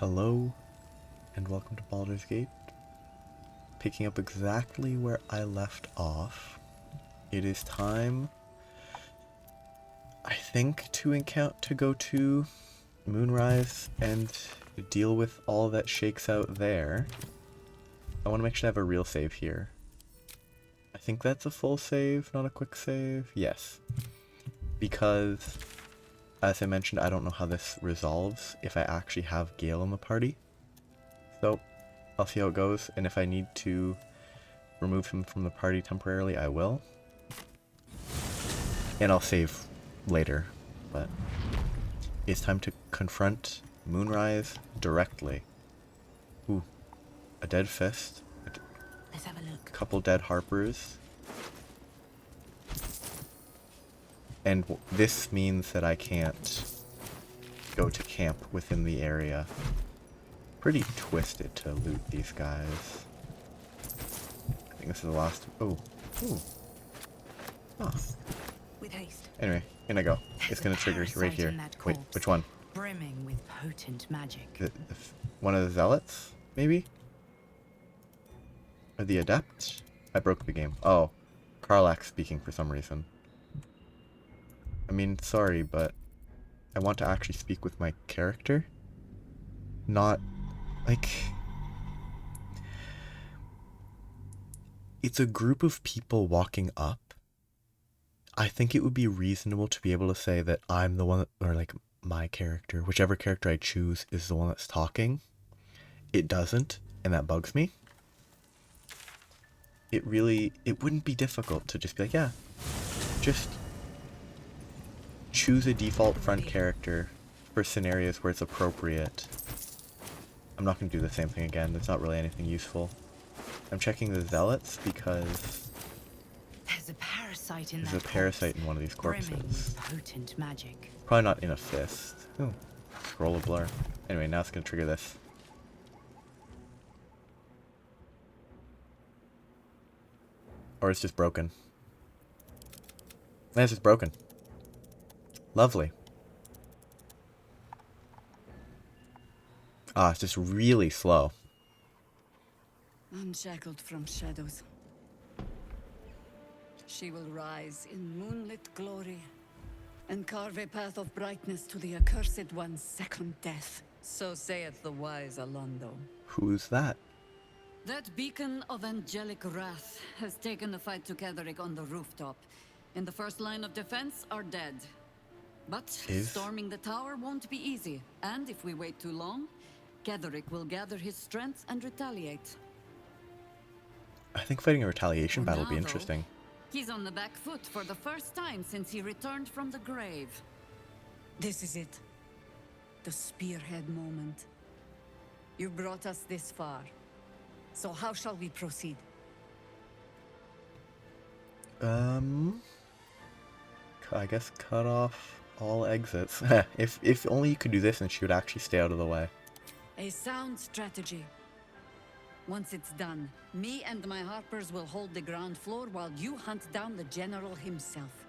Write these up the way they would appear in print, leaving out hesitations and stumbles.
Hello, and welcome to Baldur's Gate. Picking up exactly where I left off. It is time, I think, to go to Moonrise and deal with all that shakes out there. I want to make sure I have a real save here. I think that's a full save, not a quick save. Yes. Because, as I mentioned, I don't know how this resolves if I actually have Gale in the party. So, I'll see how it goes, and if I need to remove him from the party temporarily, I will. And I'll save later, but it's time to confront Moonrise directly. Ooh, a dead fist. Let's have a look. A couple dead harpers. And this means that I can't go to camp within the area. Pretty twisted to loot these guys. I think this is the last. Oh. Ooh. Oh. With haste. Anyway, in I go. It's gonna trigger right here. Wait, which one? Brimming with potent magic. One of the zealots, maybe? Or the adept? I broke the game. Oh, Karlach's speaking for some reason. I mean, sorry, but I want to actually speak with my character. Not, like... It's a group of people walking up. I think it would be reasonable to be able to say that I'm the one, or like my character, whichever character I choose is the one that's talking. It doesn't, and that bugs me. It wouldn't be difficult to just be like, yeah, just choose a default front character for scenarios where it's appropriate. I'm not going to do the same thing again. There's not really anything useful. I'm checking the zealots because There's a parasite in there's that a parasite corpse, in one of these brimming corpses. with potent magic. Probably not in a fist. Ooh, scroll of blur. Anyway, now it's going to trigger this. Or it's just broken. It's just broken. Lovely. Ah, it's just really slow. Unshackled from shadows, she will rise in moonlit glory and carve a path of brightness to the accursed one's second death. So saith the wise Alondo. Who's that? That beacon of angelic wrath has taken the fight to Cleric on the rooftop, and the first line of defense are dead. But storming the tower won't be easy, and if we wait too long, Cleric will gather his strength and retaliate. I think fighting a retaliation battle would be Now, though, interesting. He's on the back foot for the first time since he returned from the grave. This is it. The spearhead moment. You brought us this far. So how shall we proceed? I guess cut off all exits. If only you could do this and she would actually stay out of the way. A sound strategy. Once it's done, me and my harpers will hold the ground floor while you hunt down the general himself.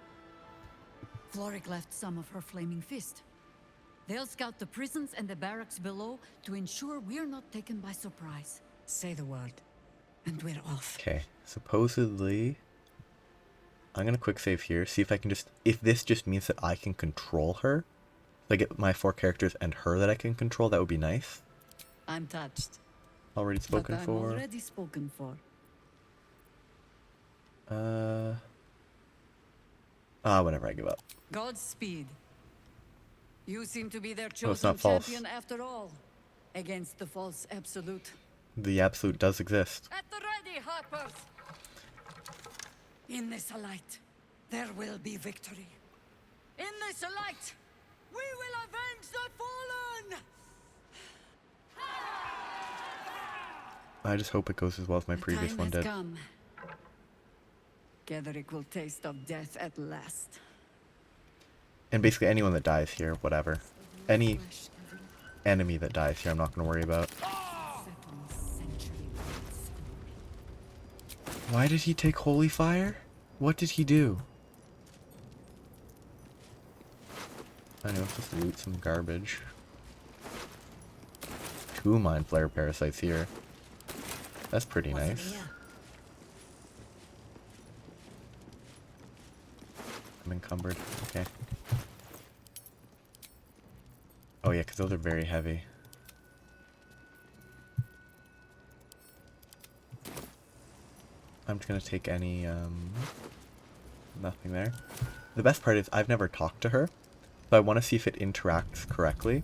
Cleric left some of her flaming fist. They'll scout the prisons and the barracks below to ensure we're not taken by surprise. Say the word, and we're off. Okay, supposedly... I'm gonna quick save here, see if I can just... If this just means that I can control her, if I get my 4 characters and her that I can control, that would be nice. I'm touched. Already spoken But I'm for. already spoken for. Whatever, I give up. Godspeed. You seem to be their it's chosen not false. champion after all. Against the false absolute. The absolute does exist. At the ready, harpers! In this light, there will be victory. In this light, we will avenge the fallen! I just hope it goes as well as my previous one did. Come. Cleric will taste of death at last. And basically anyone that dies here, whatever. Any enemy that dies here, I'm not going to worry about. Why did he take holy fire? What did he do? I know, let's just loot some garbage. 2 Mind Flare parasites here. That's pretty nice. I'm encumbered. Okay. Oh yeah, because those are very heavy. I'm just gonna take any, nothing there. The best part is I've never talked to her, so I want to see if it interacts correctly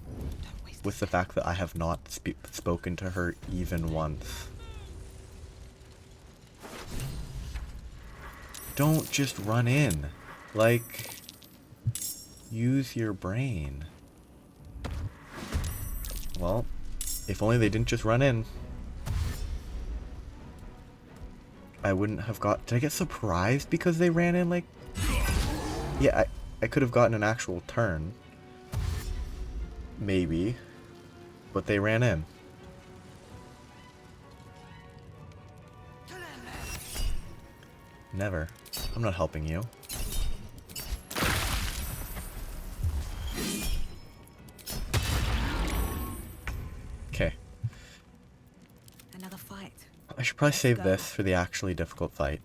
with the fact that I have not spoken to her even once. Don't just run in. Like, use your brain. Well, if only they didn't just run in. I wouldn't have got... Did I get surprised because they ran in? Like, yeah, I could have gotten an actual turn. Maybe. But they ran in. Never. I'm not helping you. Okay. Another fight. I should probably save this for the actually difficult fight.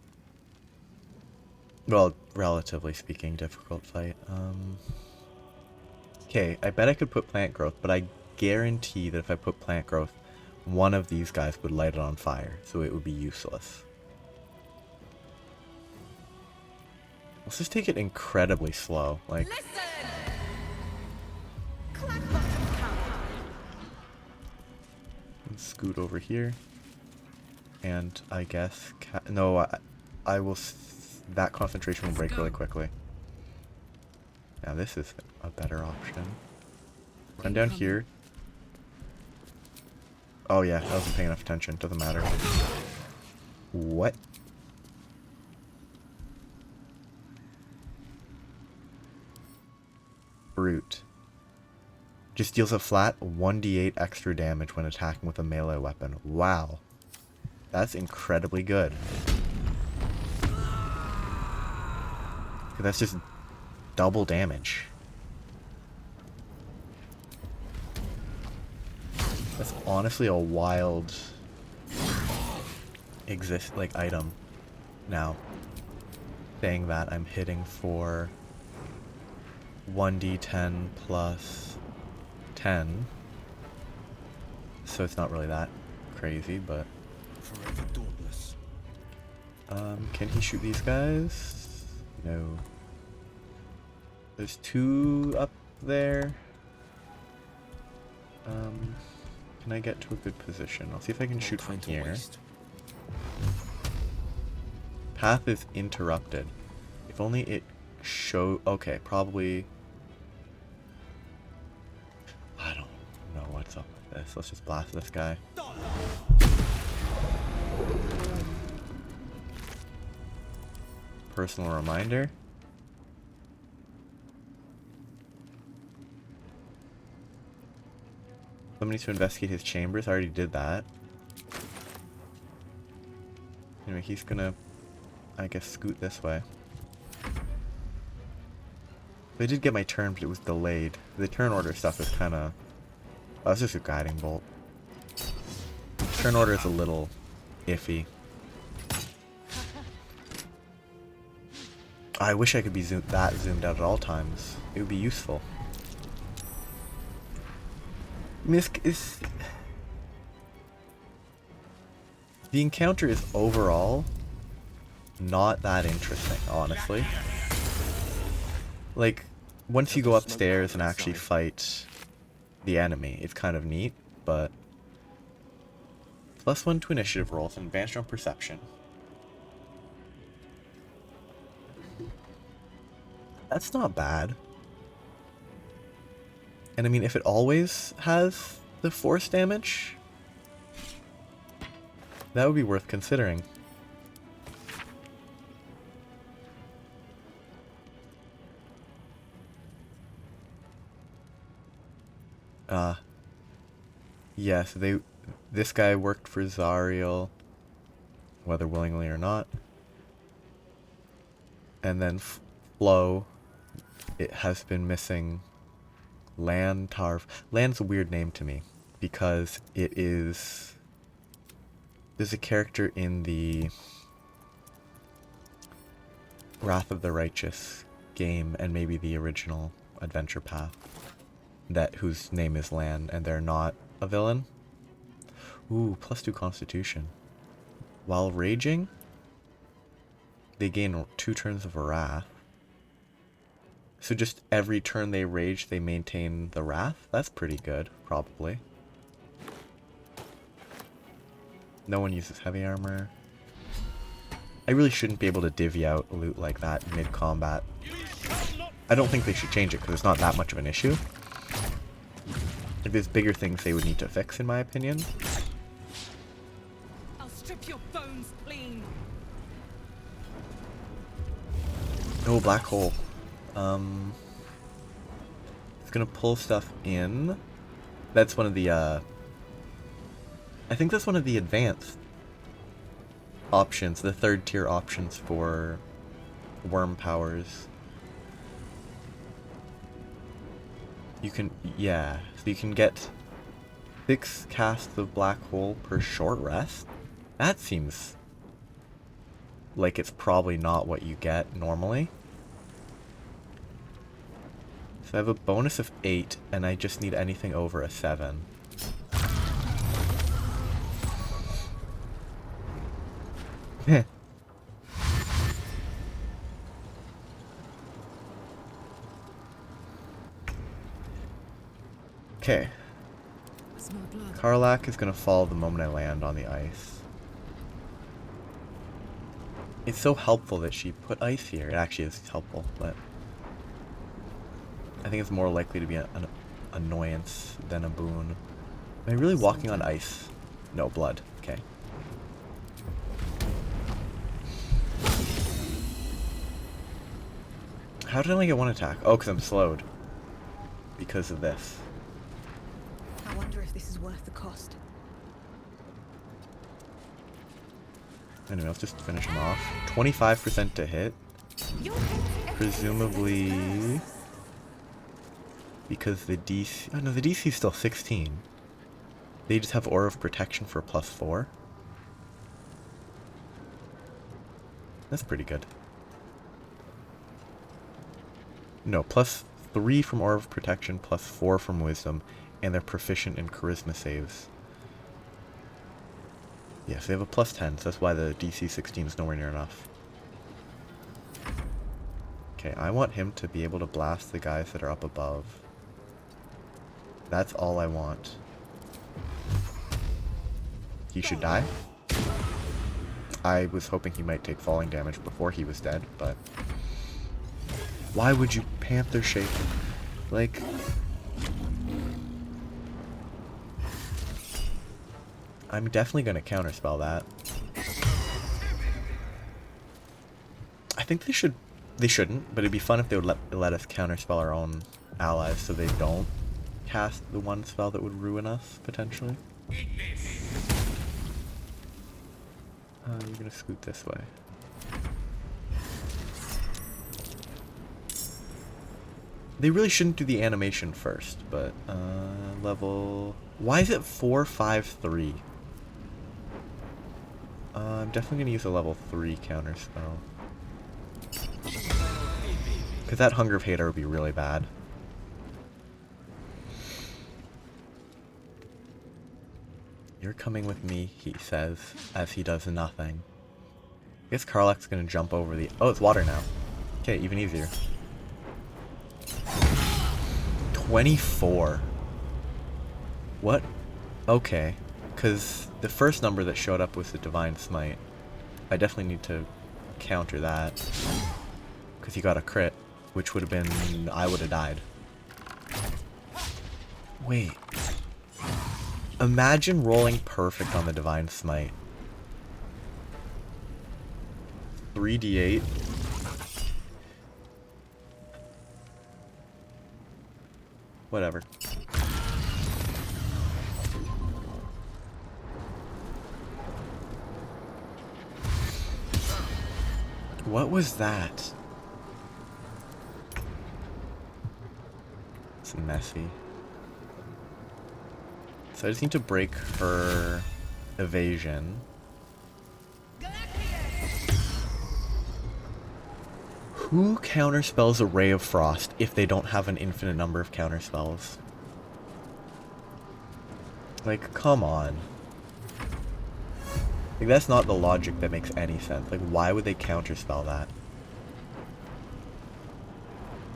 Well, relatively speaking, difficult fight. Okay, I bet I could put plant growth, but I guarantee that if I put plant growth, one of these guys would light it on fire, so it would be useless. Let's just take it incredibly slow, like... Scoot over here. And I guess... No, I will... That concentration will break really quickly. Now this is a better option. Run down here. Oh yeah, I wasn't paying enough attention. Doesn't matter. What? Brute. Just deals a flat 1d8 extra damage when attacking with a melee weapon. Wow. That's incredibly good. That's just double damage. That's honestly a wild item. Now, saying that, I'm hitting for 1d10 plus 10. So it's not really that crazy, but... Forever dauntless. Can he shoot these guys? No. There's 2 up there. Can I get to a good position? I'll see if I can shoot from here. Path is interrupted. If only it okay, probably... I don't know what's up with this. Let's just blast this guy. Personal reminder. Somebody to investigate his chambers. I already did that. Anyway, he's gonna, I guess, scoot this way. I did get my turn, but it was delayed. The turn order stuff is kind of... Oh, it's just a guiding bolt. Turn order is a little iffy. I wish I could be zoomed out at all times. It would be useful. Misk is... The encounter is overall not that interesting, honestly. Like, once you go upstairs and actually fight the enemy, it's kind of neat, but... +1 to initiative rolls and advantage on perception. That's not bad. And I mean, if it always has the force damage, that would be worth considering. Yes, this guy worked for Zariel, whether willingly or not. And then Flo, it has been missing Land Tarv. Land's a weird name to me. because it is... There's a character in the Wrath of the Righteous game, and maybe the original Adventure Path, whose name is Lan, and they're not a villain. Ooh, +2 Constitution. While raging, they gain 2 turns of Wrath. So just every turn they rage, they maintain the Wrath? That's pretty good, probably. No one uses heavy armor. I really shouldn't be able to divvy out loot like that mid-combat. I don't think they should change it because it's not that much of an issue. There's bigger things they would need to fix, in my opinion. I'll strip your bones clean. Oh, black hole. It's gonna pull stuff in. That's one of the, I think that's one of the advanced options, the 3rd tier options for worm powers. You can, yeah, so you can get 6 casts of black hole per short rest. That seems like it's probably not what you get normally. So I have a bonus of 8, and I just need anything over a 7. Heh. Okay. Karlach is gonna fall the moment I land on the ice. It's so helpful that she put ice here. It actually is helpful, but I think it's more likely to be an annoyance than a boon. Am I really walking on ice? No, blood. Okay. How did I only get 1 attack? Oh, because I'm slowed. Because of this. I wonder if this is worth the cost. Anyway, let's just finish him off. 25% to hit. Presumably... because the DC... Oh no, the DC is still 16. They just have Aura of Protection for +4. That's pretty good. No, +3 from Aura of Protection, +4 from Wisdom, and they're proficient in Charisma saves. Yes, they have a +10, so that's why the DC 16 is nowhere near enough. Okay, I want him to be able to blast the guys that are up above. That's all I want. He should die. I was hoping he might take falling damage before he was dead, but... Why would you Panther Shake? Like... I'm definitely going to counterspell that. I think they should... They shouldn't, but it'd be fun if they would let us counterspell our own allies so they don't cast the one spell that would ruin us, potentially. You're going to scoot this way. They really shouldn't do the animation first, but, level... Why is it 4, 5, 3? I'm definitely going to use a level 3 counterspell. Because that Hunger of Hater would be really bad. You're coming with me, he says, as he does nothing. I guess Karlach's going to jump over the... Oh, it's water now. Okay, even easier. 24. What? Okay. Because the first number that showed up was the Divine Smite. I definitely need to counter that. Because he got a crit, which would have been... I would have died. Wait. Imagine rolling perfect on the Divine Smite. 3d8. Whatever. What was that? It's messy. So I just need to break her evasion. Who counterspells a Ray of Frost if they don't have an infinite number of counterspells? Like, come on. Like, that's not the logic that makes any sense. Like, why would they counterspell that?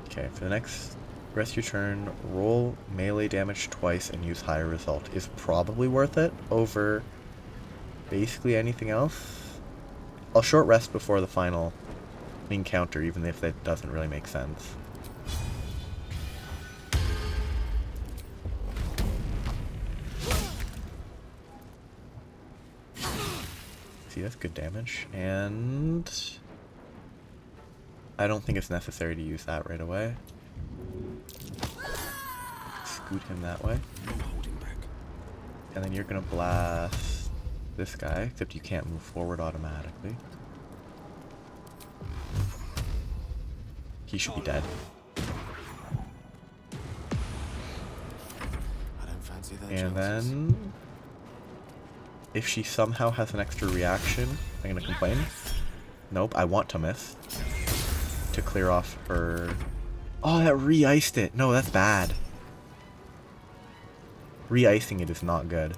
Okay, for the next rest of your turn, roll melee damage twice and use higher result. Is probably worth it over basically anything else. I'll short rest before the final encounter, even if that doesn't really make sense. See, that's good damage, and I don't think it's necessary to use that right away. Scoot him that way. No holding back. And then you're gonna blast this guy, except you can't move forward automatically. He should be dead. I don't fancy that. And then, if she somehow has an extra reaction, I'm gonna complain. Nope, I want to miss. To clear off her... Oh, that re-iced it! No, that's bad. Re-icing it is not good.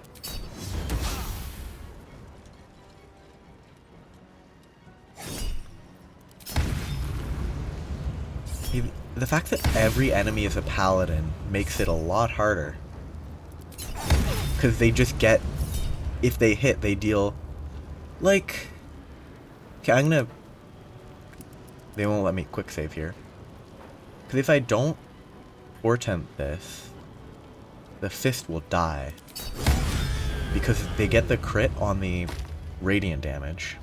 The fact that every enemy is a paladin makes it a lot harder. Because they just get... If they hit, they deal... Like... Okay, I'm gonna... They won't let me quick save here. Because if I don't portent this, the fist will die. Because they get the crit on the radiant damage.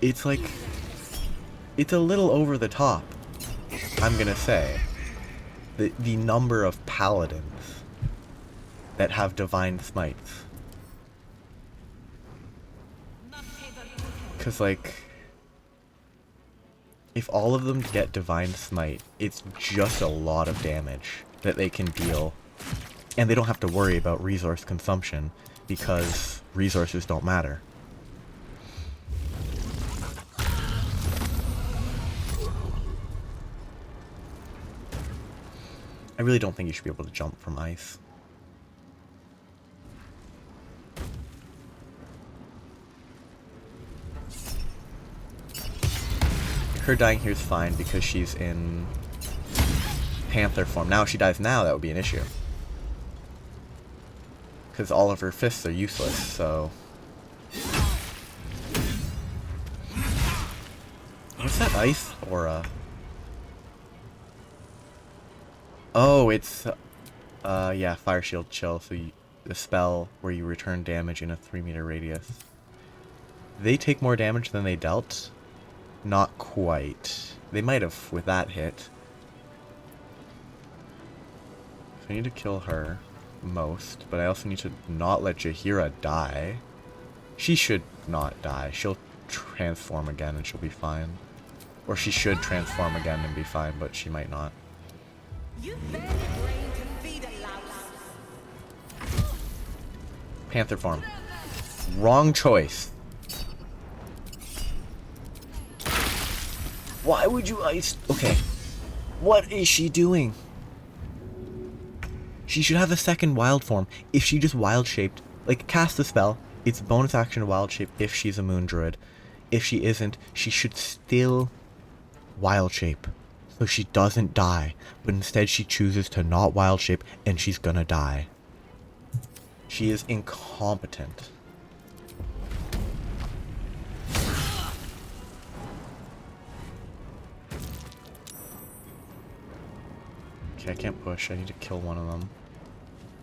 It's like... It's a little over the top, I'm gonna say. The number of paladins that have divine smites. Because, like... If all of them get divine smite, it's just a lot of damage that they can deal. And they don't have to worry about resource consumption, because resources don't matter. I really don't think you should be able to jump from ice. Her dying here is fine because she's in Panther form. Now if she dies now, that would be an issue. Because all of her fists are useless, so... What's that ice aura? Oh, it's... yeah, Fire Shield Chill, so the spell where you return damage in a 3-meter radius. They take more damage than they dealt? Not quite. They might have with that hit. So I need to kill her most, but I also need to not let Jaheira die. She should not die. She'll transform again and she'll be fine. Or she should transform again and be fine, but she might not. Panther form. Wrong choice. Why would you ice? Okay. What is she doing? She should have a second wild form. If she just wild shaped, like cast the spell, it's bonus action to wild shape if she's a moon druid. If she isn't, she should still wild shape. So she doesn't die. But instead she chooses to not wild shape and she's gonna die. She is incompetent. Okay, I can't push. I need to kill one of them.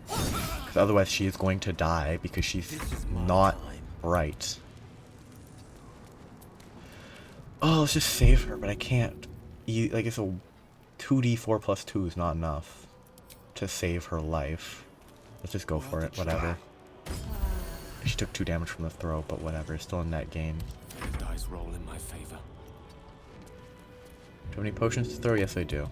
Because otherwise she is going to die because she's not right. Oh, let's just save her, but I can't. Like, it's a 2d4 plus 2 is not enough to save her life. Let's just go for it, whatever. She took 2 damage from the throw, but whatever. Still a net gain. Dice roll in my favor. Do you have any potions to throw? Yes, I do.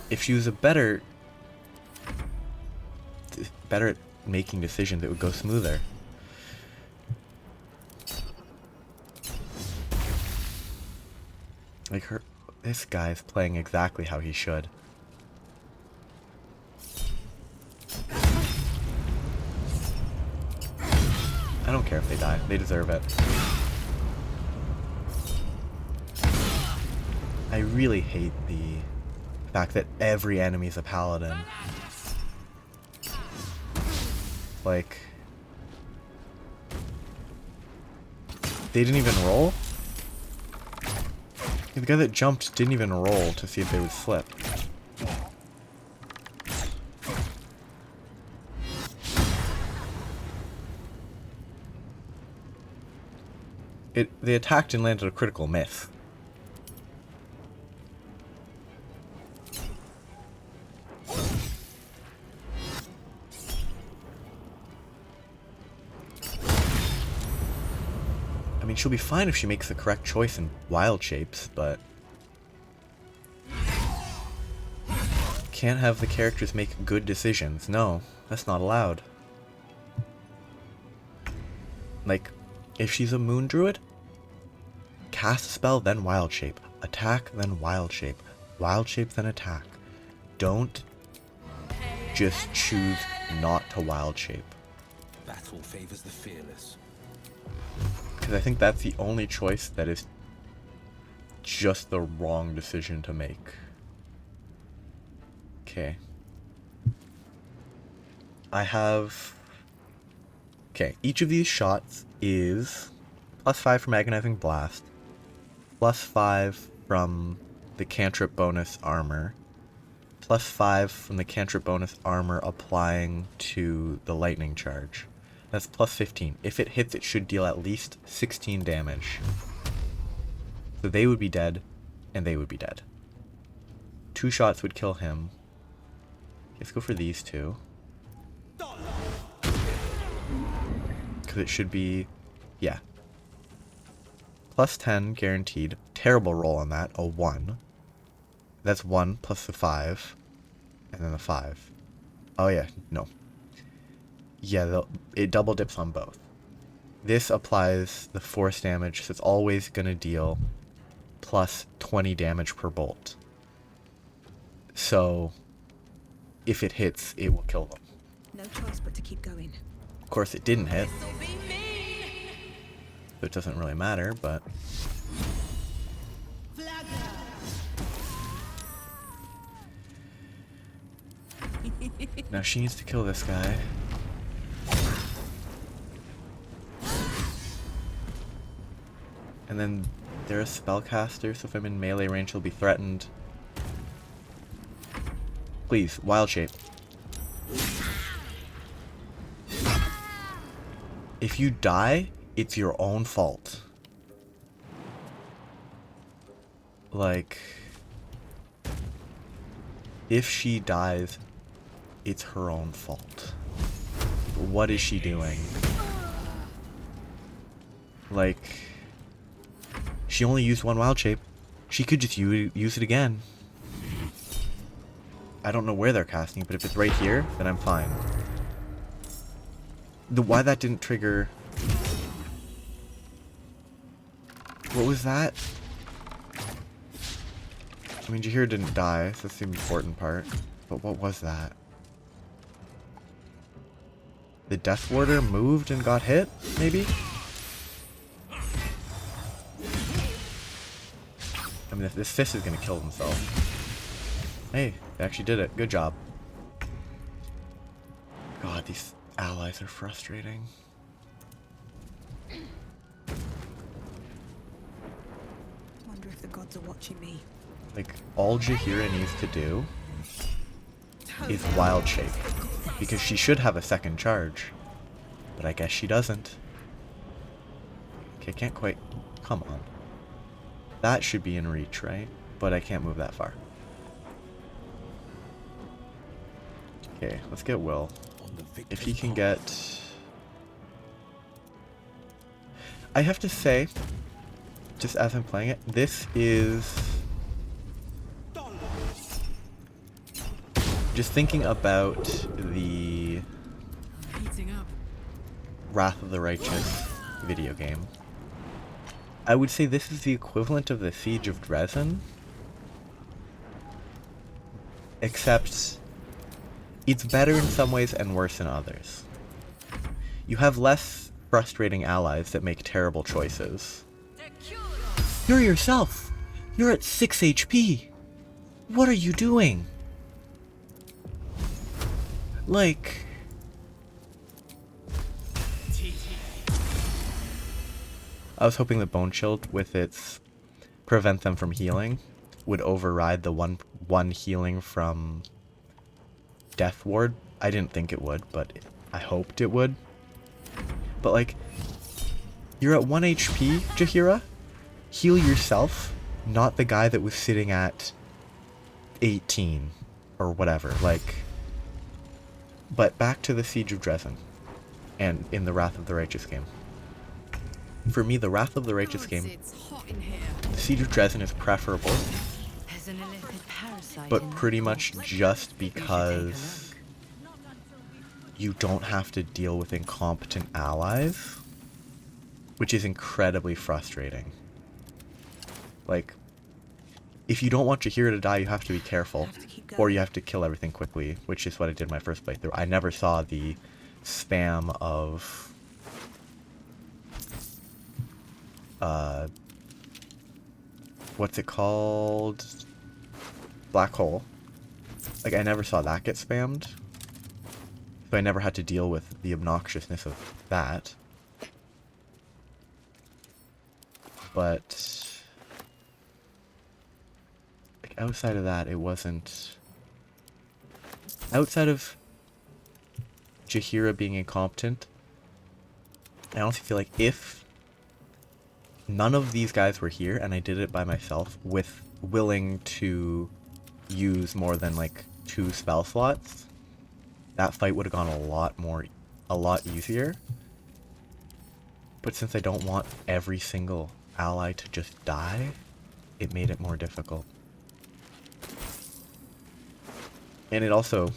If she was a better better at making decisions, it would go smoother. Like this guy's playing exactly how he should. I don't care if they die. They deserve it. I really hate the fact that every enemy is a paladin. Like, they didn't even roll? The guy that jumped didn't even roll to see if they would slip. They attacked and landed a critical miss. I mean, she'll be fine if she makes the correct choice in wild shapes, but can't have the characters make good decisions. No, that's not allowed. Like, if she's a moon druid, cast a spell, then wild shape. Attack, then wild shape. Wild shape, then attack. Don't just choose not to wild shape. Battle favors the fearless. Because I think that's the only choice that is just the wrong decision to make. Okay. I have... Okay, each of these shots is +5 from Agonizing Blast, +5 from the cantrip bonus armor, +5 from the cantrip bonus armor applying to the lightning charge. That's +15. If it hits, it should deal at least 16 damage. So they would be dead, and they would be dead. 2 shots would kill him. Let's go for these 2. Because it should be, yeah. +10 guaranteed. Terrible roll on that, a 1. That's 1 plus the 5, and then a 5. Oh yeah, no. Yeah, it double dips on both. This applies the force damage, so it's always going to deal plus 20 damage per bolt. So, if it hits, it will kill them. No choice but to keep going. Of course, it didn't hit. So it doesn't really matter, but... Now she needs to kill this guy. And then they're a spellcaster, so if I'm in melee range, he'll be threatened. Please, wild shape. If you die, it's your own fault. Like, if she dies, it's her own fault. What is she doing? Like, she only used 1 wild shape. She could just use it again. I don't know where they're casting, but if it's right here, then I'm fine. Why that didn't trigger... What was that? I mean, Jahir didn't die, so that's the important part. But what was that? The Death Warder moved and got hit, maybe? I mean, this fist is gonna kill himself. Hey, they actually did it. Good job. God, these allies are frustrating. Wonder if the gods are watching me. Like, all Jahira needs to do is wild shape. Because she should have a second charge. But I guess she doesn't. Okay, can't quite... Come on. That should be in reach, right? But I can't move that far. Okay, let's get Will. If he can get... I have to say, just as I'm playing it, this is... Just thinking about the Wrath of the Righteous video game. I would say this is the equivalent of the Siege of Dresden, except it's better in some ways and worse in others. You have less frustrating allies that make terrible choices. You're yourself! You're at 6 HP! What are you doing? Like... I was hoping the Bone Shield, with its prevent them from healing, would override the one healing from Death Ward. I didn't think it would, but I hoped it would. But like, you're at 1 HP, Jaheira? Heal yourself, not the guy that was sitting at 18 or whatever. Like, but back to the Siege of Dresden and in the Wrath of the Righteous game. For me, the Wrath of the Righteous game, the Siege of Dresden is preferable, but pretty much just because you don't have to deal with incompetent allies, which is incredibly frustrating. Like, if you don't want Jaheira to die, you have to be careful, or you have to kill everything quickly, which is what I did in my first playthrough. I never saw the spam of what's it called? Black hole. Like, I never saw that get spammed. So I never had to deal with the obnoxiousness of that. But like, outside of that, it wasn't... Outside of Jaheira being incompetent, I honestly feel like if none of these guys were here and I did it by myself with willing to use more than like 2 spell slots, that fight would have gone a lot easier. But since I don't want every single ally to just die, it made it more difficult. And it also,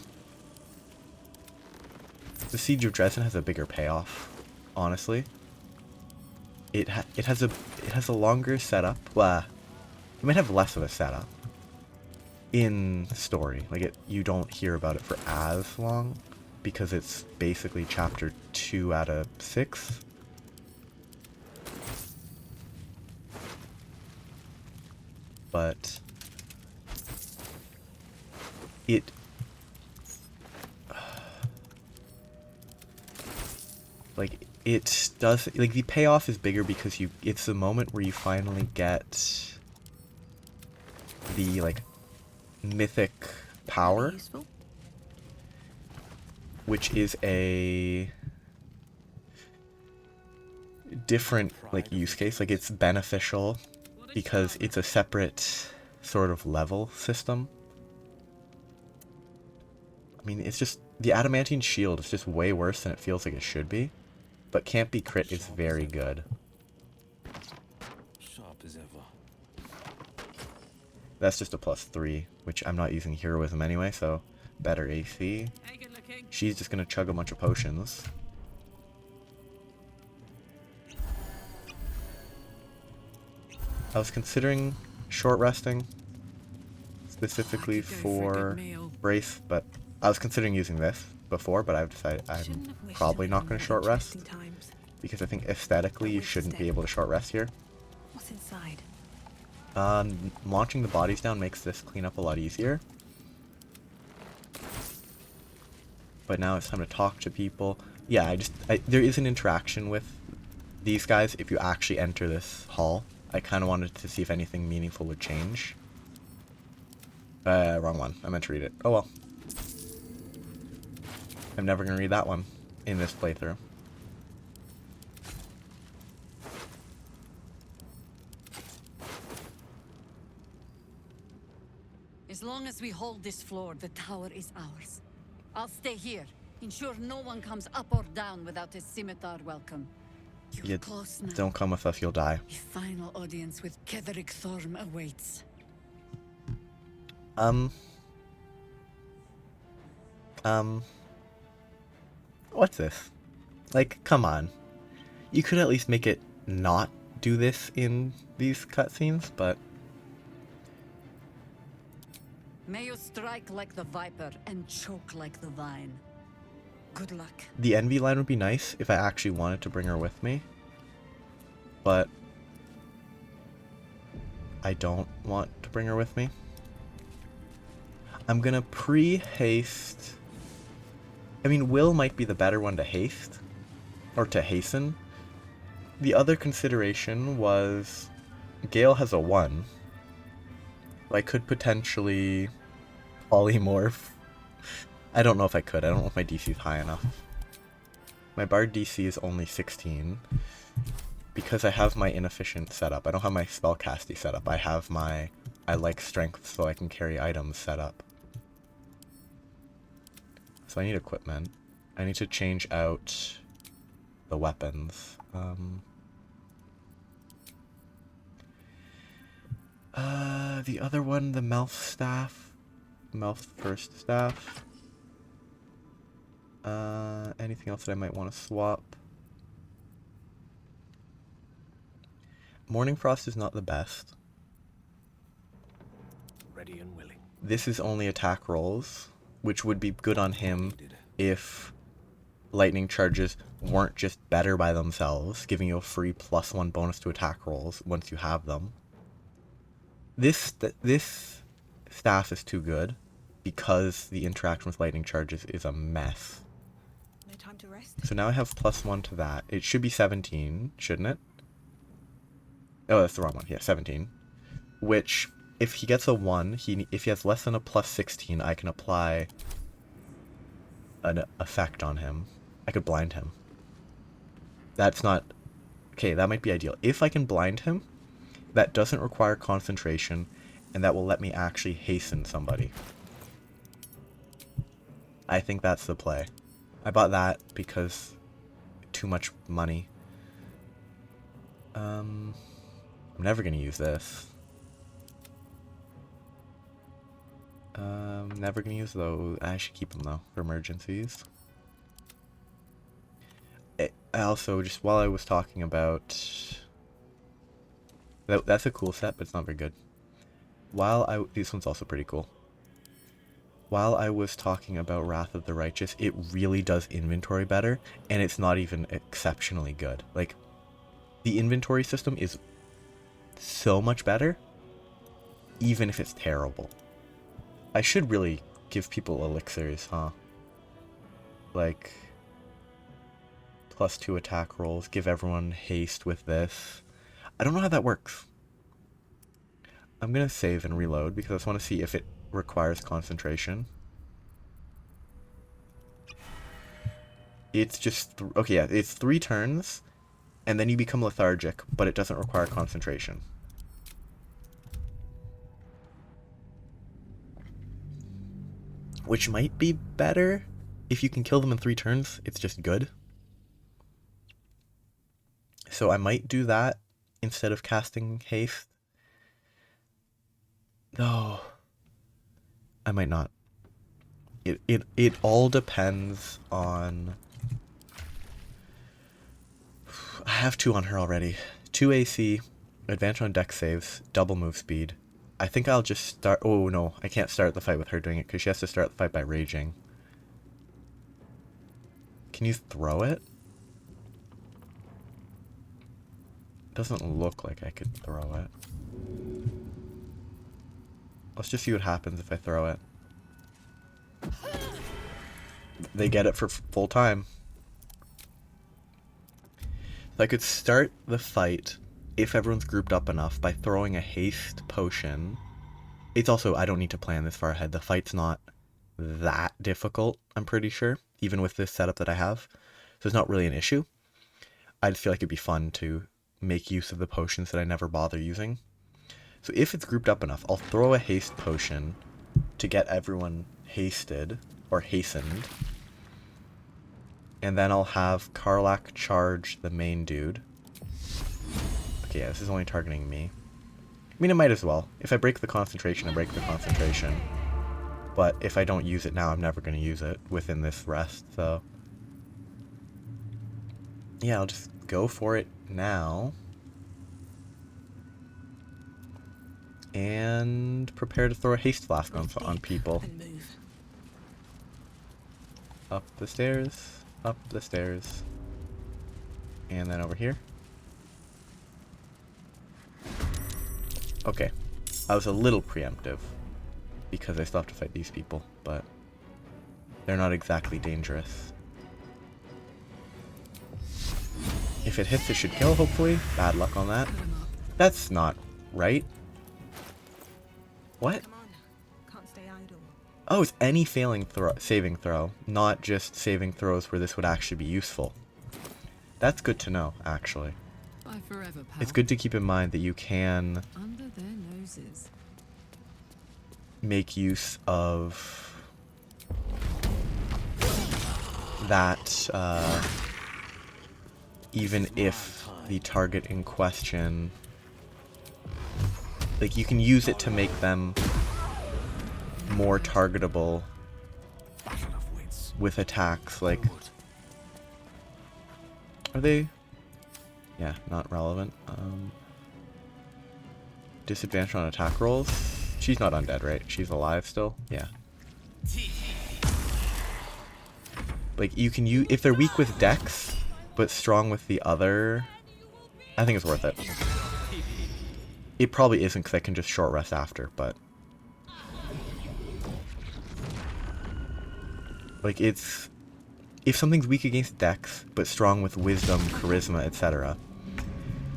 the Siege of Dresden has a bigger payoff, honestly. It has a longer setup. Well, it might have less of a setup in the story. Like, you don't hear about it for as long because it's basically chapter 2 out of 6. But it like, it does, like, the payoff is bigger because it's the moment where you finally get the, like, mythic power, which is a different, like, use case. Like, it's beneficial because it's a separate sort of level system. I mean, it's just, the adamantine shield is just way worse than it feels like it should be. But can't be crit is very good. Sharp as ever. That's just a +3, which I'm not using heroism anyway, so better AC. She's just gonna chug a bunch of potions. I was considering short resting, specifically for Brace, but I was considering using this before, but I've decided I'm probably not going to short rest, because I think aesthetically you shouldn't be able to short rest here. What's inside? Launching the bodies down makes this cleanup a lot easier. But now it's time to talk to people. Yeah, there is an interaction with these guys if you actually enter this hall. I kind of wanted to see if anything meaningful would change. Wrong one. I meant to read it. Oh well. I'm never going to read that one in this playthrough. As long as we hold this floor, the tower is ours. I'll stay here. Ensure no one comes up or down without a scimitar welcome. You're close now. Don't come with us, you'll die. A final audience with Cleric Thorm awaits. What's this? Like, come on. You could at least make it not do this in these cutscenes, but... May you strike like the viper and choke like the vine. Good luck. The envy line would be nice if I actually wanted to bring her with me. But... I don't want to bring her with me. I'm gonna pre-haste... I mean, Will might be the better one to haste. Or to hasten. The other consideration was... Gale has a 1. I could potentially... polymorph. I don't know if I could. I don't know if my DC is high enough. My Bard DC is only 16. Because I have my inefficient setup. I don't have my spellcasty setup. I have my... I like strength so I can carry items set up. So I need equipment. I need to change out the weapons. The other one, the Melf staff. Melf first staff. Anything else that I might want to swap? Morning Frost is not the best. Ready and willing. This is only attack rolls, which would be good on him if lightning charges weren't just better by themselves, giving you a free +1 bonus to attack rolls once you have them. This staff is too good because the interaction with lightning charges is a mess. No time to rest. So now I have +1 to that. It should be 17, shouldn't it? Oh, that's the wrong one. Yeah, 17. Which, if he gets a 1, if he has less than a +16, I can apply an effect on him. I could blind him. That's not... Okay, that might be ideal. If I can blind him, that doesn't require concentration, and that will let me actually hasten somebody. I think that's the play. I bought that because too much money. I'm never going to use this. Never going to use those. I should keep them though, for emergencies. I also, just while I was talking about... That's a cool set, but it's not very good. This one's also pretty cool. While I was talking about Wrath of the Righteous, it really does inventory better, and it's not even exceptionally good. Like, the inventory system is so much better, even if it's terrible. I should really give people elixirs, huh? Like, +2 attack rolls, give everyone haste with this. I don't know how that works. I'm gonna save and reload because I just want to see if it requires concentration. It's just... okay, yeah, it's 3 turns, and then you become lethargic, but it doesn't require concentration. Which might be better. If you can kill them in 3 turns, it's just good. So I might do that instead of casting haste. No. I might not. It all depends on... I have 2 on her already. 2 AC, advantage on dex saves, double move speed. I think I'll just start... oh no, I can't start the fight with her doing it because she has to start the fight by raging. Can you throw it? Doesn't look like I could throw it. Let's just see what happens if I throw it. They get it for full time. So I could start the fight, if everyone's grouped up enough, by throwing a haste potion. It's also, I don't need to plan this far ahead. The fight's not that difficult, I'm pretty sure, even with this setup that I have. So it's not really an issue. I just feel like it'd be fun to make use of the potions that I never bother using. So if it's grouped up enough, I'll throw a haste potion to get everyone hasted, or hastened. And then I'll have Karlach charge the main dude. Okay, yeah, this is only targeting me. I mean, it might as well. If I break the concentration, I break the concentration. But if I don't use it now, I'm never going to use it within this rest, so... Yeah, I'll just go for it now. And prepare to throw a haste flask on people. And move. Up the stairs, up the stairs. And then over here. Okay. I was a little preemptive. Because I still have to fight these people, but they're not exactly dangerous. If it hits, it should kill, hopefully. Bad luck on that. That's not right. What? Come on. Can't stay idle. Oh, it's any saving throw, not just saving throws where this would actually be useful. That's good to know, actually. Bye forever, pal. It's good to keep in mind that you can Under their noses. make use of that, even if the target in question, like, you can use it to make them more targetable with attacks, like, are they? Yeah, not relevant. Disadvantage on attack rolls? She's not undead, right? She's alive still? Yeah. Like, you can use, if they're weak with dex, but strong with the other, I think it's worth it. It probably isn't because I can just short rest after, but like, it's, if something's weak against dex, but strong with wisdom, charisma, etc.,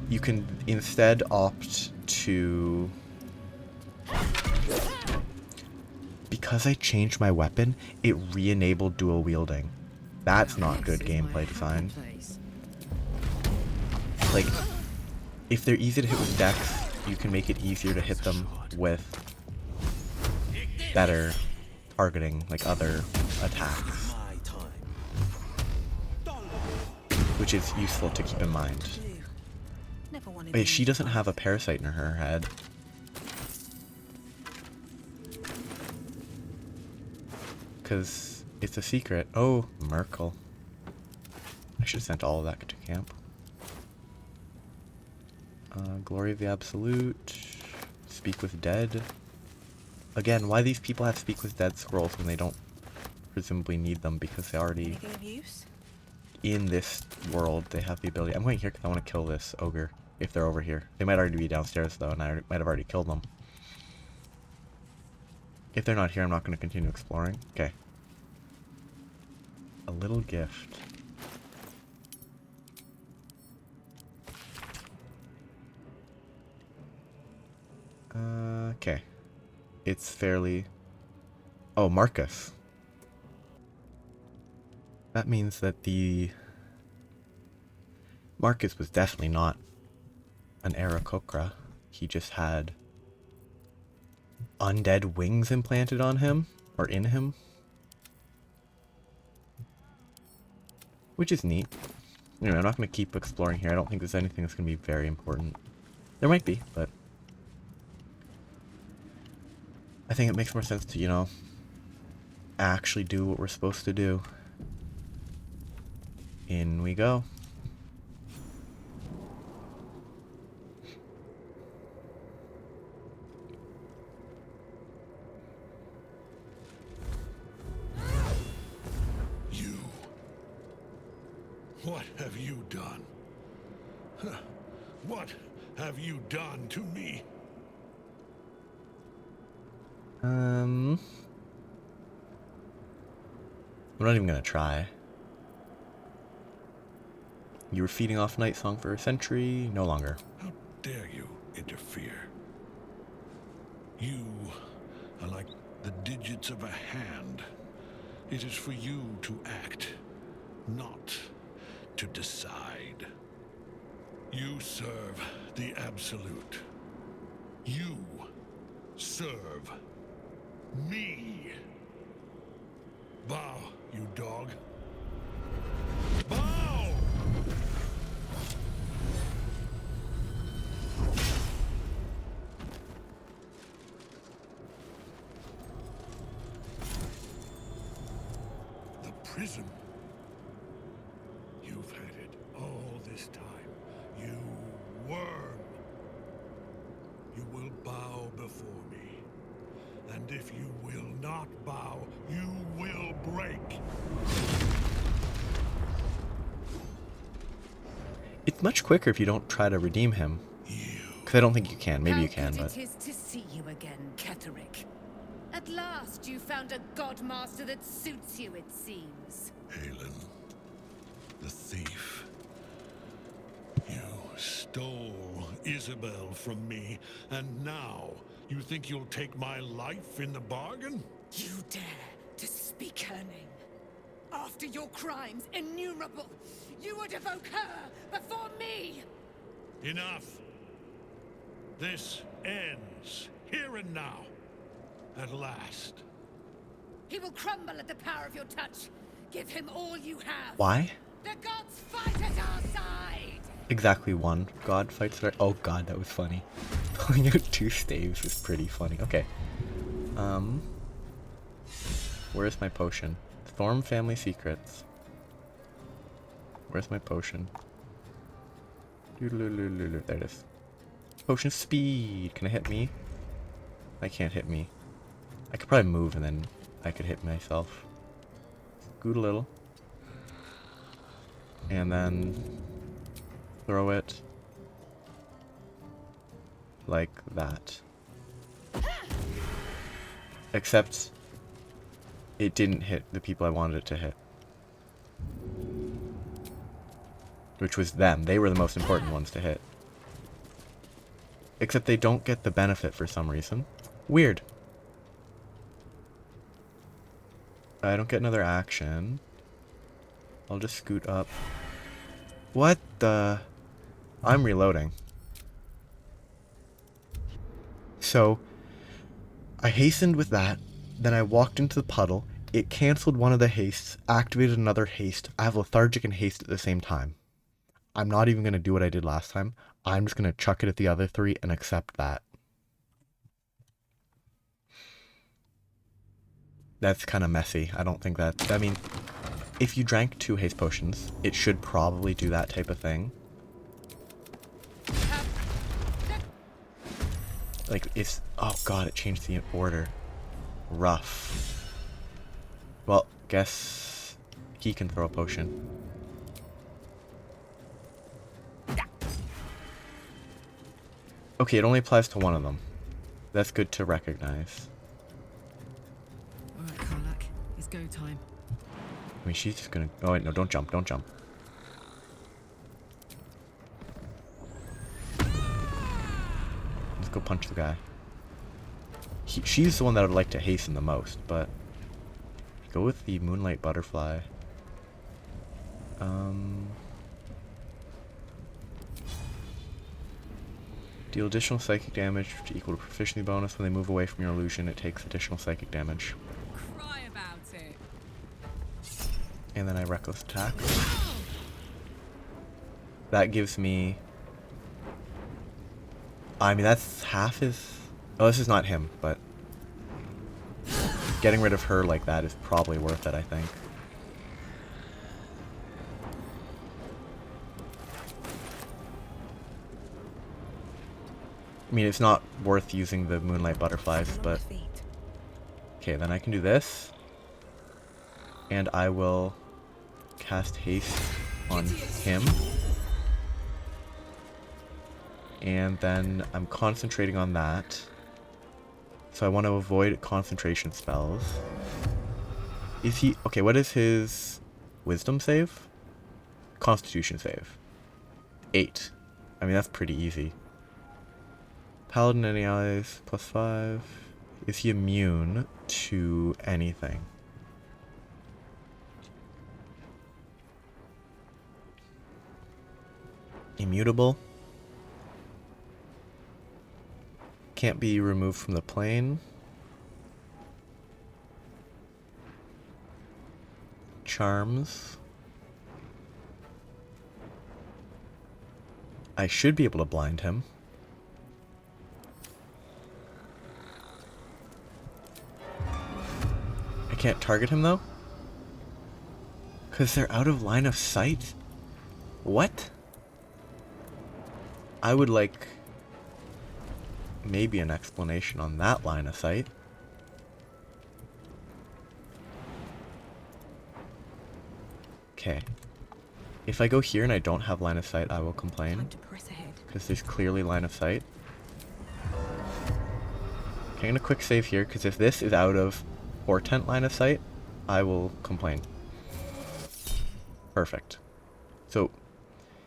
you can instead opt to, because I changed my weapon, it re-enabled dual wielding. That's not good gameplay design. Like, if they're easy to hit with dex, you can make it easier to hit them with better targeting, like other attacks, which is useful to keep in mind. Never wanted Wait, to she use doesn't fire. have a parasite in her head. Because it's a secret. Oh, Merkel. I should have sent all of that to camp. Glory of the Absolute. Speak with Dead. Again, why these people have Speak with Dead scrolls when they don't presumably need them, because they already, Anything of use? in this world, they have the ability. I'm going here because I want to kill this ogre, if they're over here. They might already be downstairs, though, and I might have already killed them. If they're not here, I'm not going to continue exploring. Okay. A little gift. Okay. It's fairly... Oh, Marcus. That means that the... Marcus was definitely not an Aarakocra. He just had undead wings implanted on him, or in him. Which is neat. Anyway, I'm not going to keep exploring here. I don't think there's anything that's going to be very important. There might be, but I think it makes more sense to, you know, actually do what we're supposed to do. In we go. You. What have you done? Huh. What have you done to me? I'm not even gonna try. You were feeding off Night Song for a century, no longer. How dare you interfere? You are like the digits of a hand. It is for you to act, not to decide. You serve the Absolute. You serve me. Bow, you dog. Bow! The prism. You've had it all this time, you worm. You will bow before me. And if you will not bow, you will break. It's much quicker if you don't try to redeem him. Because I don't think you can. Maybe you can, How but... good it is to see you again, Cleric. At last you found a godmaster that suits you, it seems. Halen, the thief. You stole Isabel from me, and now you think you'll take my life in the bargain? You dare to speak her name. After your crimes innumerable, you would evoke her before me! Enough. This ends here and now. At last. He will crumble at the power of your touch. Give him all you have. Why? The gods fight at our side! Exactly one. God fights their... Oh god, that was funny. Pulling out 2 staves is pretty funny. Okay. Where's my potion? Thorm Family Secrets. Where's my potion? There it is. Potion speed. Can it hit me? I can't hit me. I could probably move and then I could hit myself. Scoot a little. And then throw it like that. Except it didn't hit the people I wanted it to hit. Which was them. They were the most important ones to hit. Except they don't get the benefit for some reason. Weird. I don't get another action. I'll just scoot up. What the... I'm reloading. So, I hastened with that, then I walked into the puddle, it cancelled one of the hastes, activated another haste. I have lethargic and haste at the same time. I'm not even going to do what I did last time. I'm just going to chuck it at the other 3 and accept that. That's kind of messy. I don't think that... I mean, if you drank 2 haste potions, it should probably do that type of thing. Like, it's... Oh god, it changed the order. Rough. Well, guess he can throw a potion. Okay, it only applies to one of them. That's good to recognize. Alright, Karlak. It's go time. I mean, she's just gonna... Oh, wait, no, don't jump, don't jump. Let's go punch the guy. She's the one that I would like to hasten the most, but... Go with the Moonlight Butterfly. Deal additional psychic damage to equal to proficiency bonus. When they move away from your illusion, it takes additional psychic damage. Cry about it. And then I reckless attack. That gives me... I mean, that's half his... Oh, this is not him, but... Getting rid of her like that is probably worth it, I think. I mean, it's not worth using the Moonlight Butterflies, but... Okay, then I can do this. And I will cast haste on him. And then I'm concentrating on that. So I want to avoid concentration spells. Is he... Okay, what is his wisdom save? Constitution save. 8. I mean, that's pretty easy. Paladin, any allies, +5. Is he immune to anything? Immutable. Can't be removed from the plane. Charms. I should be able to blind him. I can't target him though? Because they're out of line of sight? What? I would like maybe an explanation on that line of sight. Okay. If I go here and I don't have line of sight, I will complain. Time to press ahead. Because there's clearly line of sight. Okay, I'm gonna quick save here, because if this is out of portent line of sight, I will complain. Perfect. So,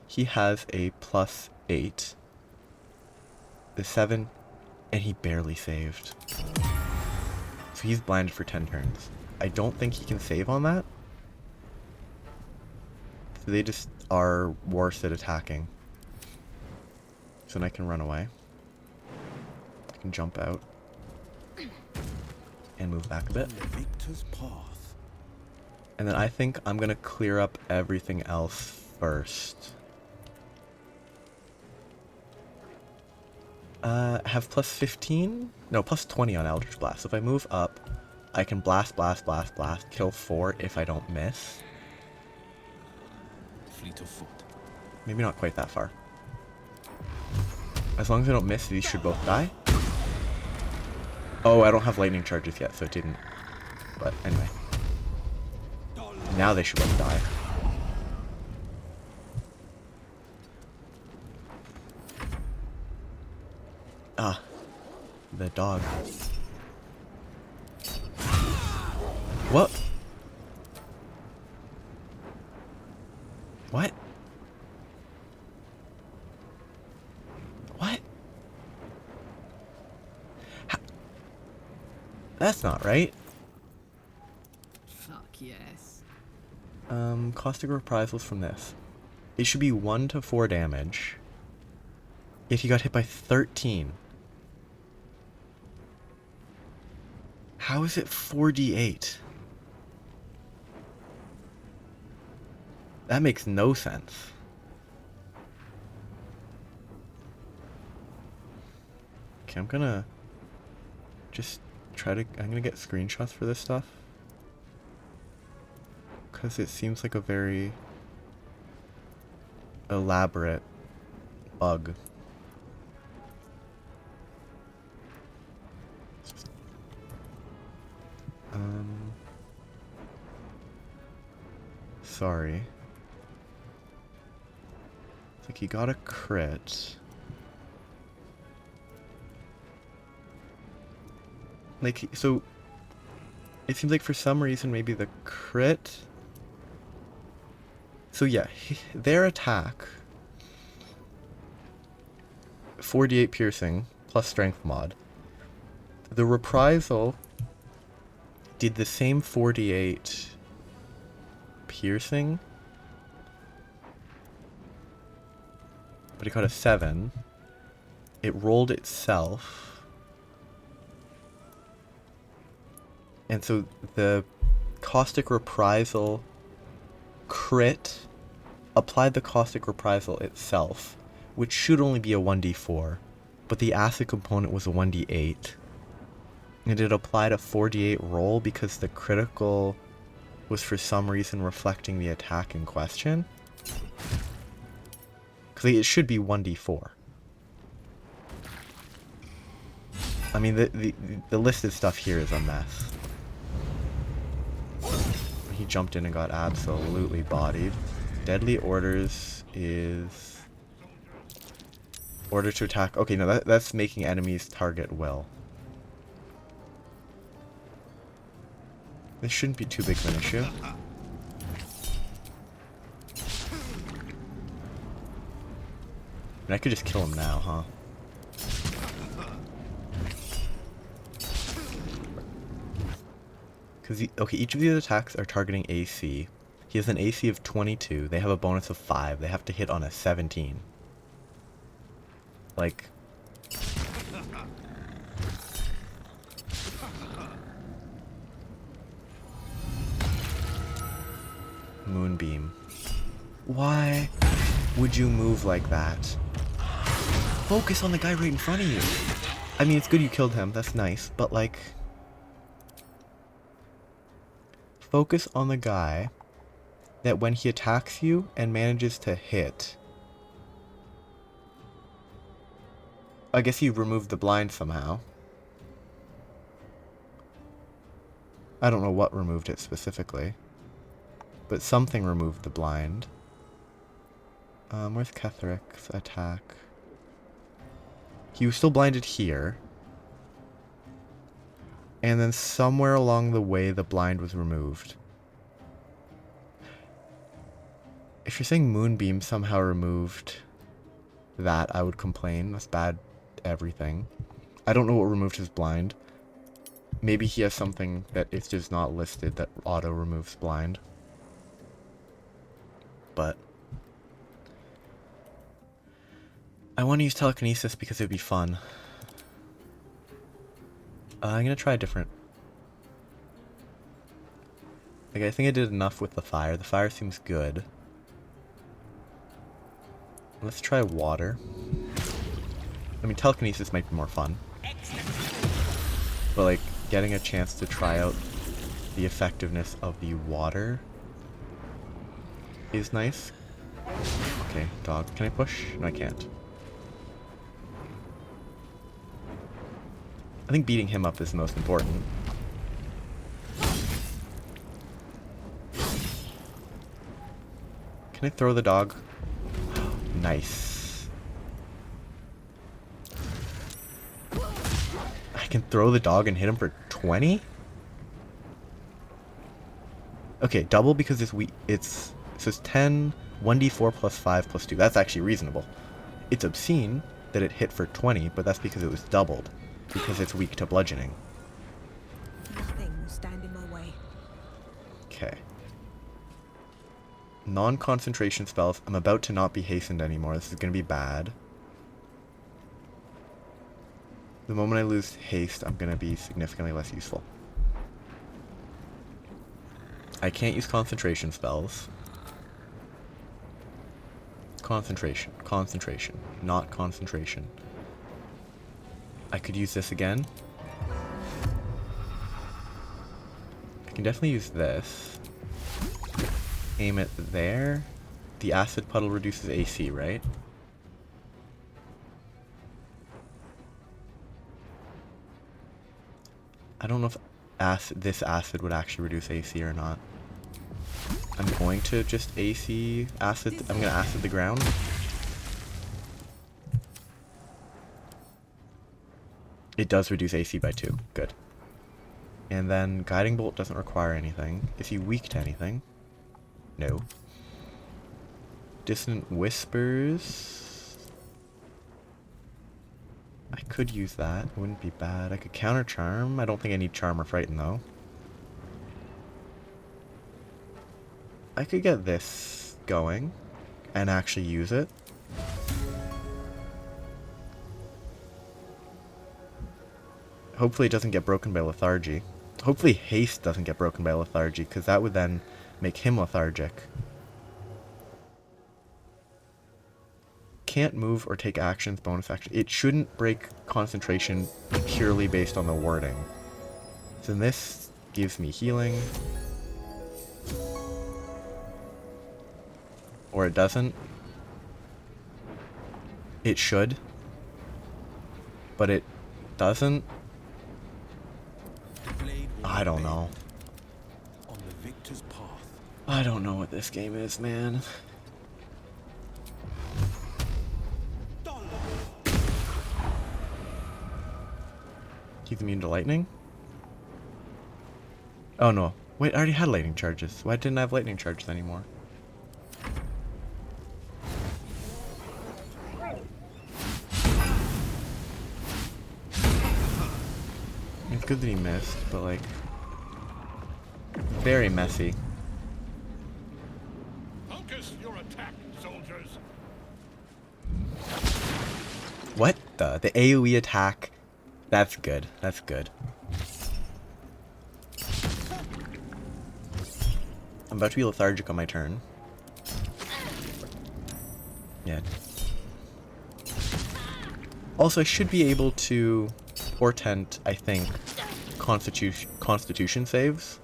he has a +8. The 7, and he barely saved. So he's blinded for 10 turns. I don't think he can save on that. So they just are worse at attacking. So then I can run away. I can jump out. And move back a bit. Victor's path. And then I think I'm gonna clear up everything else first. Have +15? No, +20 on Eldritch Blast. So if I move up, I can blast, kill 4 if I don't miss. Fleet of foot. Maybe not quite that far. As long as I don't miss, these should both die. Oh, I don't have lightning charges yet, so it didn't. But anyway. Now they should both die. Ah. The dog. What? What? What? That's not right. Fuck yes. Caustic reprisals from this. It should be 1 to 4 damage. Yet he got hit by 13. How is it 4d8? That makes no sense. Okay, I'm gonna just try to... I'm gonna get screenshots for this stuff. Because it seems like a very elaborate bug. Sorry. It's like he got a crit. Like, so it seems like for some reason maybe the crit... So yeah, their attack, 4d8 piercing plus strength mod. The reprisal did the same 4d8 piercing, but it got a 7. It rolled itself. And so the caustic reprisal crit applied the caustic reprisal itself, which should only be a 1d4, but the acid component was a 1d8. And it applied a 4d8 roll because the critical was for some reason reflecting the attack in question. Because it should be 1d4. I mean, the listed stuff here is a mess. He jumped in and got absolutely bodied. Deadly orders is... Order to attack. Okay, no, that's making enemies target will. This shouldn't be too big of an issue. And I could just kill him now, huh? Because, okay, each of these attacks are targeting AC. He has an AC of 22. They have a bonus of 5. They have to hit on a 17. Like... Moonbeam. Why would you move like that? Focus on the guy right in front of you. I mean, it's good you killed him. That's nice. But, like... Focus on the guy that when he attacks you and manages to hit, I guess he removed the blind somehow. I don't know what removed it specifically. But something removed the blind. Where's Clethric's attack? He was still blinded here. And then somewhere along the way, the blind was removed. If you're saying Moonbeam somehow removed that, I would complain. That's bad everything. I don't know what removed his blind. Maybe he has something that is just not listed that auto removes blind. But I want to use telekinesis because it would be fun. I'm gonna try a different. Like, I think I did enough with the fire. The fire seems good. Let's try water. I mean, telekinesis might be more fun. But, like, getting a chance to try out the effectiveness of the water is nice. Okay, dog. Can I push? No, I can't. I think beating him up is the most important. Can I throw the dog? Nice. I can throw the dog and hit him for 20? Okay, double because it's so it's 10, 1d4 plus 5 plus 2. That's actually reasonable. It's obscene that it hit for 20, but that's because it was doubled. Because it's weak to bludgeoning. Nothing will stand in my way. Okay. Non-concentration spells. I'm about to not be hastened anymore. This is going to be bad. The moment I lose haste, I'm going to be significantly less useful. I can't use concentration spells. Concentration. Concentration. Not concentration. I could use this again. I can definitely use this. Aim it there. The acid puddle reduces AC, right? I don't know if this acid would actually reduce AC or not. I'm going to just AC acid. I'm going to acid the ground. It does reduce AC by 2. Good. And then Guiding Bolt doesn't require anything. Is he weak to anything? No. Dissonant Whispers. I could use that. It wouldn't be bad. I could counter Charm. I don't think I need Charm or Frighten though. I could get this going and actually use it. Hopefully it doesn't get broken by lethargy. Hopefully haste doesn't get broken by lethargy, because that would then make him lethargic. Can't move or take actions, bonus action. It shouldn't break concentration purely based on the wording. So this gives me healing. Or it doesn't. It should. But it doesn't. I don't know. On the victor's path. I don't know what this game is, man. He's immune to lightning? Oh no. Wait, I already had lightning charges. Why didn't I have lightning charges anymore? It's good that he missed, but like... very messy. Focus your attack, soldiers. What the AoE attack? That's good. That's good. I'm about to be lethargic on my turn. Yeah. Also, I should be able to portent, I think, Constitution saves.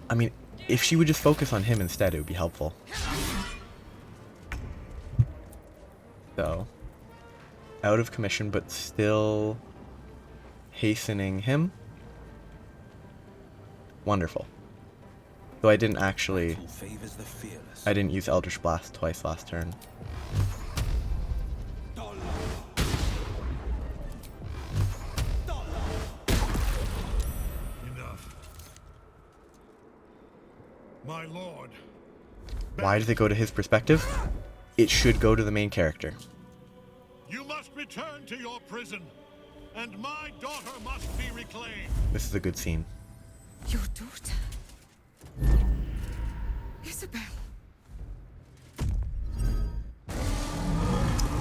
I mean, if she would just focus on him instead, it would be helpful. So, out of commission, but still hastening him. Wonderful. Though I didn't actually... Battle favors the fearless. I didn't use Eldritch Blast twice last turn. Enough. My lord. Why does it go to his perspective? It should go to the main character. You must return to your prison, and my daughter must be reclaimed. This is a good scene. Your daughter? Isabel.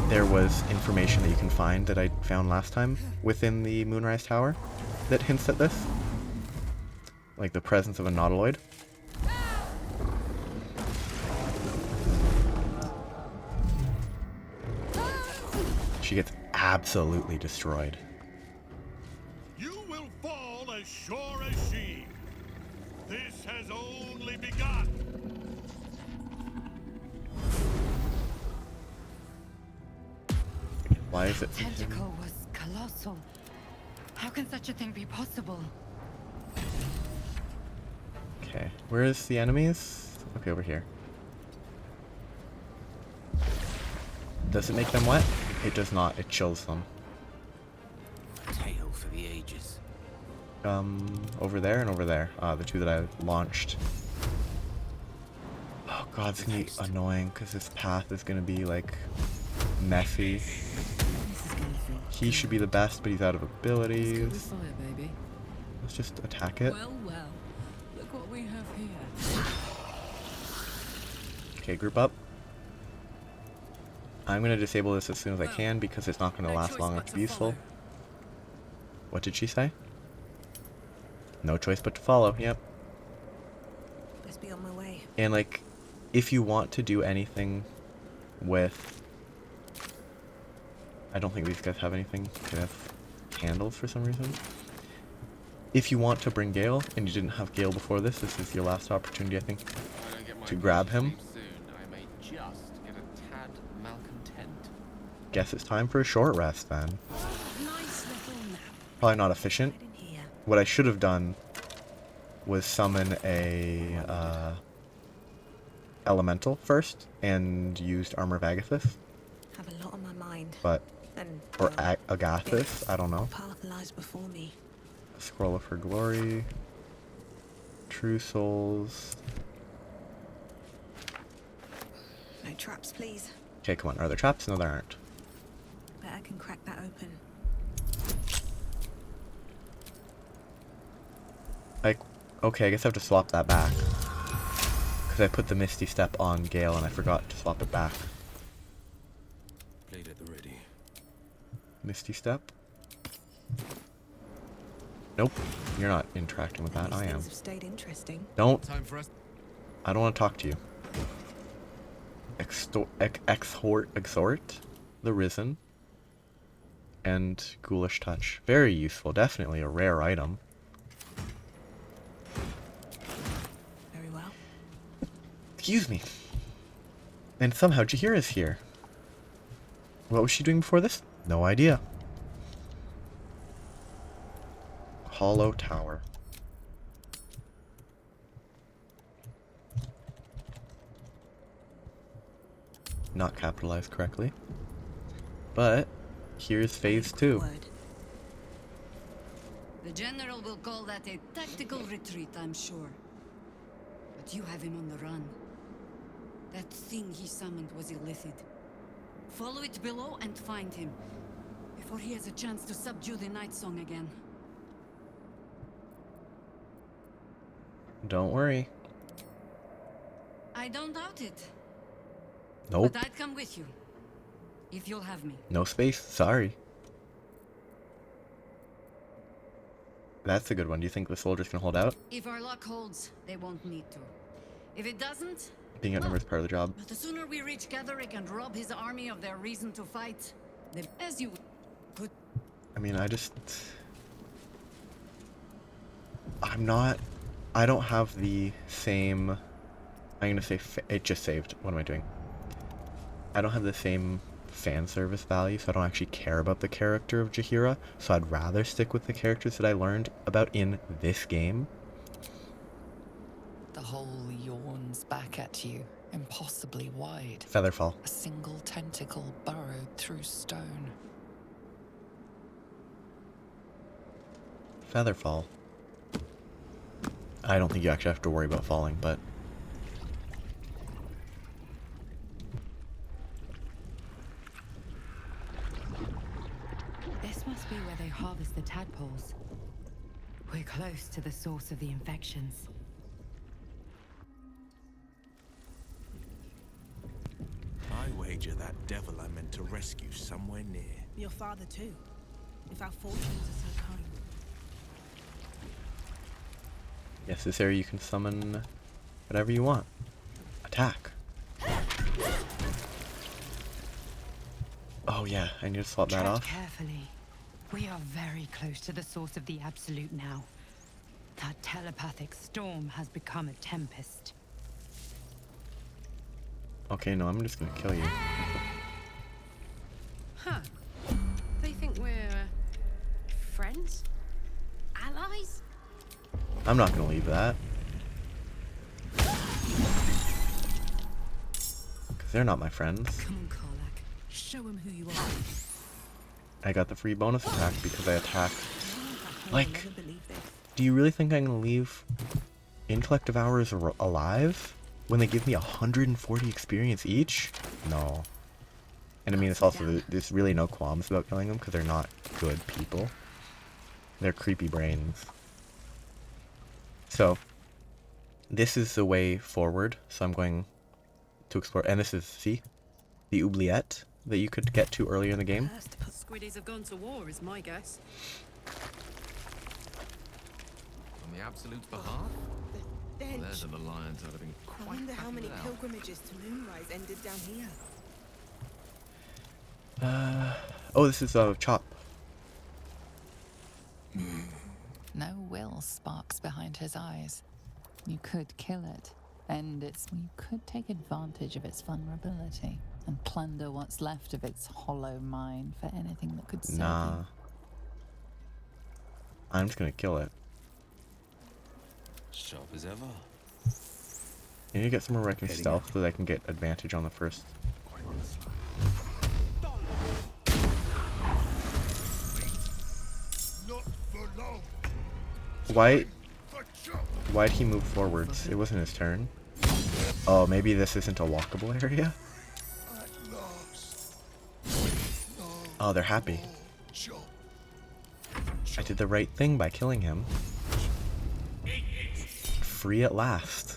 There was information that you can find that I found last time within the Moonrise Tower that hints at this. Like the presence of a nautiloid. She gets absolutely destroyed. You will fall as sure as she. This has only begun. Why is it? Tentacle was colossal. How can such a thing be possible? Okay, where's the enemies? Okay, over here. Does it make them wet? It does not, it chills them. Tale for the ages. Over there and over there. The two that I launched. Oh god, it's gonna be annoying because this path is gonna be like messy. He should be the best, but he's out of abilities. Fire, baby. Let's just attack it. Well, well. Look what we have here. Okay, group up. I'm gonna disable this as soon as I can because it's not gonna last long enough to be useful. What did she say? No choice but to follow, yep. Best be on my way. And like, if you want to do anything with... I don't think these guys have anything. They have candles for some reason. If you want to bring Gale, and you didn't have Gale before this is your last opportunity, I think, to grab him. I may just get a tad malcontent. Guess it's time for a short rest then. Nice little nap. Probably not efficient. Right in here. What I should have done was summon a elemental first and used Armor of Agathis, Have a lot on my mind. but And or well, Agathis, I don't know. path lies before me. Scroll of her glory, True Souls. No traps, please. Okay, come on. Are there traps? No, there aren't. Bet I can crack that open. Okay, I guess I have to swap that back. Because I put the Misty Step on Gale and I forgot to swap it back. Blade at the ready. Misty Step? Nope. You're not interacting with that. These I am. things have stayed interesting. Don't. Time for us. I don't want to talk to you. Exhort the Risen. And Ghoulish Touch. Very useful. Definitely a rare item. Very well. Excuse me. And somehow Jahira's here. What was she doing before this? No idea. Hollow Tower. Not capitalized correctly. But here's phase 2. Word. The general will call that a tactical retreat, I'm sure. But you have him on the run. That thing he summoned was illithid. Follow it below and find him, before he has a chance to subdue the Night Song again. Don't worry. I don't doubt it. Nope. But I'd come with you, if you'll have me. No space. Sorry. That's a good one. Do you think the soldiers can hold out? If our luck holds, they won't need to. If it doesn't, Being outnumbered is part of the job. but the sooner we reach Cleric and rob his army of their reason to fight, the as you could. I mean, I don't have the same... I'm gonna say... it just saved. What am I doing? I don't have the same fan service value, so I don't actually care about the character of Jaheira, so I'd rather stick with the characters that I learned about in this game. The hole yawns back at you, impossibly wide. Featherfall. A single tentacle burrowed through stone. Featherfall. I don't think you actually have to worry about falling, but... This must be where they harvest the tadpoles. We're close to the source of the infections. I wager that devil I meant to rescue somewhere near. Your father too, if our fortunes are so kind. Yes, this area you can summon whatever you want. Attack. Oh yeah, I need to swap that Tread off. carefully. We are very close to the source of the Absolute now. That telepathic storm has become a tempest. Okay, no, I'm just gonna kill you. Huh. They think we're friends? Allies? I'm not gonna leave that. Because they're not my friends. Come on, Cleric. Show him who you are. I got the free bonus attack because I attacked. I'll Like, never believe this. do you really think I'm gonna leave Intellect Devourers alive when they give me 140 experience each? No. And I mean, it's also, there's really no qualms about killing them because they're not good people. They're creepy brains. So, this is the way forward. So I'm going to explore, and this is, see, the oubliette that you could get to earlier in the game. Squiddies have gone to war, is my guess. On the Absolute's behalf? Then There's an alliance I'd have been I quite wonder how happy many without. pilgrimages to Moonrise ended down here. Oh, this is Chop. No will sparks behind his eyes. You could kill it, and you could take advantage of its vulnerability and plunder what's left of its hollow mind for anything that could serve Nah. you. I'm just gonna kill it. Sharp as ever. I need to get some more wrecking stealth so that I can get advantage on the first. Quite honestly. Not for long. Why'd he move forwards? It wasn't his turn. Oh, maybe this isn't a walkable area? At last. Oh, they're happy. Chop. I did the right thing by killing him. Free at last.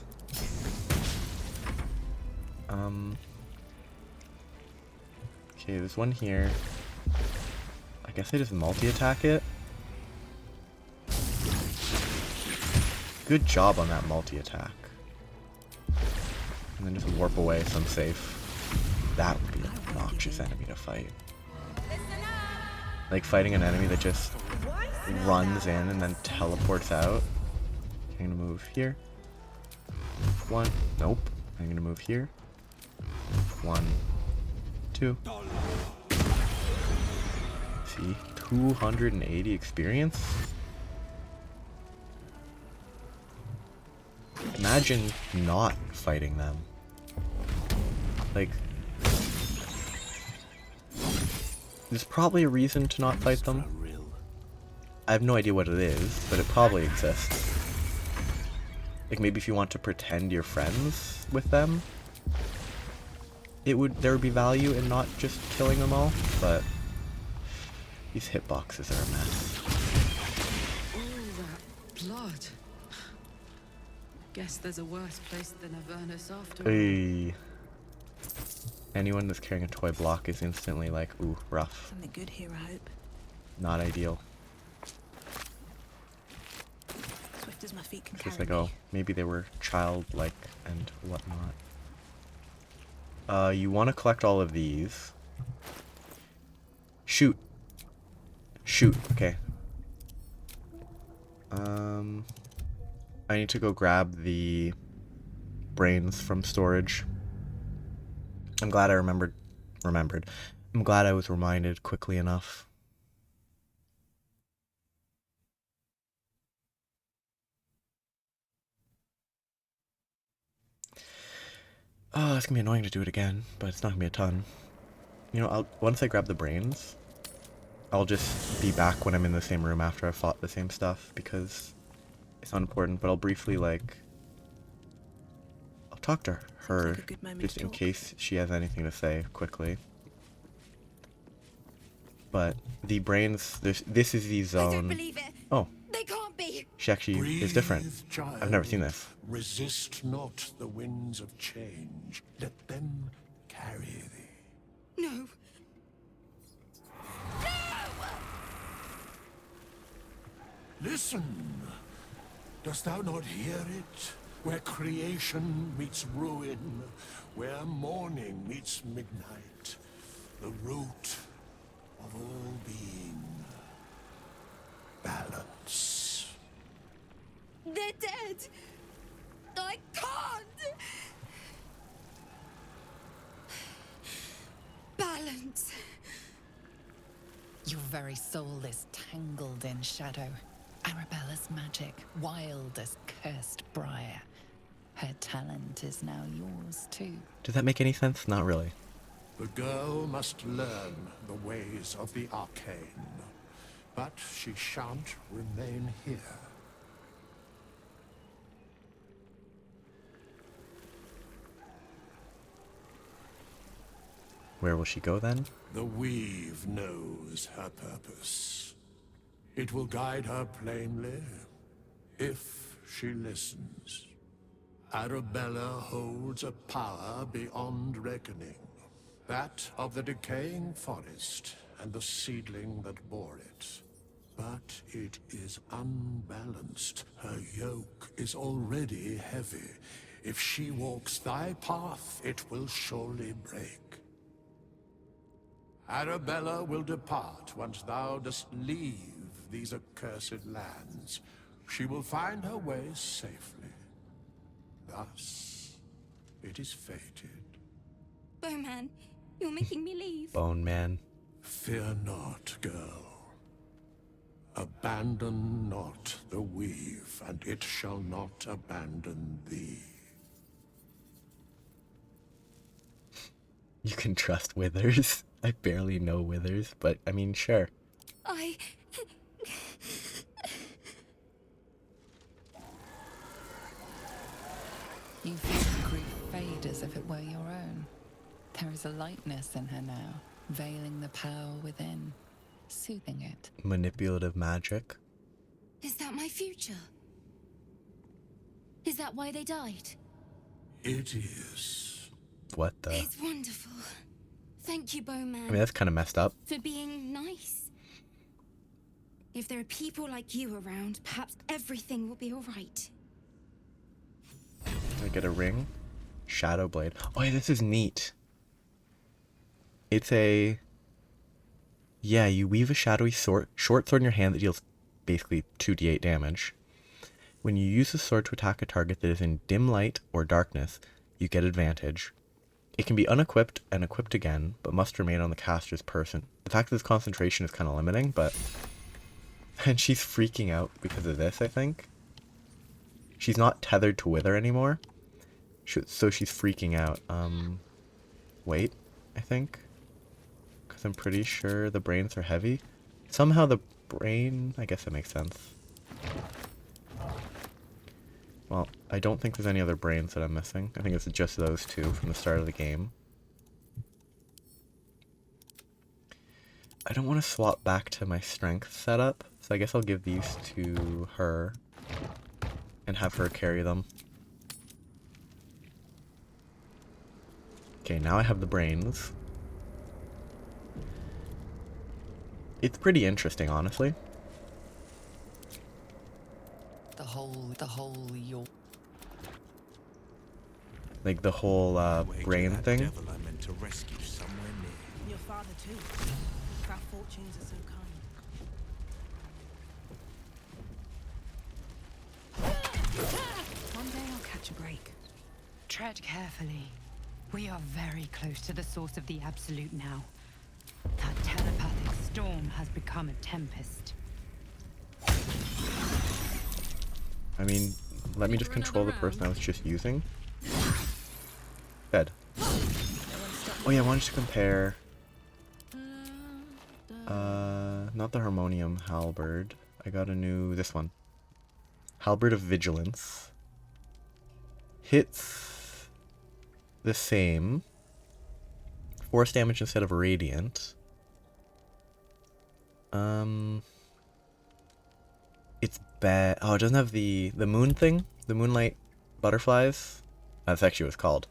Okay, there's one here. I guess I just multi-attack it. Good job on that multi-attack. And then just warp away so I'm safe. That would be an obnoxious enemy to fight. Like fighting an enemy that just runs in and then teleports out. I'm gonna move here. One. Nope. I'm gonna move here. 1, 2. See? 280 experience? Imagine not fighting them. Like, there's probably a reason to not fight them. I have no idea what it is, but it probably exists. Like maybe if you want to pretend you're friends with them, there would be value in not just killing them all, but these hitboxes are a mess. All that blood. Guess there's a worse place than Avernus after all. Hey. Anyone that's carrying a toy block is instantly like, ooh, rough. Something good here, I hope. Not ideal. Swift as my feet can It's carry just like, me. oh, maybe they were childlike and whatnot. You want to collect all of these. Shoot. Shoot. Okay. I need to go grab the brains from storage. I'm glad I remembered. I'm glad I was reminded quickly enough. Oh, it's gonna be annoying to do it again, but it's not gonna be a ton. You know, once I grab the brains, I'll just be back when I'm in the same room after I've fought the same stuff, because it's not important, but I'll briefly, like, I'll talk to her, like a good moment just to in talk. case she has anything to say, quickly. But the brains, this is the I zone. don't believe it. Oh, They can't be. she actually is different. Breathe, child. I've never seen this. Resist not the winds of change. Let them carry thee. No. Listen. Dost thou not hear it? Where creation meets ruin, where morning meets midnight, the root of all being. Balance. They're dead. I can't. Balance. Your very soul is tangled in shadow. Arabella's magic, wild as cursed briar. Her talent is now yours too. Does that make any sense? Not really. The girl must learn the ways of the arcane, but she shan't remain here. Where will she go then? The weave knows her purpose. It will guide her plainly, if she listens. Arabella holds a power beyond reckoning. That of the decaying forest and the seedling that bore it. But it is unbalanced. Her yoke is already heavy. If she walks thy path, it will surely break. Arabella will depart once thou dost leave these accursed lands. She will find her way safely. Thus, it is fated. Bowman, you're making me leave. Bone Man. Fear not, girl. Abandon not the weave, and it shall not abandon thee. You can trust Withers. I barely know Withers, but I mean, sure. You feel grief fade as if it were your own. There is a lightness in her now, veiling the power within, soothing it. Manipulative magic. Is that my future? Is that why they died? It is. What the? It's wonderful. Thank you, Bowman. I mean, that's kind of messed up. For being nice. If there are people like you around, perhaps everything will be alright. Did I get a ring? Shadow Blade. Oh, yeah, this is neat. It's a... Yeah, you weave a shadowy short sword in your hand that deals basically 2d8 damage. When you use the sword to attack a target that is in dim light or darkness, you get advantage. It can be unequipped and equipped again, but must remain on the caster's person. The fact that this concentration is kind of limiting, but... And she's freaking out because of this, I think. She's not tethered to Wither anymore. So she's freaking out. Wait, I think. Because I'm pretty sure the brains are heavy. Somehow the brain... I guess that makes sense. Well, I don't think there's any other brains that I'm missing. I think it's just those two from the start of the game. I don't want to swap back to my strength setup, so I guess I'll give these to her and have her carry them. Okay, now I have the brains. It's pretty interesting, honestly. The whole your... Like the whole brain thing. Devil I meant to rescue somewhere near. Your father too. Our fortunes are so kind. One day I'll catch a break. Tread carefully. We are very close to the source of the Absolute now. That telepathic storm has become a tempest. I mean, let me just control the person I was just using. Dead. Oh yeah, I wanted to compare... not the Harmonium Halberd. I got a new... this one. Halberd of Vigilance. Hits the same. Force damage instead of radiant. It's bad. Oh, it doesn't have the moon thing? The moonlight butterflies? That's actually what it's called.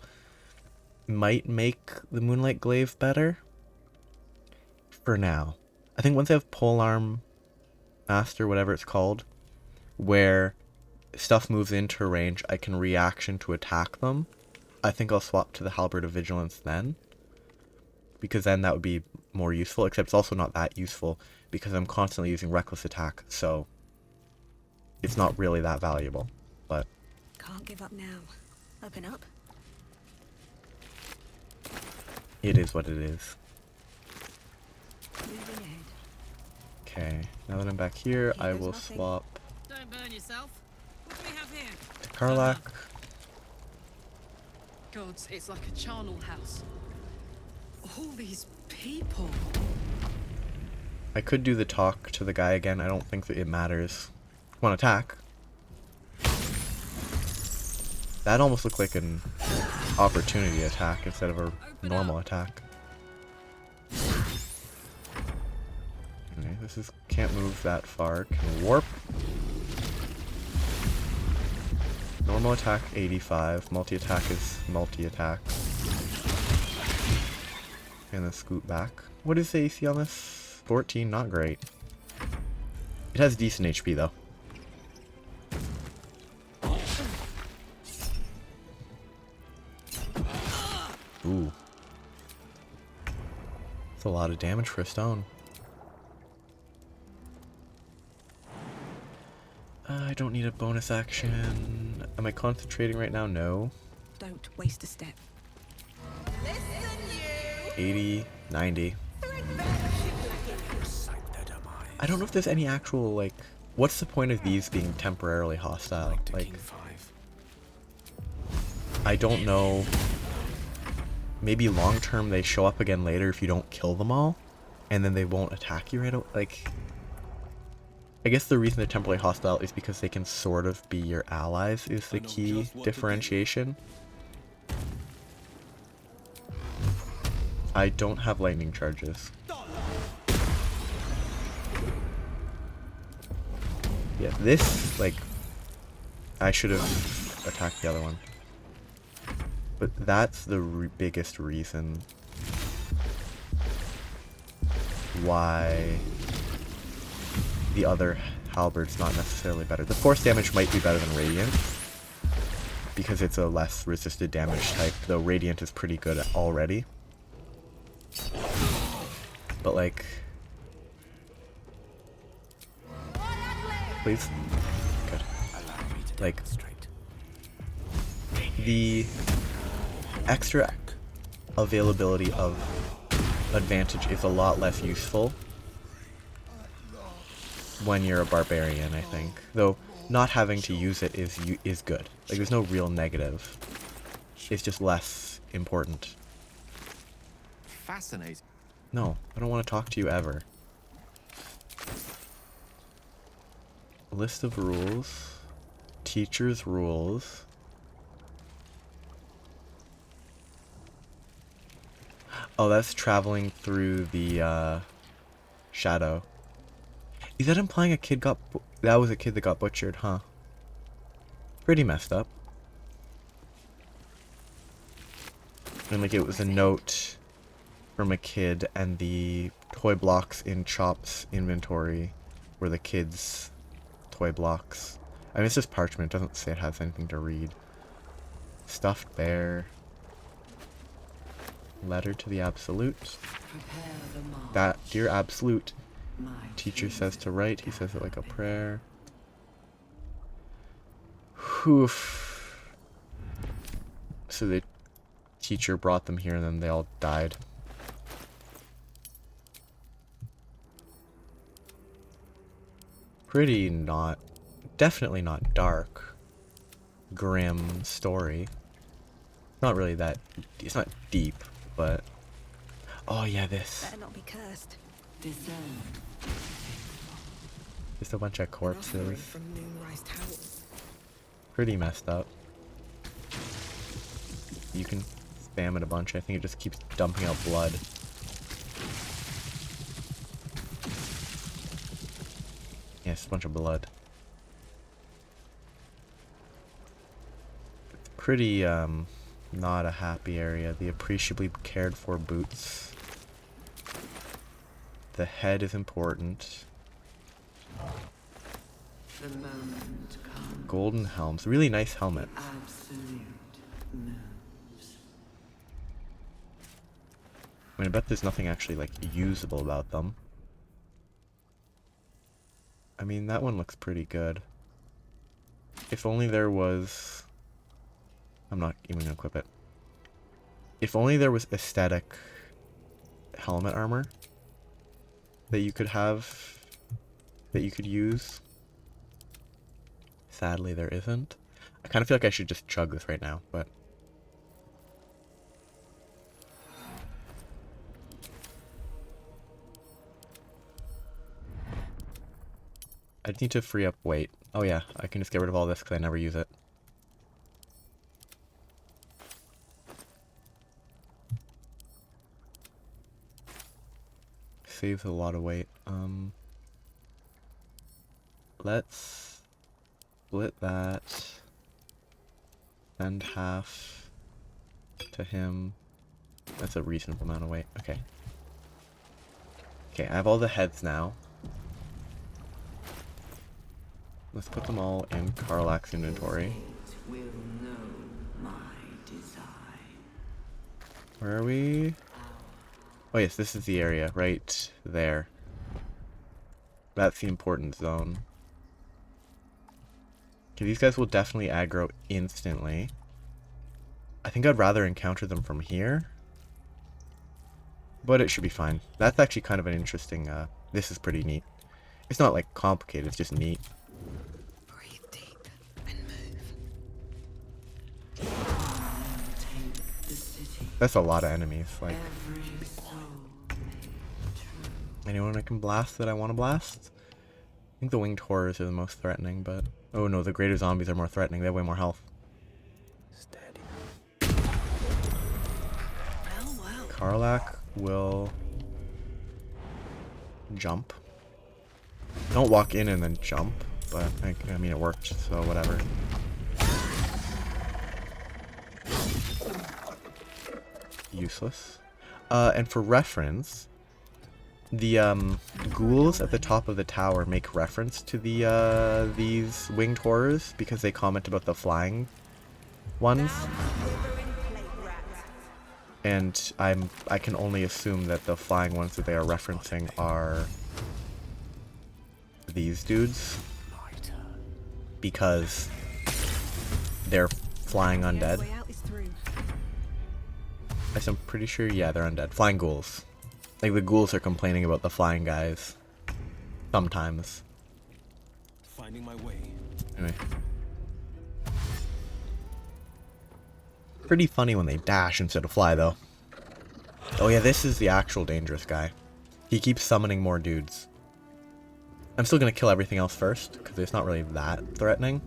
Might make the moonlight glaive better. For now. I think once I have Polearm Master, whatever it's called, where stuff moves into range, I can reaction to attack them. I think I'll swap to the Halberd of Vigilance then. Because then that would be more useful, except it's also not that useful because I'm constantly using Reckless Attack, so it's not really that valuable. But Can't give up now. Open up. it is what it is. Moving ahead. Okay, now that I'm back here, I will nothing. swap Don't burn yourself. What do we have here? to Karlak. Gods, it's like a charnel house. All these people. I could do the talk to the guy again. I don't think that it matters. One attack. That almost looked like an opportunity attack instead of a normal attack. Okay, this is can't move that far. Can warp. Normal attack 85. Multi attack is multi attack. And then scoot back. What is the AC on this? 14, not great. It has decent HP though. Ooh. That's a lot of damage for a stone. I don't need a bonus action. Am I concentrating right now? No. Don't waste a step. 80, 90. I don't know if there's any actual, like... What's the point of these being temporarily hostile? Like... I don't know. Maybe long term they show up again later if you don't kill them all. And then they won't attack you right away. Like... I guess the reason they're temporarily hostile is because they can sort of be your allies is the key differentiation. I don't have lightning charges. Yeah, this, like, I should have attacked the other one. But that's the biggest reason why the other halberd's not necessarily better. The force damage might be better than Radiant, because it's a less resisted damage type, though Radiant is pretty good already. But like... Please? Good. Like... The extra availability of advantage is a lot less useful when you're a barbarian, I think. Though, not having to use it is good. Like, there's no real negative. It's just less important. Fascinating. No, I don't want to talk to you ever. List of rules. Teacher's rules. Oh, that's traveling through the, shadow. Is that implying a kid got... that was a kid that got butchered, huh? Pretty messed up. And like, it was a note from a kid, and the toy blocks in Chop's inventory were the kid's toy blocks. I mean, it's just parchment. It doesn't say it has anything to read. Stuffed bear. Letter to the Absolute. That, dear Absolute, teacher says to write. He says it like a prayer. Oof. So the teacher brought them here and then they all died. pretty not, definitely not dark, grim story. Not really that, it's not deep, but... Oh yeah, this. Better not be cursed. Just a bunch of An offering corpses. from Moonrise Towers. Pretty messed up. You can spam it a bunch. I think it just keeps dumping out blood. Yeah, it's a bunch of blood. It's pretty, not a happy area. The appreciably cared for boots. The head is important. The moment comes. Golden helms. Really nice helmet. Absolute moves. I mean, I bet there's nothing actually, like, usable about them. I mean, that one looks pretty good. If only there was... I'm not even gonna equip it. If only there was aesthetic helmet armor that you could have, that you could use. Sadly, there isn't. I kind of feel like I should just chug this right now, but... I just need to free up weight. Oh yeah, I can just get rid of all this because I never use it. Saves a lot of weight. Let's split that. Send half to him. That's a reasonable amount of weight. Okay. Okay, I have all the heads now. Let's put them all in Karlach's inventory. Will know my design. Where are we? Oh yes, this is the area, right there. That's the important zone. Okay, these guys will definitely aggro instantly. I think I'd rather encounter them from here. But it should be fine. That's actually kind of an interesting, this is pretty neat. It's not like complicated, it's just neat. Breathe deep and move. Take the city. That's a lot of enemies, like... Every soul made true. Anyone I can blast that I want to blast? I think the winged horrors are the most threatening, but... Oh no, the greater zombies are more threatening. They have way more health. Steady. Well, well. Karlach will... jump. Don't walk in and then jump, but I mean it worked, so whatever. Useless. And for reference... The ghouls at the top of the tower make reference to the these winged horrors because they comment about the flying ones, and I can only assume that the flying ones that they are referencing are these dudes because they're flying undead. Way out is through. I'm pretty sure, yeah, they're undead. Flying ghouls. Like, the ghouls are complaining about the flying guys. Sometimes. Finding my way. Anyway. Pretty funny when they dash instead of fly, though. Oh yeah, this is the actual dangerous guy. He keeps summoning more dudes. I'm still gonna kill everything else first, because it's not really that threatening.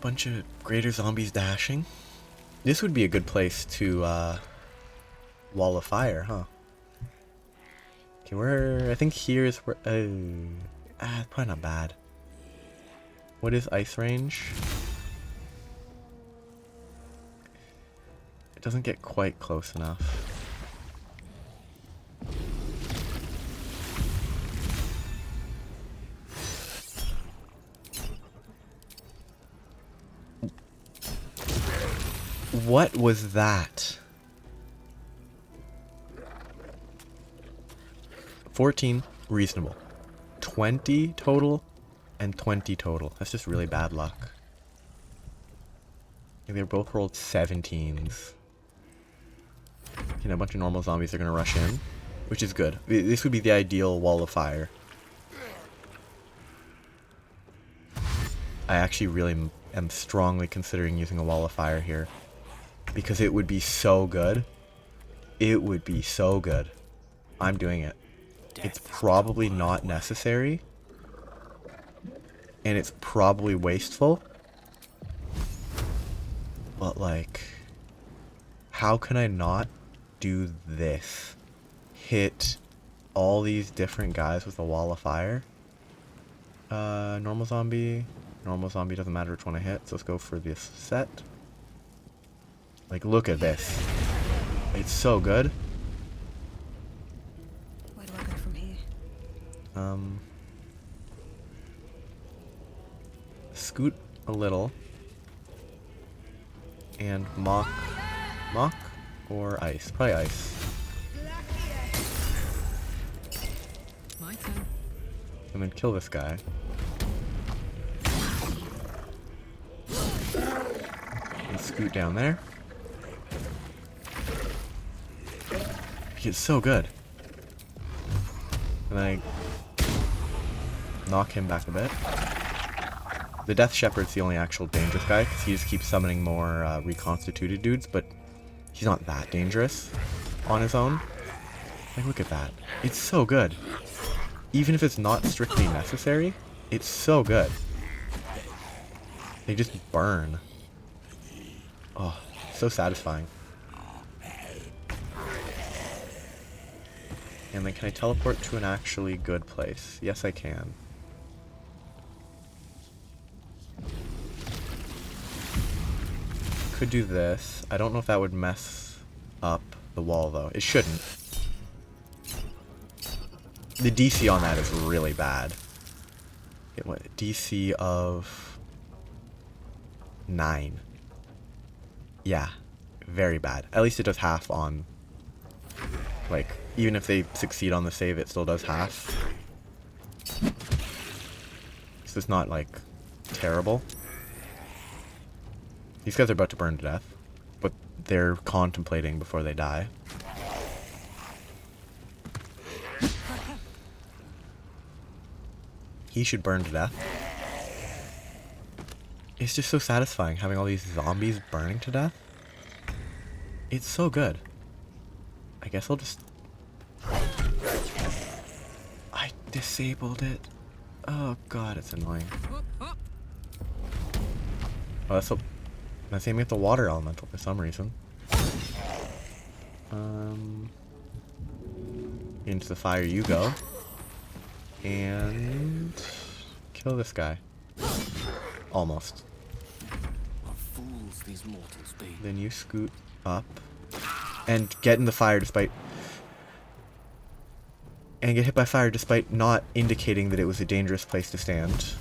Bunch of greater zombies dashing. This would be a good place to, wall of fire, huh? Okay, I think here's where, probably not bad. What is ice range? It doesn't get quite close enough. What was that? 14, reasonable. 20 total, and 20 total. That's just really bad luck. They both rolled 17s. Okay, now a bunch of normal zombies are gonna rush in. which is good. This would be the ideal wall of fire. I actually really am strongly considering using a wall of fire here, because it would be so good. It would be so good. I'm doing it. It's probably not necessary, and it's probably wasteful, but like, how can I not do this? Hit all these different guys with a wall of fire. Normal zombie. Normal zombie, doesn't matter which one I hit, so let's go for this set. Like, look at this. It's so good. Where do I go from here? Scoot a little. And mock or ice? Probably ice. My turn. And then kill this guy. And scoot down there. It's so good. And I knock him back a bit. The Death Shepherd's the only actual dangerous guy, because he just keeps summoning more reconstituted dudes, but he's not that dangerous on his own. Like, look at that. It's so good. Even if it's not strictly necessary, it's so good. They just burn. Oh, so satisfying. And then can I teleport to an actually good place? Yes, I can. Could do this. I don't know if that would mess up the wall, though. It shouldn't. The DC on that is really bad. It went DC of 9. Yeah, very bad. At least it does half on, like, even if they succeed on the save, it still does half. So it's not, like, terrible. These guys are about to burn to death, but they're contemplating before they die. He should burn to death. It's just so satisfying having all these zombies burning to death. It's so good. I guess I'll just... I disabled it. Oh god, it's annoying. Oh, that's aiming at the water elemental for some reason. Into the fire you go. And... kill this guy. Almost. What fools these mortals be. Then you scoot up. And get in the fire despite... and get hit by fire despite not indicating that it was a dangerous place to stand.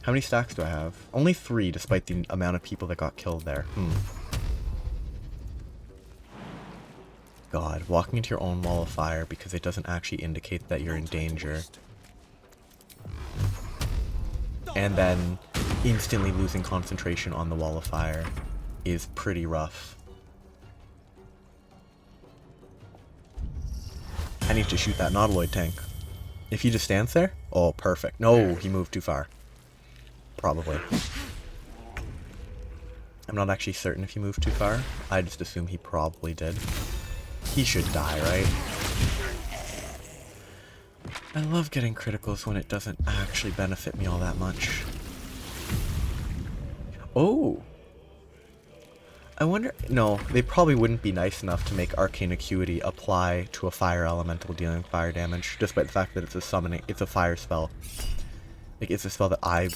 How many stacks do I have? Only 3, despite the amount of people that got killed there. God, walking into your own wall of fire because it doesn't actually indicate that you're in danger. And then instantly losing concentration on the wall of fire is pretty rough. I need to shoot that Nautiloid tank. If he just stands there? Oh, perfect. No, he moved too far. Probably. I'm not actually certain if he moved too far. I just assume he probably did. He should die, right? I love getting criticals when it doesn't actually benefit me all that much. Oh! I wonder... no, they probably wouldn't be nice enough to make Arcane Acuity apply to a fire elemental dealing fire damage, despite the fact that it's a summoning... it's a fire spell. Like, it's a spell that I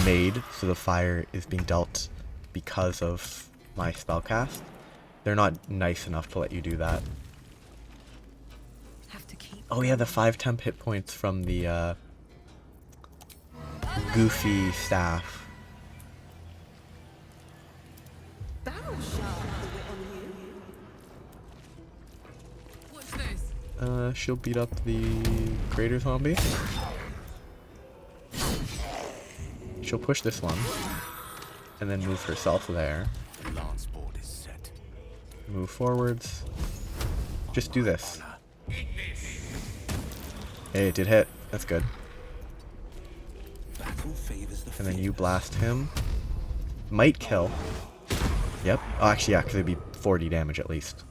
made, so the fire is being dealt because of my spellcast. They're not nice enough to let you do that. Oh yeah, the 5 temp hit points from the goofy staff. What's this? She'll beat up the greater zombie. She'll push this one, and then move herself there. The lance board is set. Move forwards. Just do this. Hey, it did hit. That's good. And then you blast him. Might kill. Yep. Oh, actually, yeah, because it'd be 40 damage at least.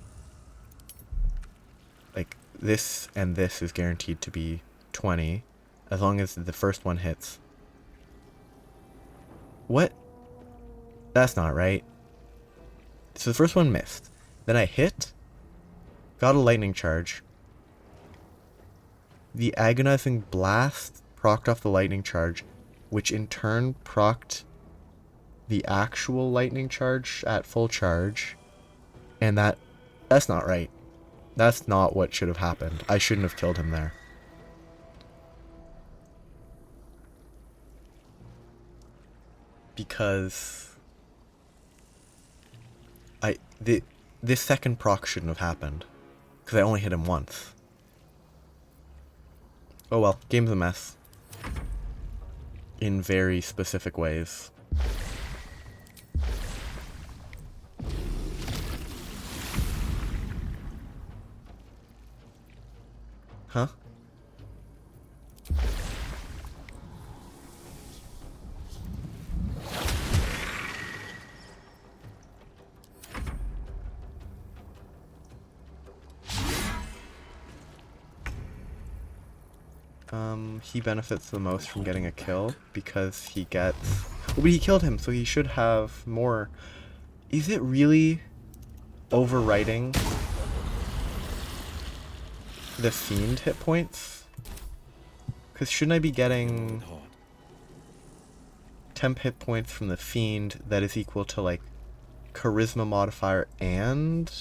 Like, this and this is guaranteed to be 20, as long as the first one hits. What? That's not right. So the first one missed. Then I hit, got a lightning charge. The agonizing blast procced off the lightning charge, which in turn procced the actual lightning charge at full charge. And that's not right. That's not what should have happened. I shouldn't have killed him there. Because this second proc shouldn't have happened. Because I only hit him once. Oh well, game's a mess. In very specific ways. Huh? He benefits the most from getting a kill because he gets... Oh, but he killed him, so he should have more. Is it really overwriting the Fiend hit points? Because shouldn't I be getting temp hit points from the Fiend that is equal to, like, Charisma modifier and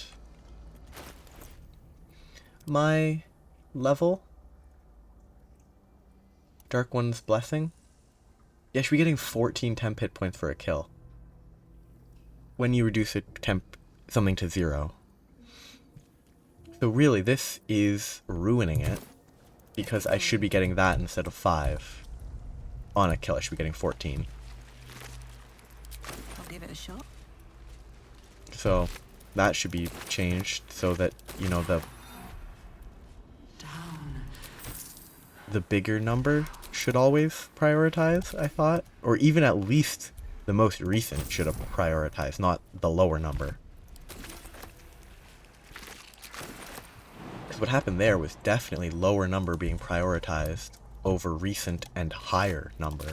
my level? Dark One's Blessing? Yeah, I should be getting 14 temp hit points for a kill. When you reduce a something to 0. So really, this is ruining it. Because I should be getting that instead of 5. On a kill, I should be getting 14. I'll give it a shot. So, that should be changed so that, you know, the bigger number should always prioritize, I thought. Or even at least the most recent should have prioritized, not the lower number. Because what happened there was definitely lower number being prioritized over recent and higher number.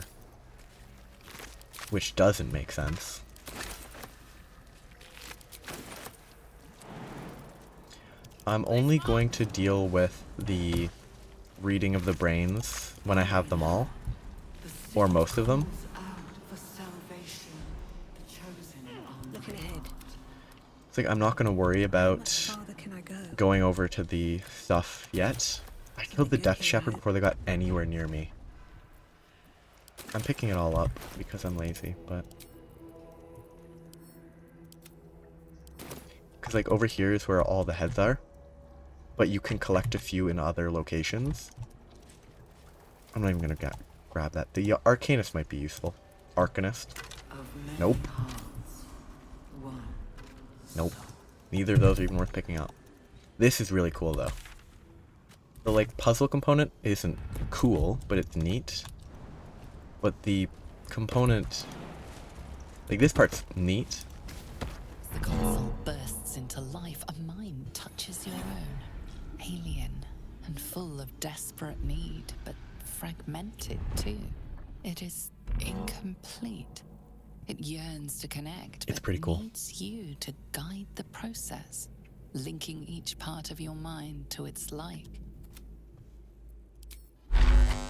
Which doesn't make sense. I'm only going to deal with the reading of the brains when I have them all, or most of them. Looking ahead. It's like I'm not going to worry about Farther can I go? going over to the stuff yet. I killed the Death Shepherd before they got anywhere near me. I'm picking it all up because I'm lazy, but... Because like over here is where all the heads are. But you can collect a few in other locations. I'm not even going to grab that. The Arcanist might be useful. Arcanist. Nope. Nope. Neither of those are even worth picking up. This is really cool though. The like puzzle component isn't cool, but it's neat. But the component... Like this part's neat. The console bursts into life. A mind touches your own. Alien and full of desperate need, but fragmented too. It is incomplete. It yearns to connect, It's but pretty cool. needs you to guide the process, linking each part of your mind to its like.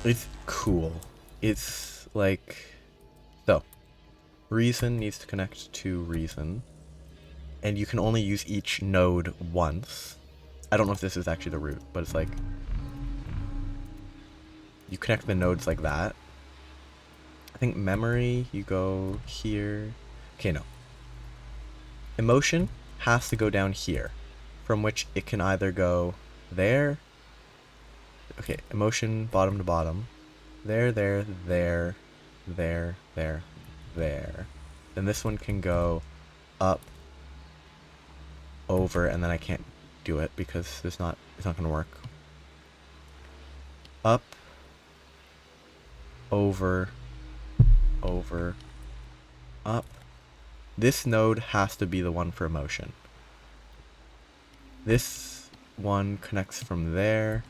It's cool. It's like... So, reason needs to connect to reason. And you can only use each node once. I don't know if this is actually the root, but it's like... You connect the nodes like that. I think memory, you go here. Okay, no. Emotion has to go down here. From which it can either go there. Okay, emotion, bottom to bottom. There, there, there, there, there, there. Then this one can go up, over, and then I can't do it because it's not gonna work. Up, over, over, up. This node has to be the one for motion. This one connects from there,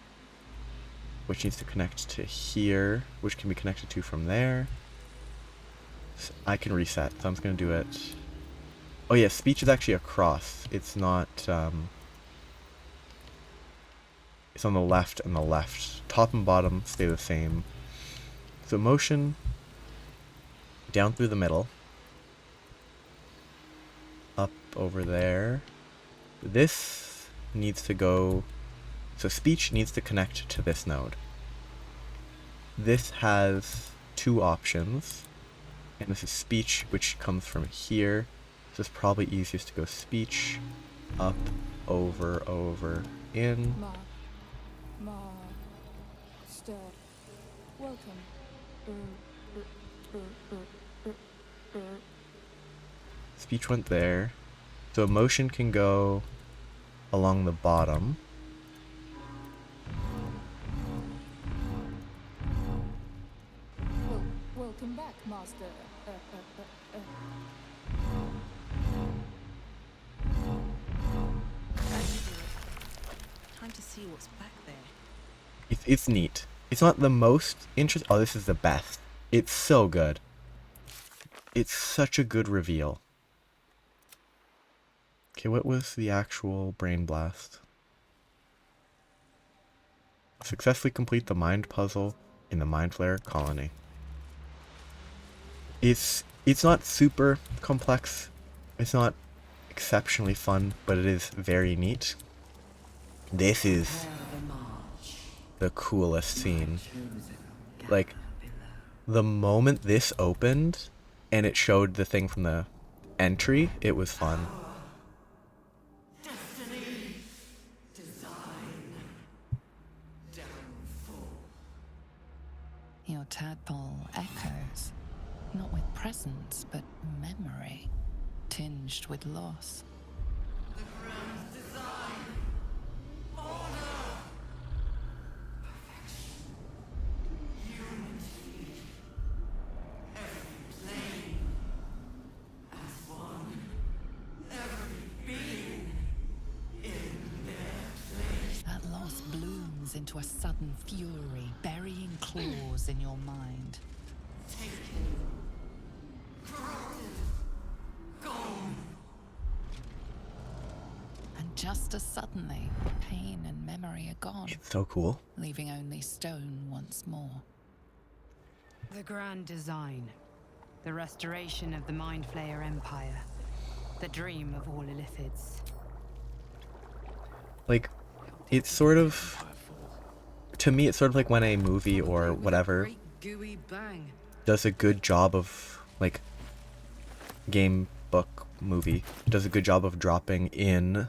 which needs to connect to here, which can be connected to from there. So I can reset, so I'm just gonna do it. Oh yeah, speech is actually across. It's not, it's on the left and the left. Top and bottom stay the same. So motion, down through the middle. Up over there. This needs to go, so speech needs to connect to this node. This has two options, and this is speech, which comes from here. So it's probably easiest to go speech, up, over, over, in. Welcome. Speech went there. So motion can go along the bottom. Welcome back, Master. Time to see what's back there. It's neat. It's not the most interesting. Oh, this is the best. It's so good. It's such a good reveal. Okay, what was the actual brain blast? Successfully complete the mind puzzle in the Mind Flayer colony. It's not super complex. It's not exceptionally fun, but it is very neat. This is the coolest scene. Like, the moment this opened and it showed the thing from the entry, it was fun. Your tadpole echoes, not with presence, but memory, tinged with loss. The ground's design. Order. Perfection. Unity. Every plane as one. Every being in their place. That loss blooms into a sudden fury, burying claws in your mind. Taken. Corrupted. Gone. And just as suddenly, pain and memory are gone, It's so cool. leaving only stone once more. The grand design. The restoration of the Mind Flayer Empire. The dream of all Illithids. Like, it's sort of, to me, it's sort of like when a movie or whatever Great gooey bang. does a good job of, like, game, book, movie, does a good job of dropping in,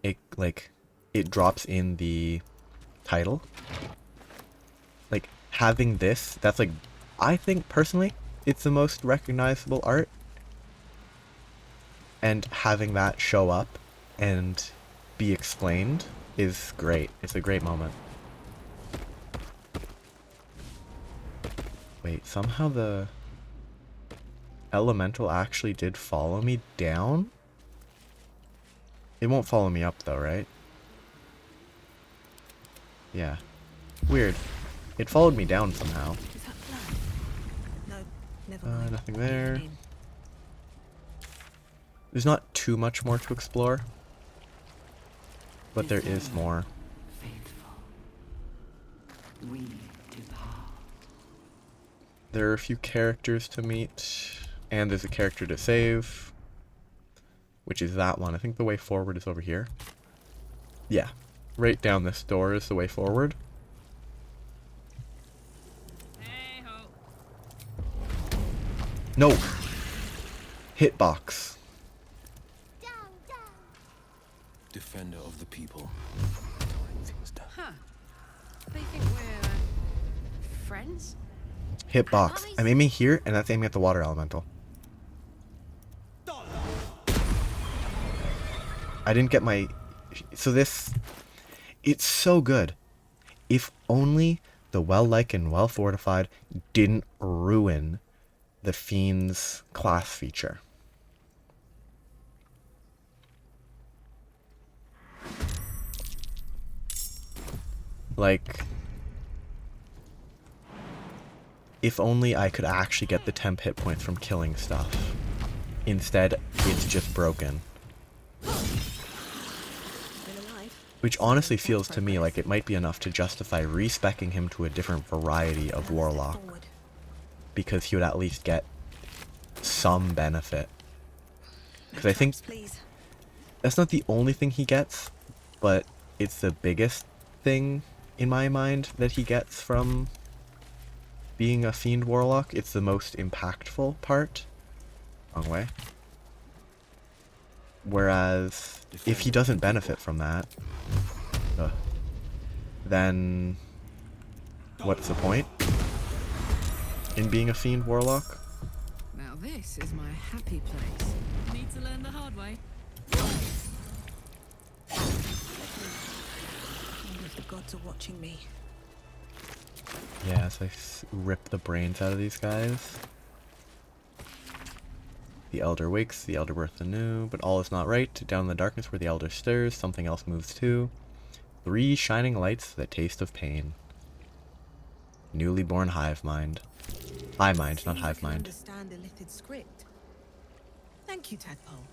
it drops in the title. Like, having this, that's like, I think, personally, it's the most recognizable art. And having that show up and be explained is great. It's a great moment. Wait, somehow the elemental actually did follow me down? It won't follow me up though, right? Yeah. Weird. It followed me down somehow. Is that plan? No, never mind. Nothing there. In. There's not too much more to explore. But there is more. Faithful. We depart. There are a few characters to meet. And there's a character to save. Which is that one. I think the way forward is over here. Yeah. Right down this door is the way forward. Hey-ho. No! Hitbox. Defender of the people. Huh. They think we're friends? Hitbox. I'm aiming here, and that's aiming at the water elemental. I didn't get my... So this... It's so good. If only the well-like and well-fortified didn't ruin the Fiend's class feature. Like... If only I could actually get the temp hit points from killing stuff. Instead, it's just broken. Which honestly feels to me like it might be enough to justify respecking him to a different variety of Warlock. Because he would at least get some benefit. Because I think that's not the only thing he gets, but it's the biggest thing in my mind that he gets from being a Fiend Warlock. It's the most impactful part. Wrong way. Whereas, if he doesn't benefit from that, then what's the point in being a Fiend Warlock? Now this is my happy place. Need to learn the hard way. I wonder if the gods are watching me. Yeah, so I rip the brains out of these guys. The Elder wakes, the Elder birth anew, but all is not right. Down in the darkness where the Elder stirs, something else moves too. 3 shining lights that taste of pain. Newly born hive mind. Hive mind, not hive mind. Understand Illithid script. Thank you, Tadpole.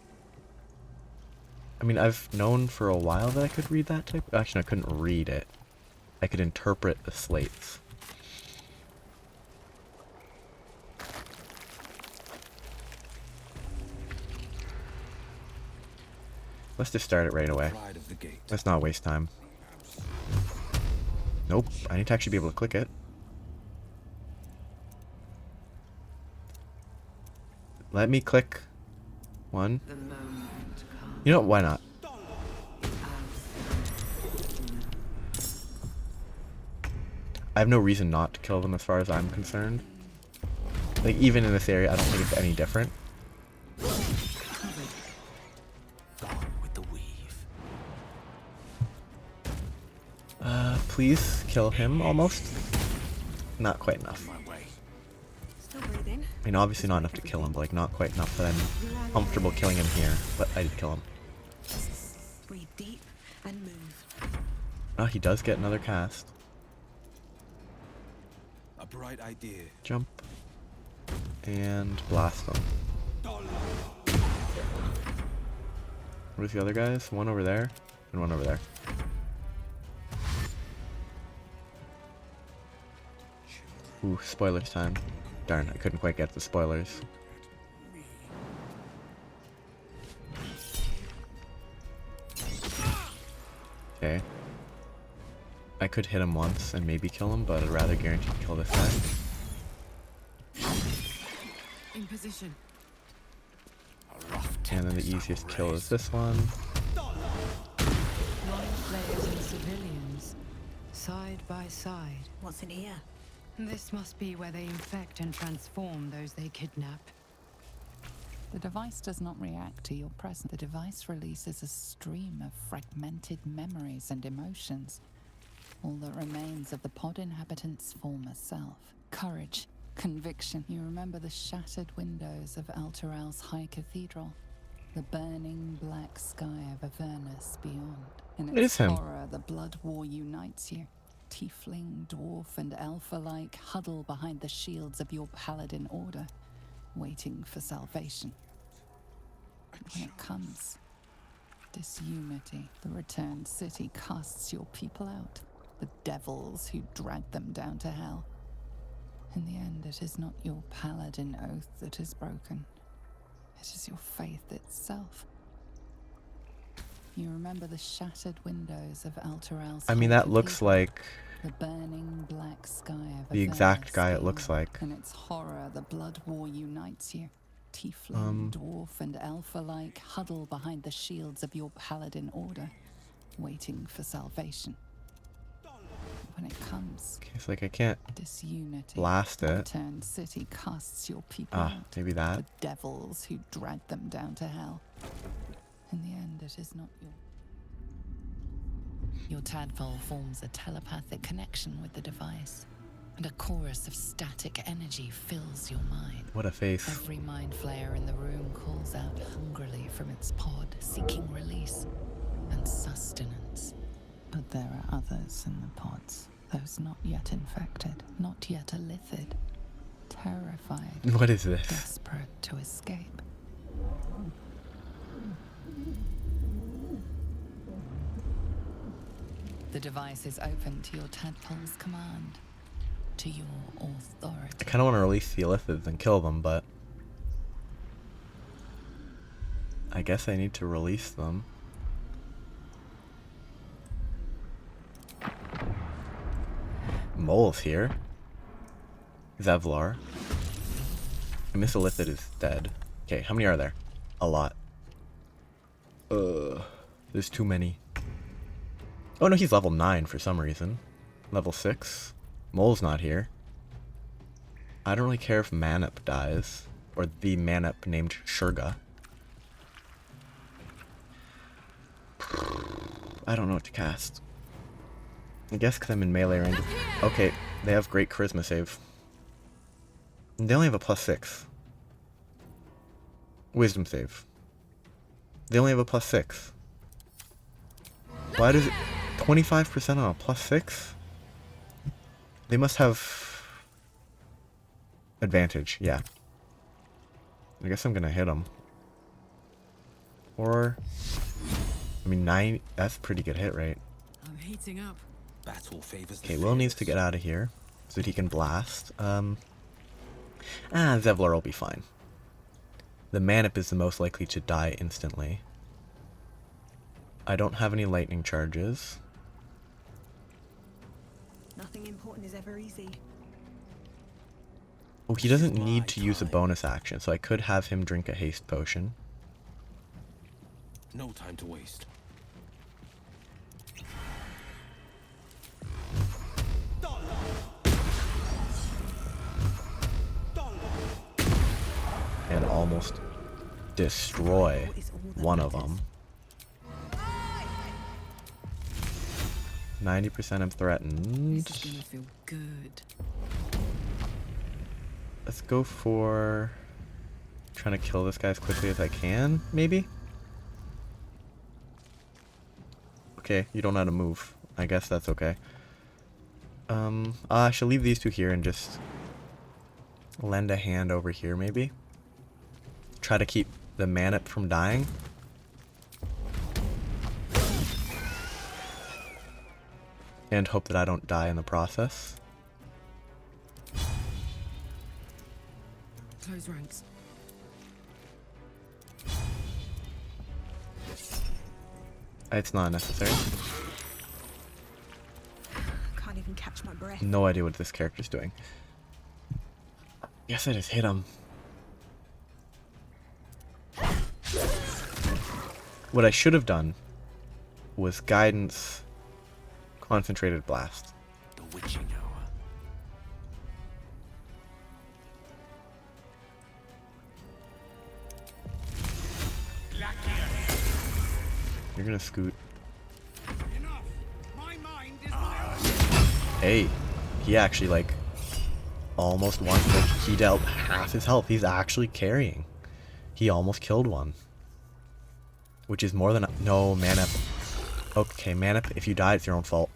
I mean, I've known for a while that I could read that type. Actually, I couldn't read it. I could interpret the slates. Let's just start it right away. Let's not waste time. Nope, I need to actually be able to click it. Let me click one. You know what, why not? I have no reason not to kill them as far as I'm concerned. Like, even in this area, I don't think it's any different. Please kill him, almost. Not quite enough. Still breathing. I mean, obviously not enough to kill him, but like, not quite enough that I'm comfortable killing him here. But I did kill him. Breathe deep and move. Oh, he does get another cast. A bright idea. Jump. And blast them. Where's the other guys? One over there, and one over there. Ooh, spoilers time. Darn, I couldn't quite get the spoilers. Okay. I could hit him once and maybe kill him, but I'd rather guarantee kill this guy. In position. And then the easiest kill is this one. Players and civilians, side by side. What's in here? This must be where they infect and transform those they kidnap. The device does not react to your presence. The device releases a stream of fragmented memories and emotions. All that remains of the pod inhabitant's former self. Courage, conviction. You remember the shattered windows of Alteral's High Cathedral. The burning black sky of Avernus beyond. In its horror, the blood war unites you. Tiefling, dwarf, and elf alike huddle behind the shields of your paladin order, waiting for salvation. When it comes, disunity. The returned city casts your people out, the devils who dragged them down to hell. In the end, it is not your paladin oath that is broken. It is your faith itself. You remember the shattered windows of Alteral's. I mean, that looks like the burning black sky of the exact guy it looks like. In its horror, the blood war unites you. Tiefling, dwarf, and elf alike huddle behind the shields of your paladin order, waiting for salvation. When it comes, okay, it's like I can't disunity. Blast it. The returned city casts your people out, maybe that. the devils who dragged them down to hell. In the end, it is not your tadpole forms a telepathic connection with the device, and a chorus of static energy fills your mind. What a face. Every mind flayer in the room calls out hungrily from its pod, seeking release and sustenance. But there are others in the pods, those not yet infected, not yet illithid, terrified, What is this? desperate to escape. The device is open to your tadpole's command, to your authority. I kind of want to release the illithids and kill them, but I guess I need to release them. Mole's here. Zevlar. And Miss Illithid is dead. Okay, how many are there? A lot. There's too many. Oh no, he's level 9 for some reason. Level 6. Mole's not here. I don't really care if Manip dies. Or the Manip named Shurga. I don't know what to cast. I guess because I'm in melee range. Okay, they have great charisma save. And they only have a +6. Wisdom save. They only have a +6. Why does it... 25% on a +6? They must have... advantage, yeah. I guess I'm gonna hit them. Or... I mean, 9... That's a pretty good hit rate. I'm heating up. Battle favors the Okay, Will needs to get out of here so that he can blast. Zevlar will be fine. The Manip is the most likely to die instantly. I don't have any lightning charges. Nothing important is ever easy. Oh, he doesn't need to use a bonus action, so I could have him drink a haste potion. No time to waste. And almost destroy one of them. 90% I'm threatened. This is gonna feel good. Let's go for trying to kill this guy as quickly as I can, maybe? Okay, you don't know how to move. I guess that's okay. I should leave these two here and just lend a hand over here, maybe? Try to keep the Manip from dying. And hope that I don't die in the process. Close ranks. It's not necessary. Can't even catch my breath. No idea what this character's doing. Guess I just hit him. What I should have done was guidance concentrated blast. The witching hour. You're gonna scoot. Enough. My mind is my Hey, he actually like almost won. Like, he dealt half his health. He's actually carrying. He almost killed one. Which is more than... No, Manip. Okay, Manip, if you die, it's your own fault.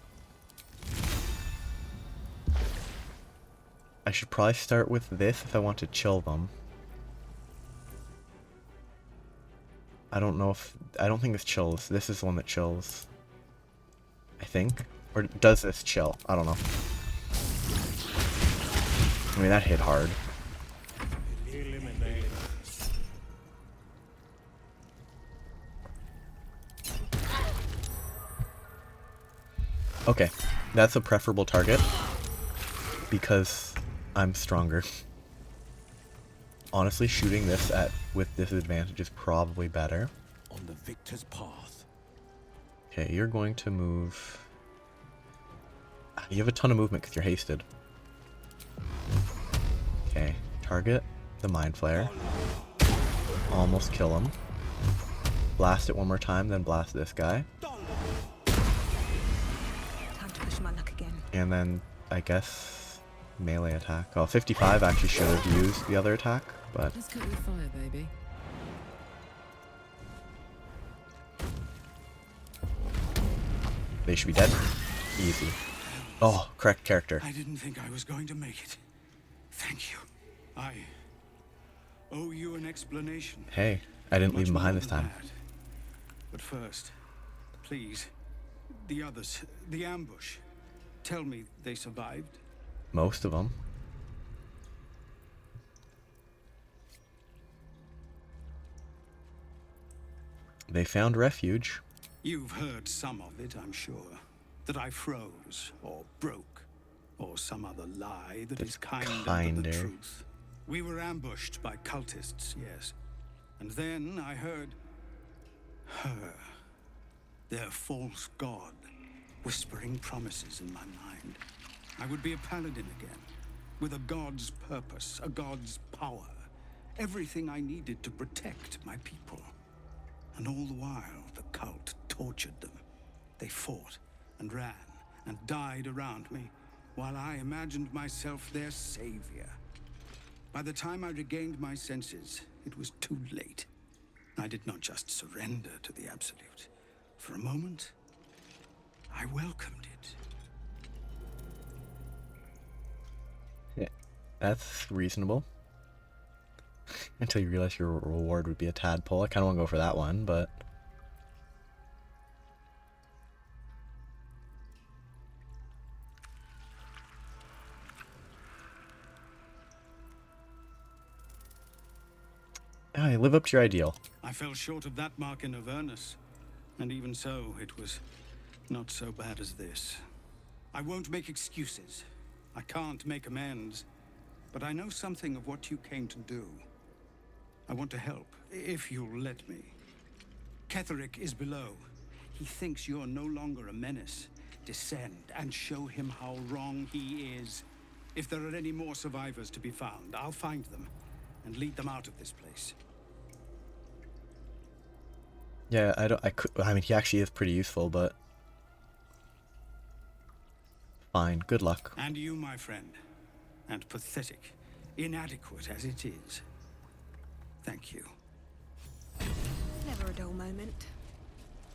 I should probably start with this if I want to chill them. I don't know if... I don't think this chills. This is the one that chills. I think. Or does this chill? I don't know. I mean, that hit hard. Okay, that's a preferable target because I'm stronger. Honestly, shooting this at with disadvantage is probably better. On the victor's path. Okay, you're going to move. You have a ton of movement because you're hasted. Okay, target the Mind Flayer. Almost kill him. blast it one more time, then blast this guy. Time to push my luck again. And then, I guess, melee attack. Oh, 55 actually should have used the other attack, but... Let's cut your fire, baby. They should be dead. Easy. Oh, correct character. I didn't think I was going to make it. Thank you. I owe you an explanation. Hey, I didn't leave him behind this time. But first, please, the others, the ambush. Tell me they survived. Most of them. They found refuge. You've heard some of it, I'm sure. That I froze, or broke, or some other lie that is kinder to the truth. We were ambushed by cultists, yes. And then I heard her, their false god, whispering promises in my mind. I would be a paladin again, with a god's purpose, a god's power. Everything I needed to protect my people. And all the while, the cult tortured them. They fought and ran and died around me, while I imagined myself their savior. By the time I regained my senses, it was too late. I did not just surrender to the Absolute. For a moment, I welcomed it. Yeah, that's reasonable. Until you realize your reward would be a tadpole. I kind of want to go for that one, but... I live up to your ideal. I fell short of that mark in Avernus, and even so, it was not so bad as this. I won't make excuses. I can't make amends, but I know something of what you came to do. I want to help, if you'll let me. Cleric is below. He thinks you're no longer a menace. Descend and show him how wrong he is. If there are any more survivors to be found, I'll find them and lead them out of this place. Yeah, I mean, he actually is pretty useful, but... Fine, good luck. And you, my friend, and pathetic, inadequate as it is, thank you. Never a dull moment.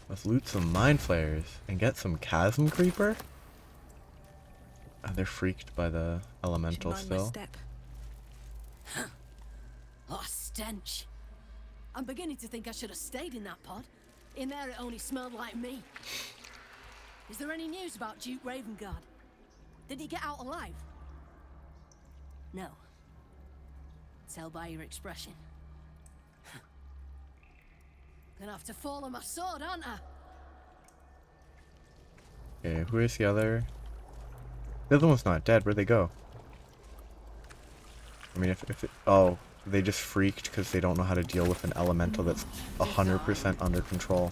Let's loot some mind flayers and get some chasm creeper. Oh, they're freaked by the elemental still. Step. Oh, stench. I'm beginning to think I should have stayed in that pod. In there it only smelled like me. Is there any news about Duke Ravengard? Did he get out alive? No. Tell by your expression. Gonna have to fall on my sword, aren't I? Okay, who is the other? The other one's not dead. Where'd they go? I mean, oh, they just freaked because they don't know how to deal with an elemental that's 100% under control.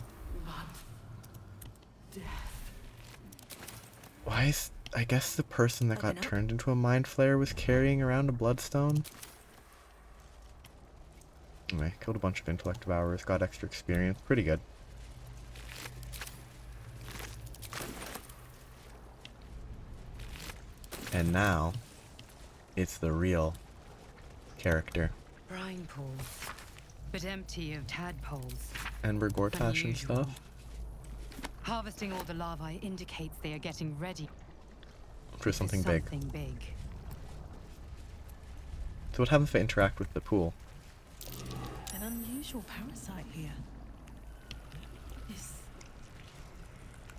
Why is... I guess the person that got turned into a mind flayer was carrying around a bloodstone? Anyway, killed a bunch of intellect devourers, got extra experience. Pretty good. And now, it's the real character. Brine pool, but empty of tadpoles. Ember Gortash and Unusual. stuff. Harvesting all the larvae indicates they are getting ready For something big. big. So what happens if I interact with the pool? An unusual parasite here. Is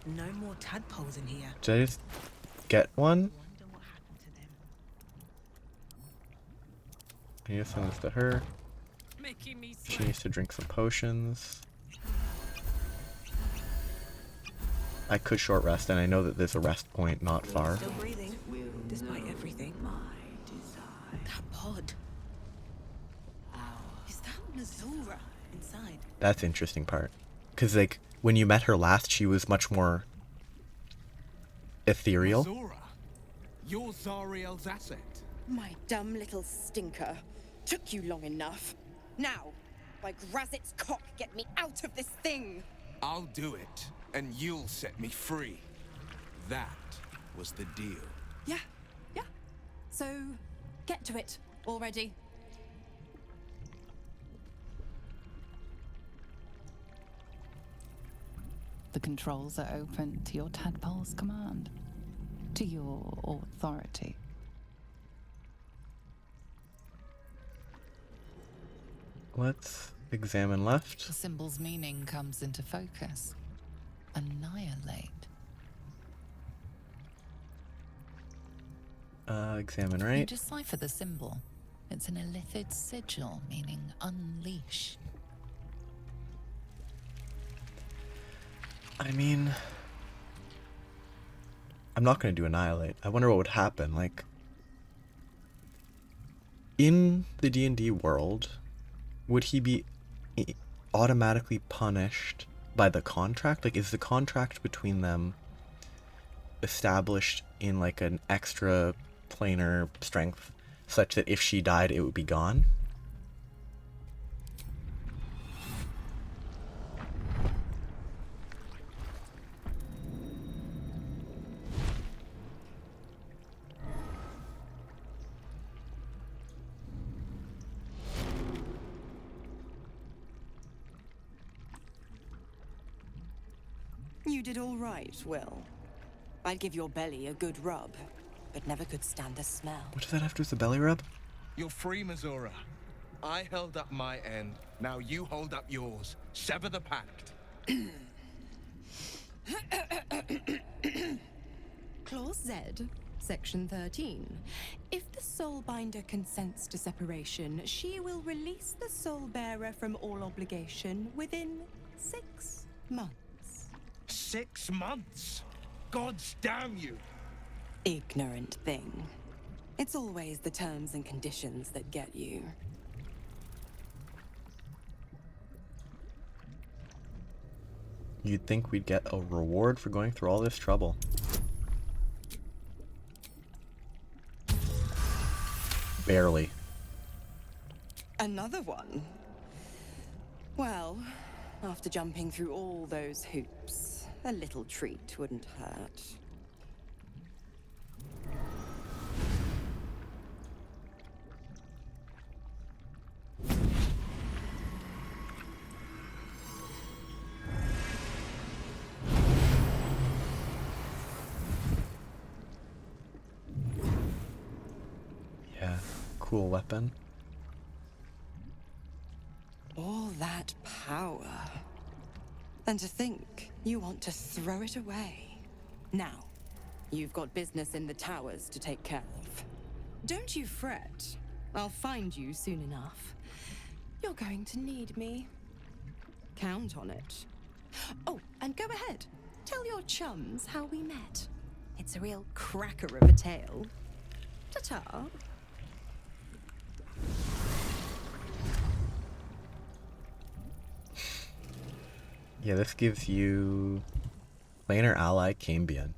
no more tadpoles in here. Did I just get one? I need to send this to her. She needs to drink some potions. I could short rest, and I know that there's a rest point not far. Still breathing, despite everything. That pod. Is that Missoura inside? That's the interesting part. Because, like, when you met her last, she was much more ethereal. Zora, you're Zariel's asset. My dumb little stinker. Took you long enough. Now, By Grazit's cock, get me out of this thing! I'll do it, and you'll set me free. That was the deal. Yeah. So, get to it already. The controls are open to your tadpole's command, to your authority. Let's examine left. The symbol's meaning comes into focus. Annihilate. Examine You right. decipher the symbol. It's an illithid sigil, meaning unleash. I mean, I'm not going to do annihilate. I wonder what would happen. Like, in the D&D world, would he be automatically punished by the contract? Like, is the contract between them established in like an extra planar strength such that if she died, it would be gone? You did all right, Will. I'd give your belly a good rub, but never could stand the smell. What does that have to do with the belly rub? You're free, Missoura. I held up my end. Now you hold up yours. Sever the pact. Clause Z, Section 13. If the Soulbinder consents to separation, she will release the Soulbearer from all obligation within 6 months. 6 months? Gods damn you! Ignorant thing. It's always the terms and conditions that get you. You'd think we'd get a reward for going through all this trouble. Barely. Another one? Well, after jumping through all those hoops, a little treat wouldn't hurt. Yeah, cool weapon. All that power. And to think you want to throw it away. Now, you've got business in the towers to take care of. Don't you fret. I'll find you soon enough. You're going to need me. Count on it. Oh, and go ahead. Tell your chums how we met. It's a real cracker of a tale. Ta-ta. Yeah, this gives you planar ally Cambion,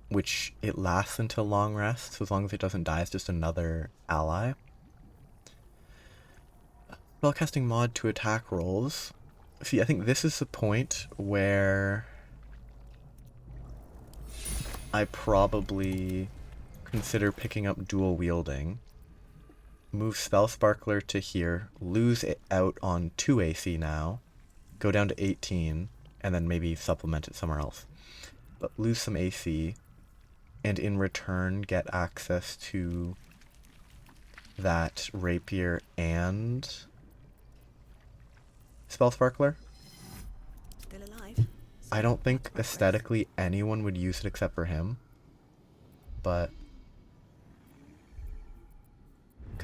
which it lasts until long rest, so as long as it doesn't die, it's just another ally. Spellcasting mod to attack rolls. See, I think this is the point where I probably consider picking up dual wielding. Move Spell Sparkler to here, lose it out on 2 AC now, go down to 18, and then maybe supplement it somewhere else. But lose some AC, and in return get access to that rapier and Spell Sparkler. Still alive? I don't think aesthetically anyone would use it except for him, but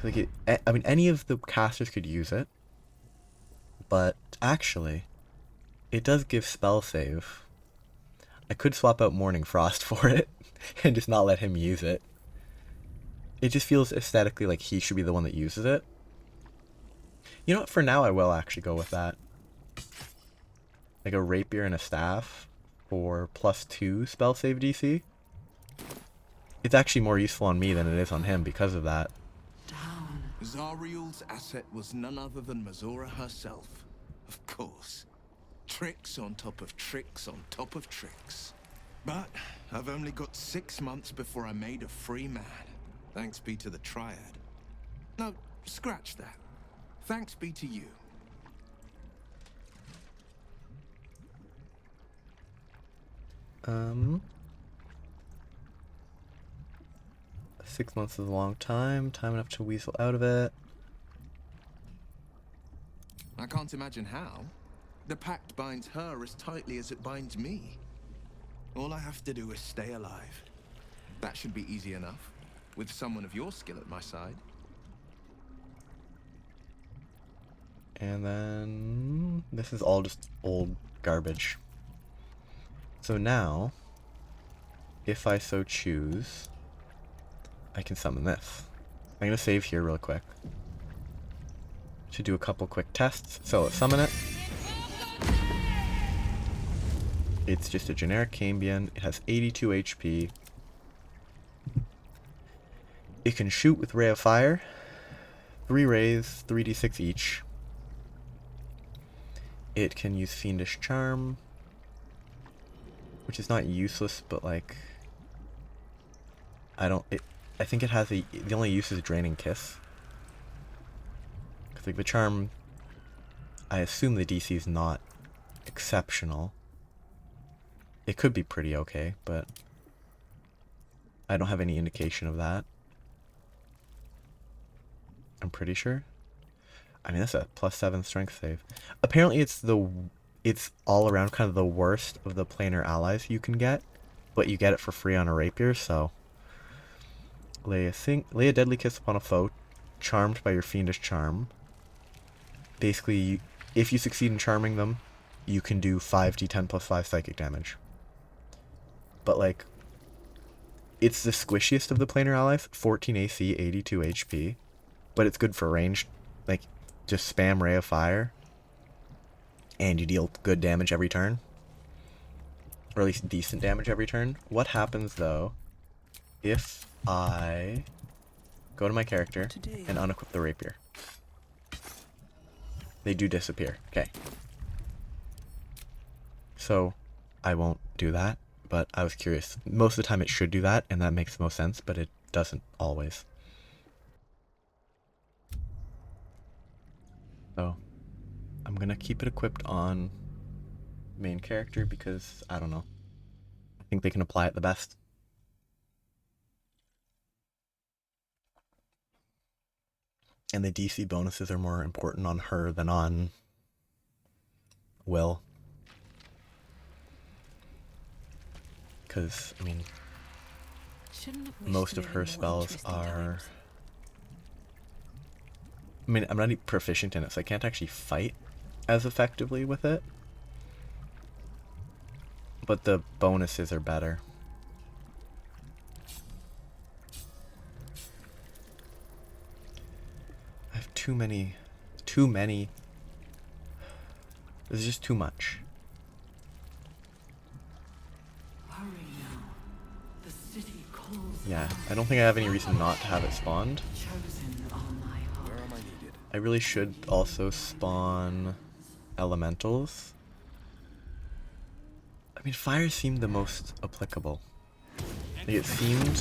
like I mean, any of the casters could use it, but actually, it does give spell save. I could swap out Morning Frost for it and just not let him use it. It just feels aesthetically like he should be the one that uses it. You know what? For now, I will actually go with that. Like a rapier and a staff for +2 spell save DC. It's actually more useful on me than it is on him because of that. Down Zariel's asset was none other than Mazora herself. Of course. Tricks on top of tricks on top of tricks. But I've only got 6 months before I'm made a free man. Thanks be to the Triad. No, scratch that. Thanks be to you. Um, 6 months is a long time. Time enough to weasel out of it. I can't imagine how. The pact binds her as tightly as it binds me. All I have to do is stay alive. That should be easy enough, with someone of your skill at my side. And then this is all just old garbage. So now, if I so choose, I can summon this. I'm gonna save here real quick to do a couple quick tests. So let's summon it. It's just a generic Cambion. It has 82 HP. It can shoot with Ray of Fire. 3 rays, 3d6 each. It can use Fiendish Charm, which is not useless, but like, I think it has the only use is Draining Kiss. Cause like the charm, I assume the DC is not exceptional. It could be pretty okay, but I don't have any indication of that. I'm pretty sure. I mean, that's a +7 strength save. Apparently it's all around kind of the worst of the planar allies you can get, but you get it for free on a rapier, so lay a deadly kiss upon a foe charmed by your Fiendish Charm. Basically, if you succeed in charming them, you can do 5d10 + 5 psychic damage. But like, it's the squishiest of the planar allies, 14 AC, 82 HP, but it's good for ranged. Like, just spam Ray of Fire, and you deal good damage every turn. Or at least decent damage every turn. What happens, though, if I go to my character and unequip the rapier? They do disappear. Okay. So, I won't do that, but I was curious. Most of the time it should do that, and that makes the most sense, but it doesn't always. So, I'm gonna keep it equipped on main character because, I don't know, I think they can apply it the best. And the DC bonuses are more important on her than on Will. Because, I mean, most of her spells are... I mean, I'm not even proficient in it, so I can't actually fight as effectively with it. But the bonuses are better. I have too many. This is just too much. Hurry now. The city calls. Yeah, I don't think I have any reason not to have it spawned. Chosen are my heart. Where am I needed? I really should also spawn elementals. I mean, fire seemed the most applicable. Like, it seemed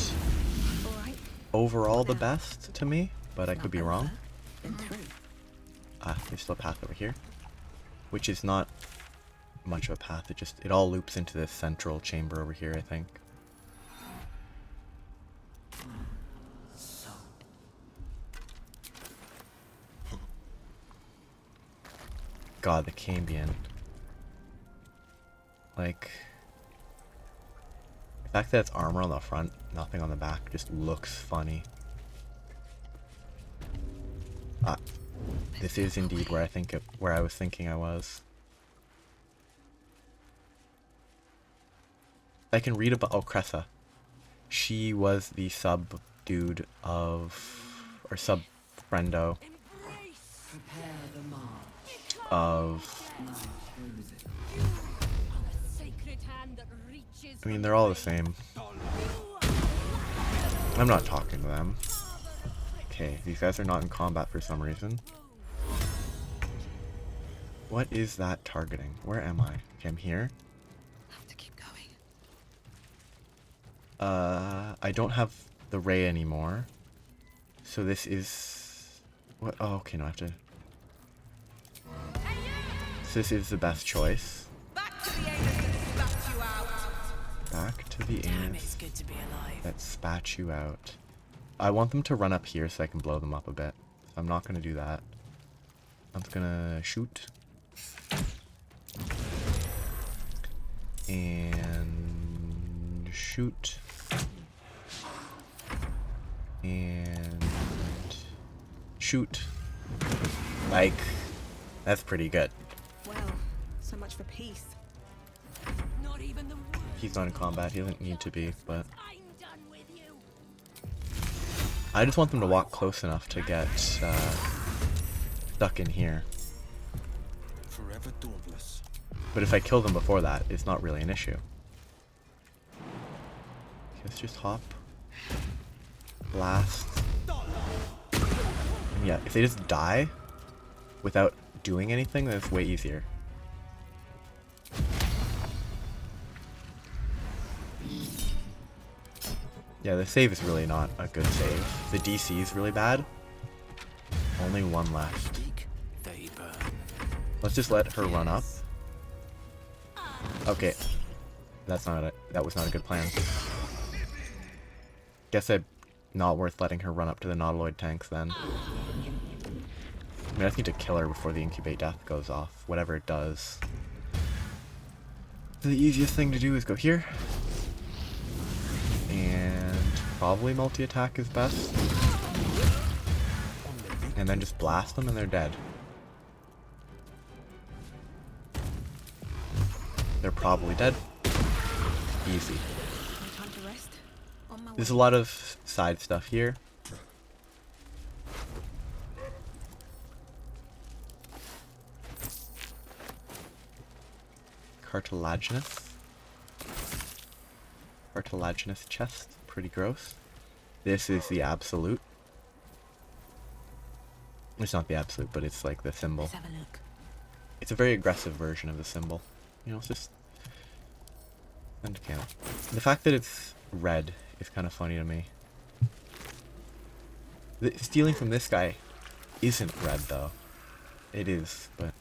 overall the best to me, but I could be wrong. Ah, there's still a path over here, which is not much of a path. It all loops into this central chamber over here, I think. God, the Cambion. Like, the fact that it's armor on the front, nothing on the back, just looks funny. Ah, this is indeed where I was thinking I was. I can read about Cressa. She was the sub dude of, or sub friendo of. I mean, they're all the same. I'm not talking to them. Okay, these guys are not in combat for some reason. What is that targeting? Where am I? Okay, I'm here. Have to keep going. I don't have the ray anymore. So this is... What? Oh, okay, no, I have to... So this is the best choice. Back to the anus that spat you out. Back to the Damn, anus it's good to be alive. that spat you out. I want them to run up here so I can blow them up a bit. So I'm not going to do that. I'm just going to shoot. And shoot. And shoot. Like, that's pretty good. Well, so much for peace. Not even the word. He's not in combat, he doesn't need to be, but I'm done with you. I just want them to walk close enough to get stuck in here. Forever dauntless. But if I kill them before that, it's not really an issue. Okay, let's just hop. Blast. And yeah, if they just die without doing anything, then it's way easier. Yeah, the save is really not a good save. The DC is really bad. Only one left. Let's just let her run up. Okay. That was not a good plan. Guess not worth letting her run up to the Nautiloid tanks then. I mean, I just need to kill her before the incubate death goes off, whatever it does. The easiest thing to do is go here. And probably multi-attack is best. And then just blast them and they're dead. They're probably dead. Easy. Time to rest. On my way. There's a lot of side stuff here. Cartilaginous. Cartilaginous chest. Pretty gross. This is the absolute. It's not the absolute, but it's like the symbol. Let's have a look. It's a very aggressive version of the symbol. You know, it's just... And count. The fact that it's red is kind of funny to me. Stealing from this guy isn't red, though. It is, but...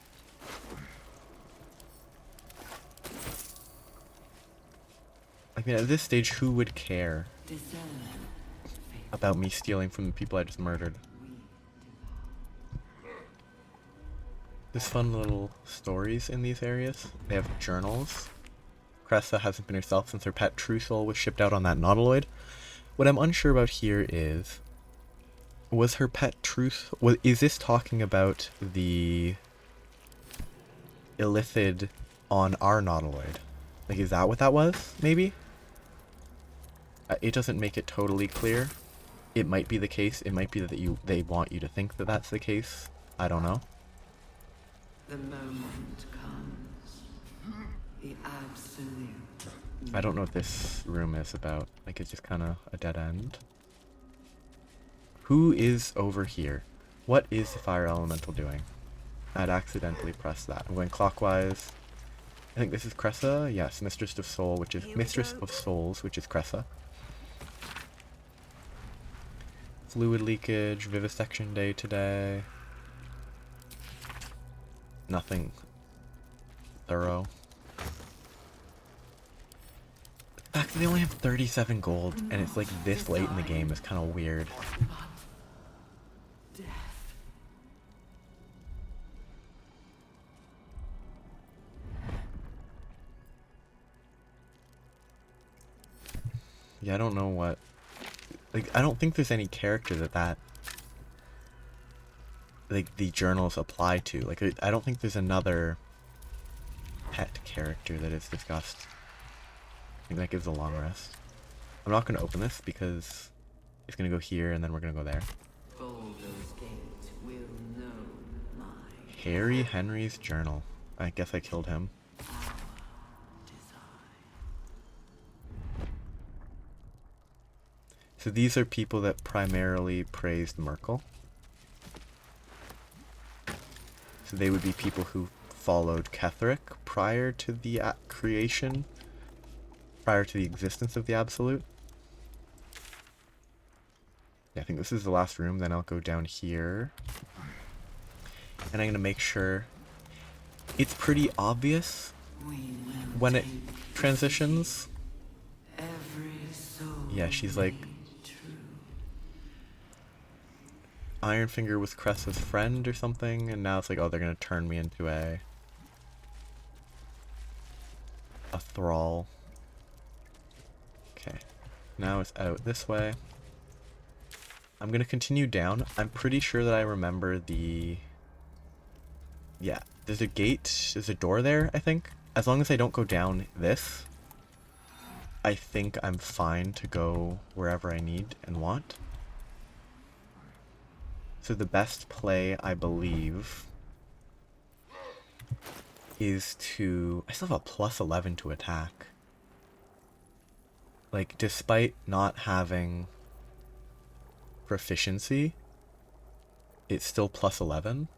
I mean, at this stage, who would care about me stealing from the people I just murdered? There's fun little stories in these areas. They have journals. Cressa hasn't been herself since her pet True Soul was shipped out on that Nautiloid. What I'm unsure about here is... Was her pet True Soul... Is this talking about the... Illithid on our Nautiloid? Like, is that what that was? Maybe? It doesn't make it totally clear. It might be the case. It might be that they want you to think that that's the case. I don't know. The moment comes. The absolute. I don't know what this room is about. Like, it's just kind of a dead end. Who is over here? What is the fire elemental doing? I'd accidentally pressed that. I'm going clockwise. I think this is Cressa. Yes, Mistress of Souls, which is Cressa. Fluid leakage, vivisection day today. Nothing thorough. The fact that they only have 37 gold and it's like this late in the game is kind of weird. Yeah, I don't know what... Like, I don't think there's any character that like, the journals apply to. Like, I don't think there's another pet character that is discussed. I think that gives a long rest. I'm not going to open this because it's going to go here and then we're going to go there. Harry Henry's journal. I guess I killed him. So these are people that primarily praised Merkel. So they would be people who followed Cleric prior to the creation, prior to the existence of the Absolute. Yeah, I think this is the last room, then I'll go down here. And I'm going to make sure it's pretty obvious when it transitions. Yeah, she's like Ironfinger was Cressa's friend or something, and now it's like, oh, they're gonna turn me into a thrall. Okay, now it's out this way. I'm gonna continue down. I'm pretty sure that I remember the... Yeah, there's a gate, there's a door there, I think. As long as I don't go down this, I think I'm fine to go wherever I need and want. So the best play, I believe, is to... I still have a plus 11 to attack. Like, despite not having proficiency, it's still plus 11.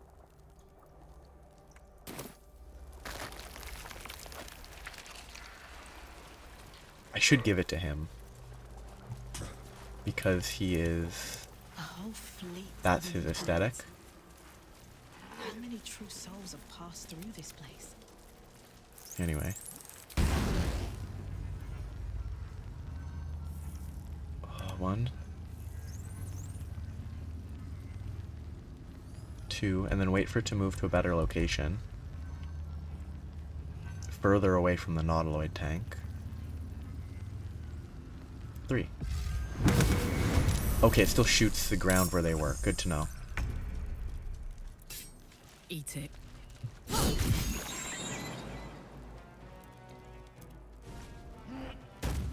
I should give it to him. Because he is... That's his aesthetic. How many true souls have passed through this place? Anyway. 1, 2, and then wait for it to move to a better location. Further away from the Nautiloid tank. 3. Okay, it still shoots the ground where they were. Good to know. Eat it.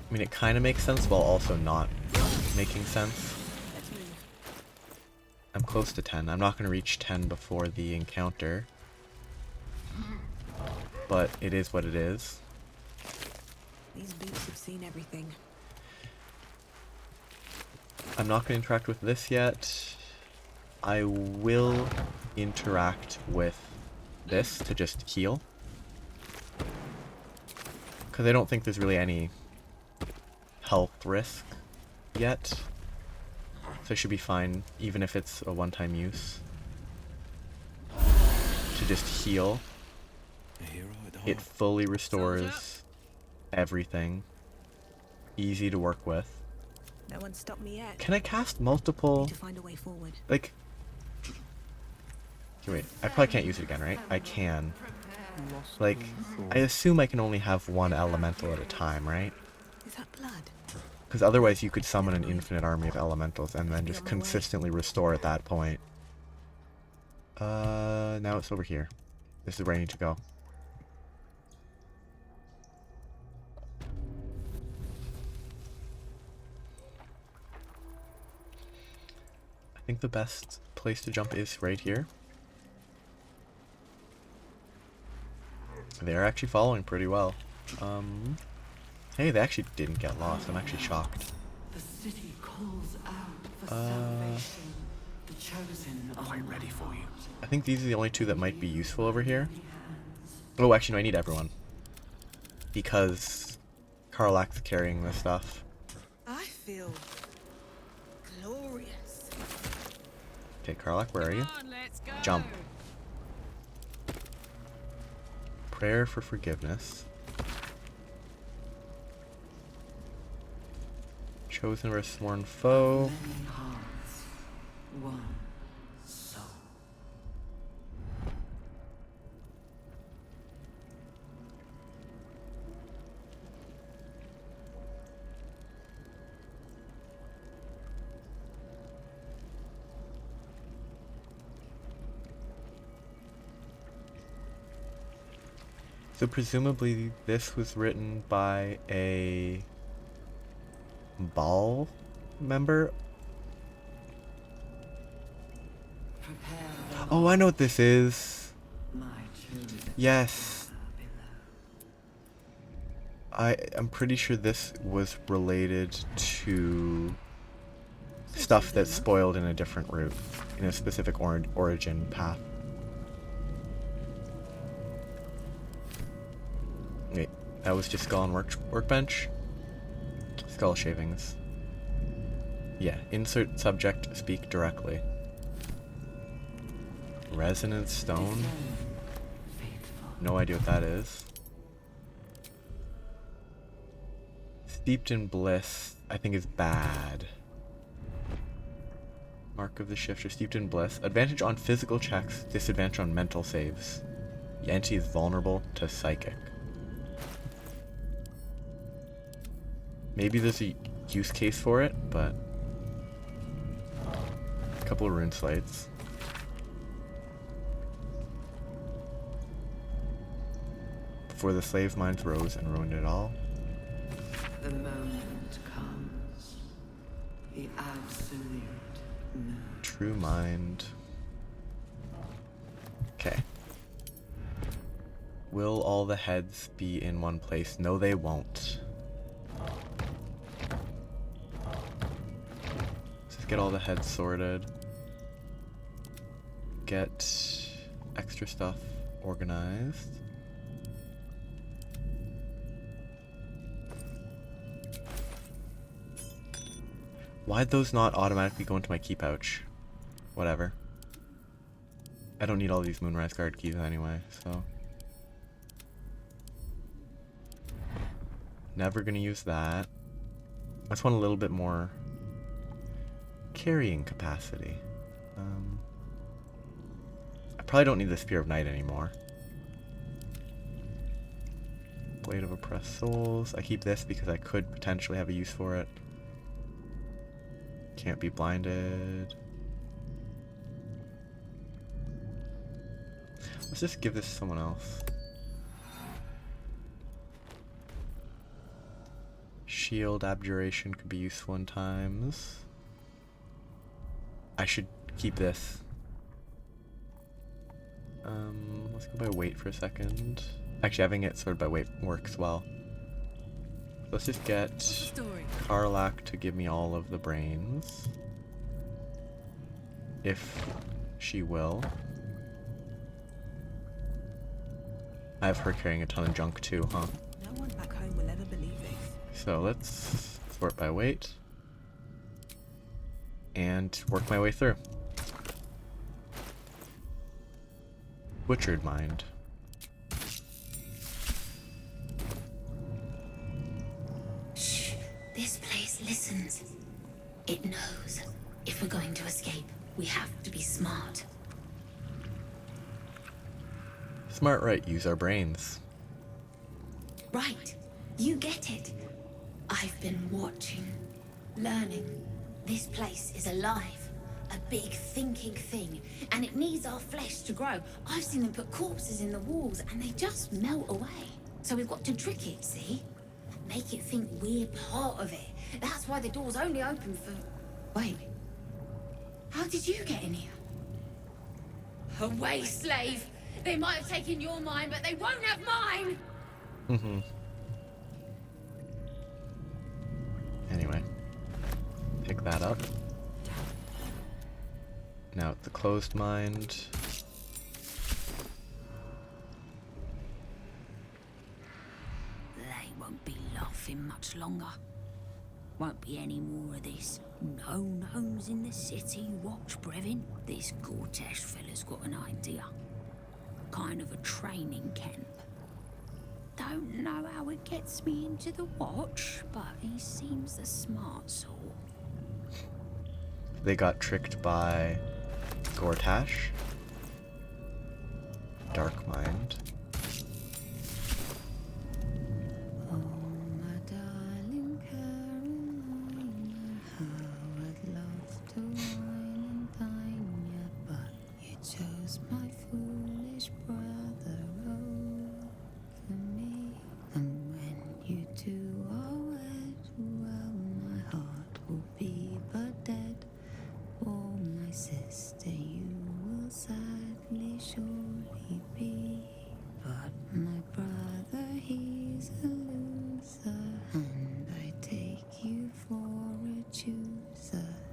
I mean, it kind of makes sense while also not making sense. I'm close to 10. I'm not going to reach 10 before the encounter. But it is what it is. These boots have seen everything. I'm not going to interact with this yet. I will interact with this to just heal. Because I don't think there's really any health risk yet. So I should be fine, even if it's a one-time use. To just heal. It fully restores everything. Easy to work with. No one stopped me yet. Can I cast multiple? Need to find a way forward. Like, okay, wait. I probably can't use it again, right? I can. Like, I assume I can only have one elemental at a time, right? Is that blood? Because otherwise you could summon an infinite army of elementals and then just consistently restore at that point. Now it's over here. This is where I need to go. I think the best place to jump is right here. They're actually following pretty well. Hey, they actually didn't get lost. I'm actually shocked. The city calls out for salvation. The chosen are quite ready for you. I think these are the only two that might be useful over here. Oh, actually, no, I need everyone. Because Karlak's carrying this stuff. I feel glorious. Okay, Karlak, where are you? Jump. Prayer for forgiveness. Chosen or sworn foe. Many hearts, one soul. So presumably this was written by a Ball member? Oh, I know what this is. Yes. I'm pretty sure this was related to stuff that's spoiled in a different route, in a specific origin path. Wait, that was just skull and workbench? Skull shavings. Yeah, insert subject, speak directly. Resonant stone? No idea what that is. Steeped in bliss, I think is bad. Mark of the Shifter, steeped in bliss. Advantage on physical checks, disadvantage on mental saves. The entity is vulnerable to psychic. Maybe there's a use case for it, but... a couple of rune slates. Before the slave minds rose and ruined it all. The moment comes. The absolute moment. True mind. Okay. Will all the heads be in one place? No, they won't. Let's just get all the heads sorted. Get extra stuff organized. Why'd those not automatically go into my key pouch? Whatever. I don't need all these Moonrise Guard keys anyway, so... never gonna use that. I just want a little bit more carrying capacity. I probably don't need the Spear of Night anymore. Blade of Oppressed Souls. I keep this because I could potentially have a use for it. Can't be blinded. Let's just give this to someone else. Shield Abjuration could be useful in times. I should keep this. Let's go by weight for a second. Actually, having it sorted by weight works well. Let's just get Karlak to give me all of the brains. If she will. I have her carrying a ton of junk too, huh? No one back home will ever believe this. So let's sort by weight. And work my way through. Butchered Mind. Shh. This place listens. It knows. If we're going to escape, we have to be smart. Smart, right? Use our brains. Right. You get it. I've been watching, learning. This place is alive. A big thinking thing, and it needs our flesh to grow. I've seen them put corpses in the walls, and they just melt away. So we've got to trick it, see? Make it think we're part of it. That's why the door's only open for... Wait. How did you get in here? Away, slave! They might have taken your mind, but they won't have mine! Anyway. Pick that up. Now the closed mind. They won't be laughing much longer. Won't be any more of this. No gnomes in the city. Watch, Brevin. This Gortash fella's got an idea. Kind of a training camp. Don't know how it gets me into the watch, but he seems the smart sort. They got tricked by Gortash. Dark Mind.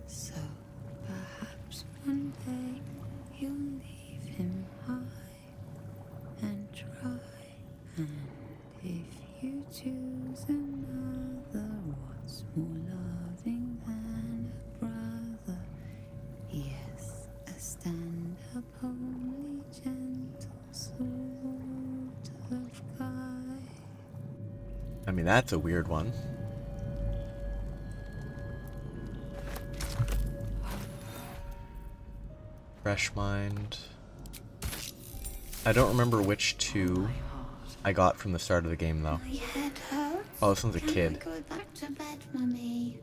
So homely, gentle sort of guy. I mean, that's a weird one. Fresh Mind. I don't remember which two I got from the start of the game, though. My head hurts. Oh, this one's a kid. Can I go back to bed, Mummy?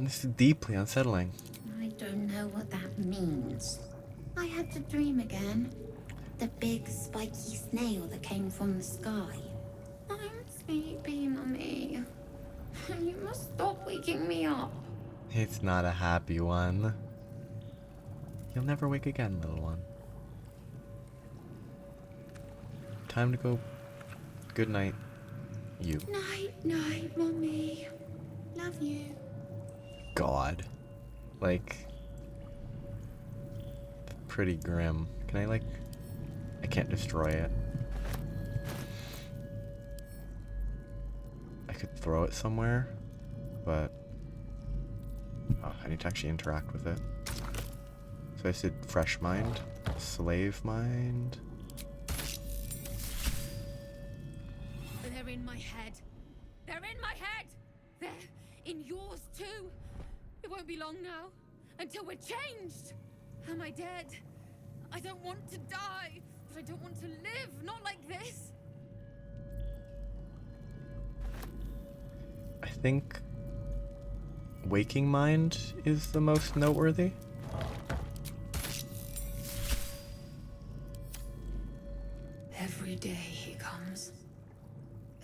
This is deeply unsettling. I don't know what that means. I had the dream again. The big spiky snail that came from the sky. I'm sleepy, Mummy. You must stop waking me up. It's not a happy one. You'll never wake again, little one. Time to go. Good night, you. Night, night, Mummy. Love you. God. Like, pretty grim. Can I, like, I can't destroy it. I could throw it somewhere, but I need to actually interact with it. So I said fresh mind, slave mind. They're in my head. They're in my head. They're in yours too. It won't be long now until we're changed. Am I dead? I don't want to die, but I don't want to live. Not like this. I think waking mind is the most noteworthy. Every day he comes.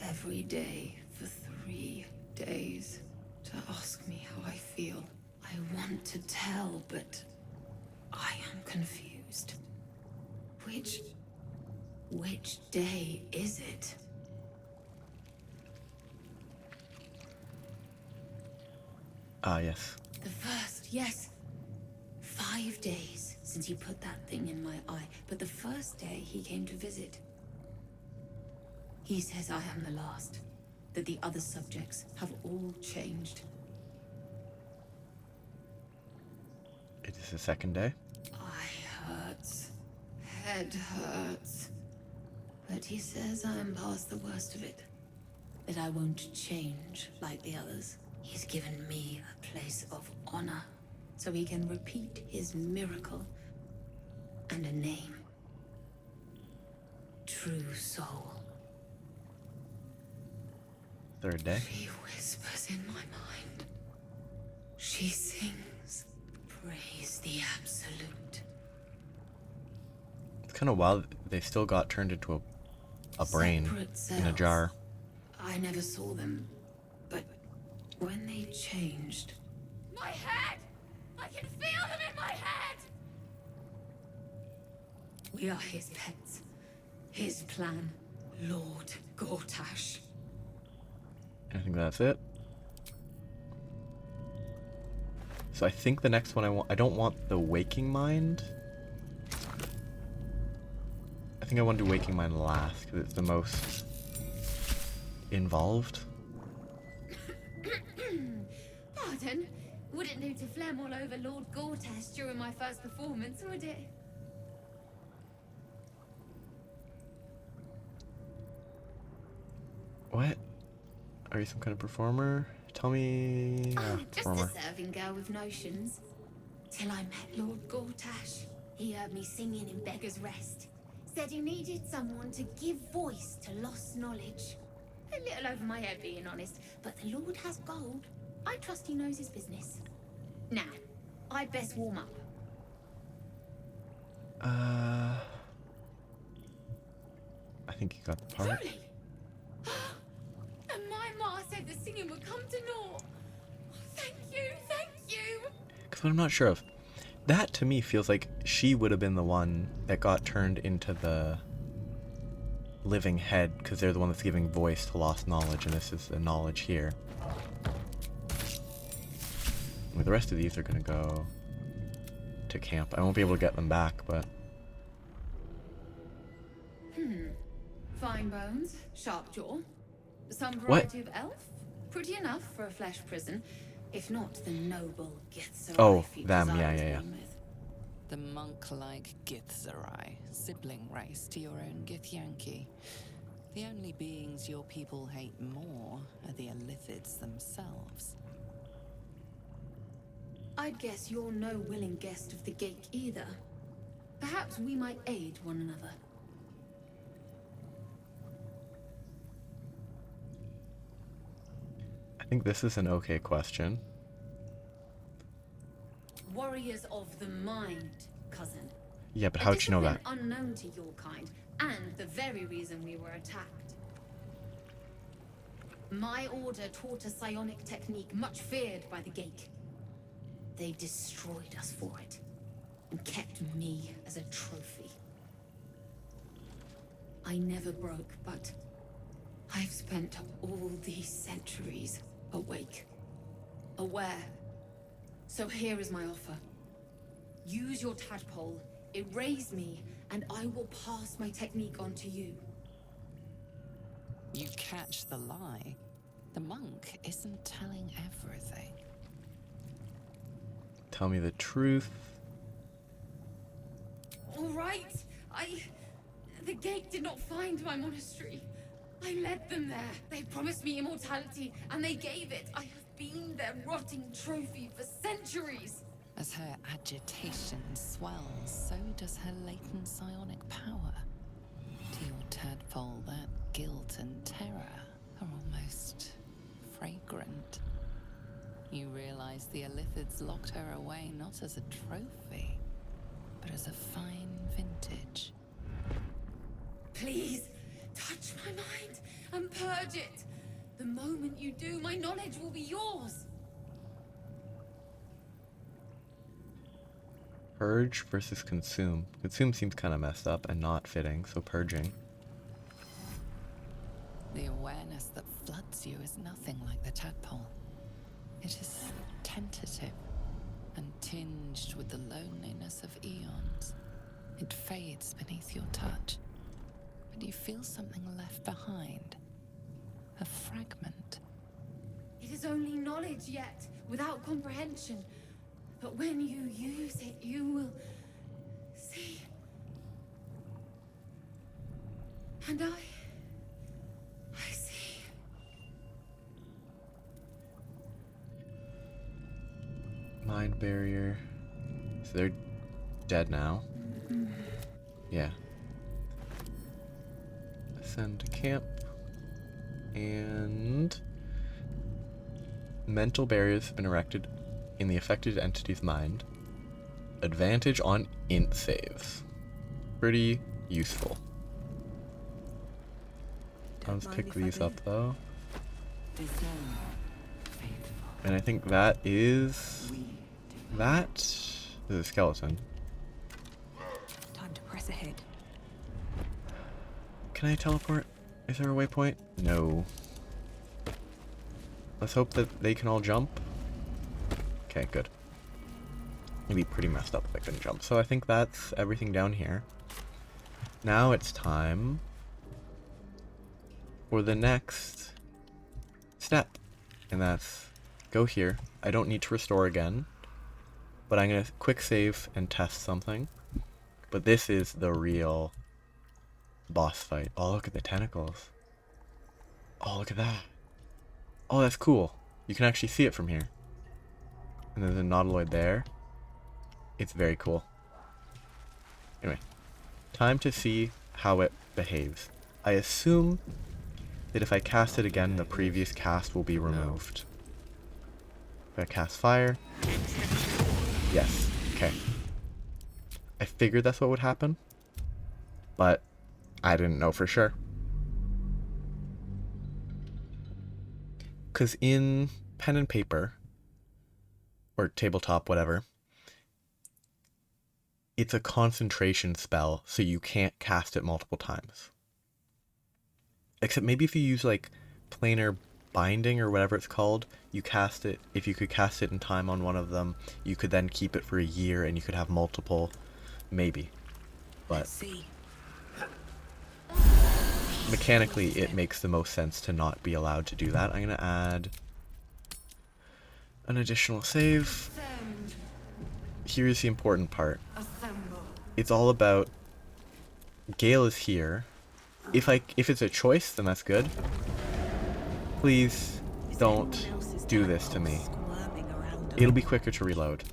Every day for 3 days to ask me how I feel. I want to tell, but I am confused. Which day is it? Yes. The first, yes. 5 days since he put that thing in my eye, but the first day he came to visit. He says I am the last, that the other subjects have all changed. It is the second day. Eye hurts, head hurts, but he says I am past the worst of it, that I won't change like the others. He's given me a place of honor, so he can repeat his miracle and a name. True Soul. Third day. She whispers in my mind. She sings, praise the Absolute. It's kind of wild. They still got turned into a brain Separate in a jar. I never saw them, but when they changed... My head! I can feel them in my head! We are his pets. His plan. Lord Gortash. I think that's it. So I think the next one I don't want the waking mind. I think I want to do waking mind last because it's the most involved. Pardon? Wouldn't do to phlegm all over Lord Gortash during my first performance, would it? What? Are you some kind of performer? Tell me. Just Performer. a serving girl with notions. Till I met Lord Gortash. He heard me singing in Beggar's Rest. Said he needed someone to give voice to lost knowledge. A little over my head, being honest, but the Lord has gold. I trust he knows his business. Now, I'd best warm up. I think you got the part. Truly? And my ma said the singing would come to naught. Thank you, thank you. Because what I'm not sure of, that to me feels like she would have been the one that got turned into the living head, because they're the one that's giving voice to lost knowledge, and this is the knowledge here. I mean, the rest of these are going to go to camp. I won't be able to get them back, but... Fine bones, sharp jaw. Some What? variety of elf. Pretty enough for a flesh prison. If not, the noble Githzerai. Oh, them, yeah. The monk-like Githzerai, sibling race to your own Githyanki. The only beings your people hate more are the Illithids themselves. I'd guess you're no willing guest of the Gate either. Perhaps we might aid one another. I think this is an okay question. Warriors of the mind, cousin. Yeah, but how'd you know that? Unknown to your kind, and the very reason we were attacked. My order taught a psionic technique much feared by the Gate. They destroyed us for it, and kept me as a trophy. I never broke, but I've spent all these centuries awake, aware. So here is my offer. Use your tadpole, erase me, and I will pass my technique on to you. You catch the lie. The monk isn't telling everything. Tell me the truth. All right. The Gate did not find my monastery. I led them there. They promised me immortality, and they gave it. I have been their rotting trophy for centuries. As her agitation swells, so does her latent psionic power. To your tadpole, that guilt and terror are almost fragrant. You realize the Illithids locked her away not as a trophy, but as a fine vintage. Please, touch my mind and purge it. The moment you do, my knowledge will be yours. Purge versus consume. Consume seems kind of messed up and not fitting, so purging. The awareness that floods you is nothing like the tadpole. It is tentative and tinged with the loneliness of eons. It fades beneath your touch, but you feel something left behind. A fragment. It is only knowledge yet, without comprehension. But when you use it, you will see. And I see. Mind barrier. So they're dead now. Yeah. Ascend to camp. And mental barriers have been erected in the affected entity's mind. Advantage on int saves. Pretty useful. Let's pick these up though. And I think that is a skeleton. Time to press ahead. Can I teleport? Is there a waypoint? No. Let's hope that they can all jump. Okay, good. It'd be pretty messed up if I couldn't jump. So I think that's everything down here. Now it's time for the next step. And that's go here. I don't need to restore again. But I'm going to quick save and test something. But this is the real boss fight. Oh, look at the tentacles. Oh, look at that. Oh, that's cool. You can actually see it from here. And there's a nautiloid there. It's very cool. Anyway, time to see how it behaves. I assume that if I cast it again, the previous cast will be removed. If I cast fire. Yes. Okay. I figured that's what would happen, but I didn't know for sure. Because in pen and paper, or tabletop, whatever, it's a concentration spell, so you can't cast it multiple times. Except maybe if you use like planar binding or whatever it's called, you cast it, if you could cast it in time on one of them, you could then keep it for a year and you could have multiple, maybe. But mechanically it makes the most sense to not be allowed to do that. I'm gonna add An additional save. Here's the important part. It's all about Gale is here. If it's a choice, then that's good. Please don't do this to me. It'll be quicker to reload.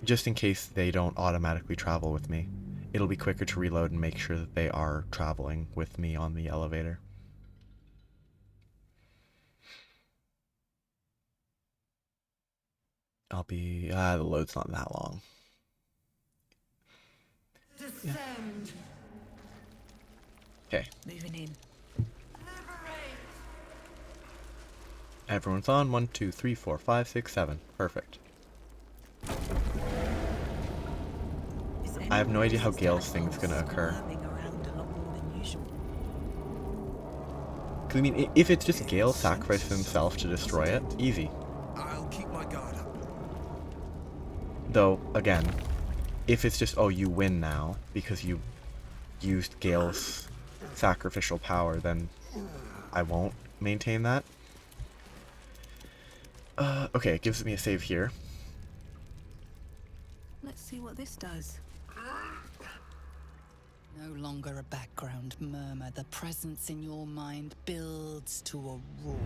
Just in case they don't automatically travel with me. It'll be quicker to reload and make sure that they are traveling with me on the elevator. I'll be... the load's not that long. Yeah. Okay. Moving in. Everyone's on. 1, 2, 3, 4, 5, 6, 7. Perfect. I have no idea how Gale's thing's gonna occur. Cause I mean, if it's just Gale sacrificing himself to destroy it, easy. I'll keep my guard up. Though, again, if it's just, oh, you win now because you used Gale's sacrificial power, then I won't maintain that. Okay, it gives me a save here. Let's see what this does. No longer a background murmur. The presence in your mind builds to a roar.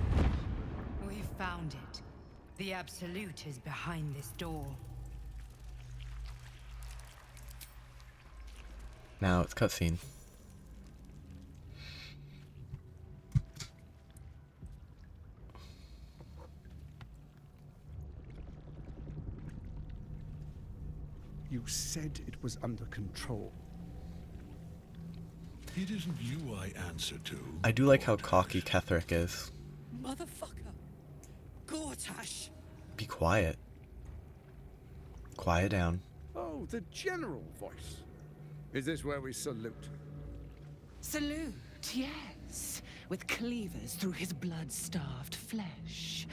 We've found it. The Absolute is behind this door. Now it's cutscene. You said it was under control. It isn't you I answer to. I do like how cocky Cleric is. Motherfucker! Gortash! Be quiet. Quiet down. Oh, the general voice. Is this where we salute? Salute, yes. With cleavers through his blood-starved flesh.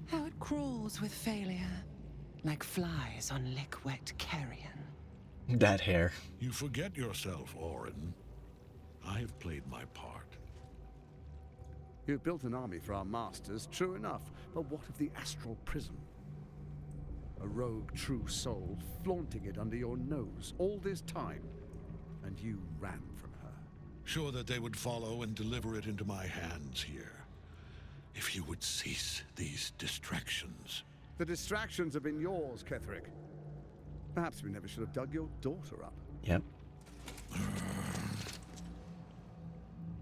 How it crawls with failure. Like flies on lick-wet carrion. That hair. You forget yourself, Orin. I have played my part. You've built an army for our masters, true enough. But what of the astral prism? A rogue true soul flaunting it under your nose all this time. And you ran from her. Sure that they would follow and deliver it into my hands here. If you would cease these distractions. The distractions have been yours, Cleric. Perhaps we never should have dug your daughter up. Yep.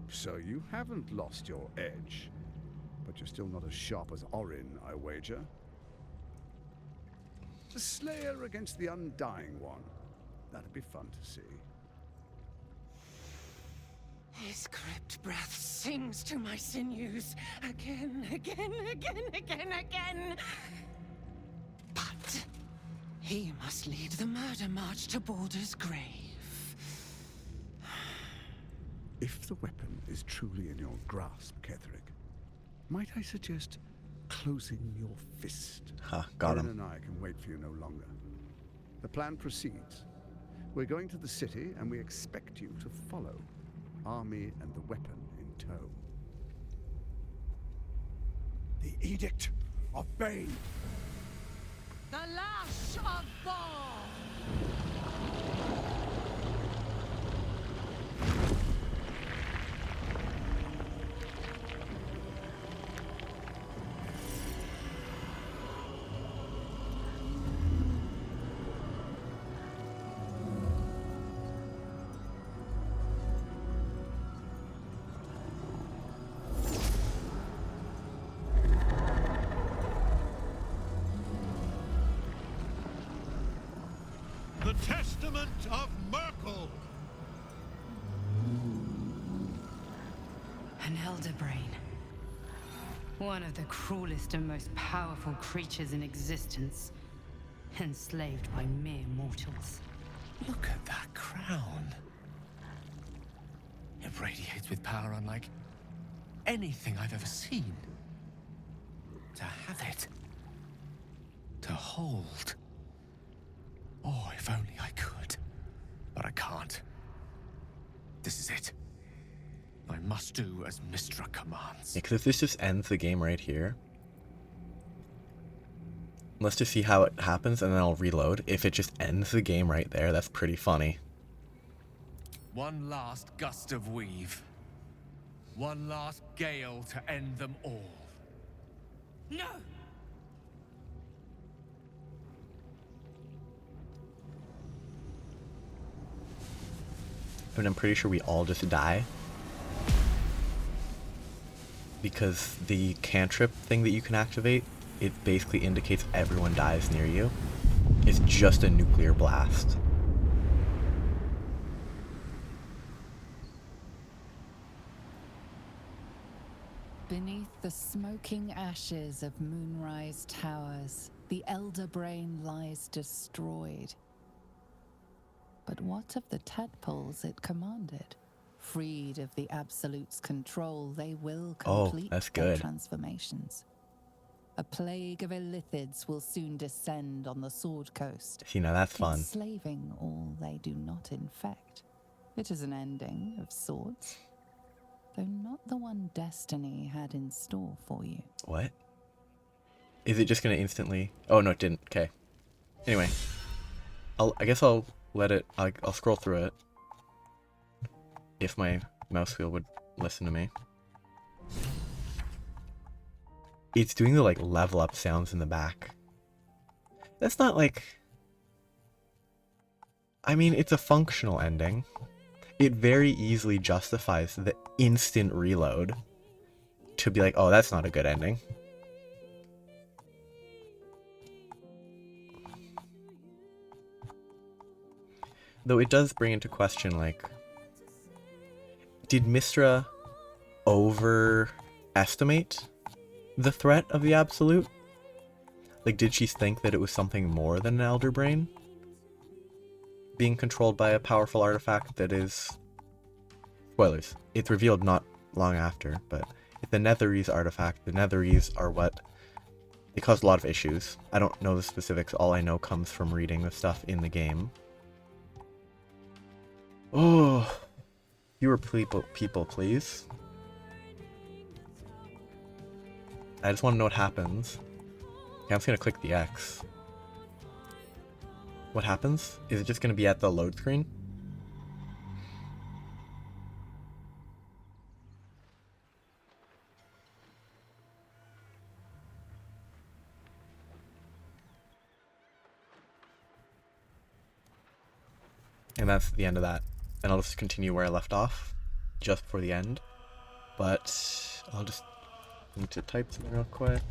So you haven't lost your edge. But you're still not as sharp as Orin, I wager. The Slayer against the Undying One. That'd be fun to see. His crypt breath sings to my sinews. Again, again, again, again, again. But he must lead the murder march to Baldur's grave. If the weapon is truly in your grasp, Cleric, might I suggest closing your fist? Ha, got him. Orin and I can wait for you no longer. The plan proceeds. We're going to the city, and we expect you to follow. Army and the weapon in tow. The Edict of Bane. The Lash of Thor! The Testament of Merkel! An elder brain. One of the cruelest and most powerful creatures in existence. Enslaved by mere mortals. Look at that crown. It radiates with power unlike anything I've ever seen. To have it. To hold. Oh, if only I could. But I can't. This is it. I must do as Mistra commands. Yeah, because if this just ends the game right here, Let's just see how it happens, and then I'll reload. If it just ends the game right there, that's pretty funny. One last gust of weave. One last gale to end them all. No! I mean, I'm pretty sure we all just die. Because the cantrip thing that you can activate, it basically indicates everyone dies near you. It's just a nuclear blast. Beneath the smoking ashes of Moonrise Towers, the Elder Brain lies destroyed. But what of the tadpoles it commanded? Freed of the Absolute's control, they will complete their transformations. A plague of illithids will soon descend on the Sword Coast. See, now that's fun. Enslaving all they do not infect. It is an ending of sorts, though not the one Destiny had in store for you. What? Is it just gonna instantly... Oh, no, it didn't. Okay. Anyway. I guess I'll let it... I'll scroll through it. If my mouse wheel would listen to me. It's doing the, like, level up sounds in the back. That's not, like... I mean, it's a functional ending. It very easily justifies the instant reload to be like, oh, that's not a good ending. Though it does bring into question, like, did Mystra overestimate the threat of the Absolute? Like, did she think that it was something more than an Elder Brain? Being controlled by a powerful artifact that is... Spoilers. It's revealed not long after, but it's the Netherese artifact. The Netherese are what... They cause a lot of issues. I don't know the specifics. All I know comes from reading the stuff in the game. Oh... Fewer people, please. I just want to know what happens. Okay, I'm just going to click the X. What happens? Is it just going to be at the load screen? And that's the end of that. And I'll just continue where I left off, just for the end. But I'll just need to type something real quick.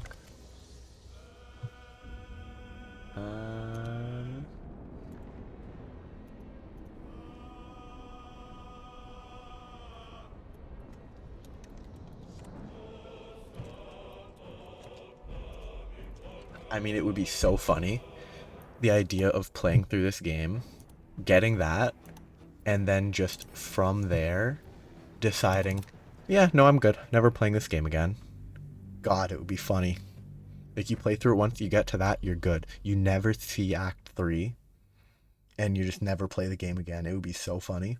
I mean, it would be so funny. The idea of playing through this game, getting that, and then just from there, deciding, yeah, no, I'm good. Never playing this game again. God, it would be funny. Like, you play through it once, you get to that, you're good. You never see Act 3, and you just never play the game again. It would be so funny.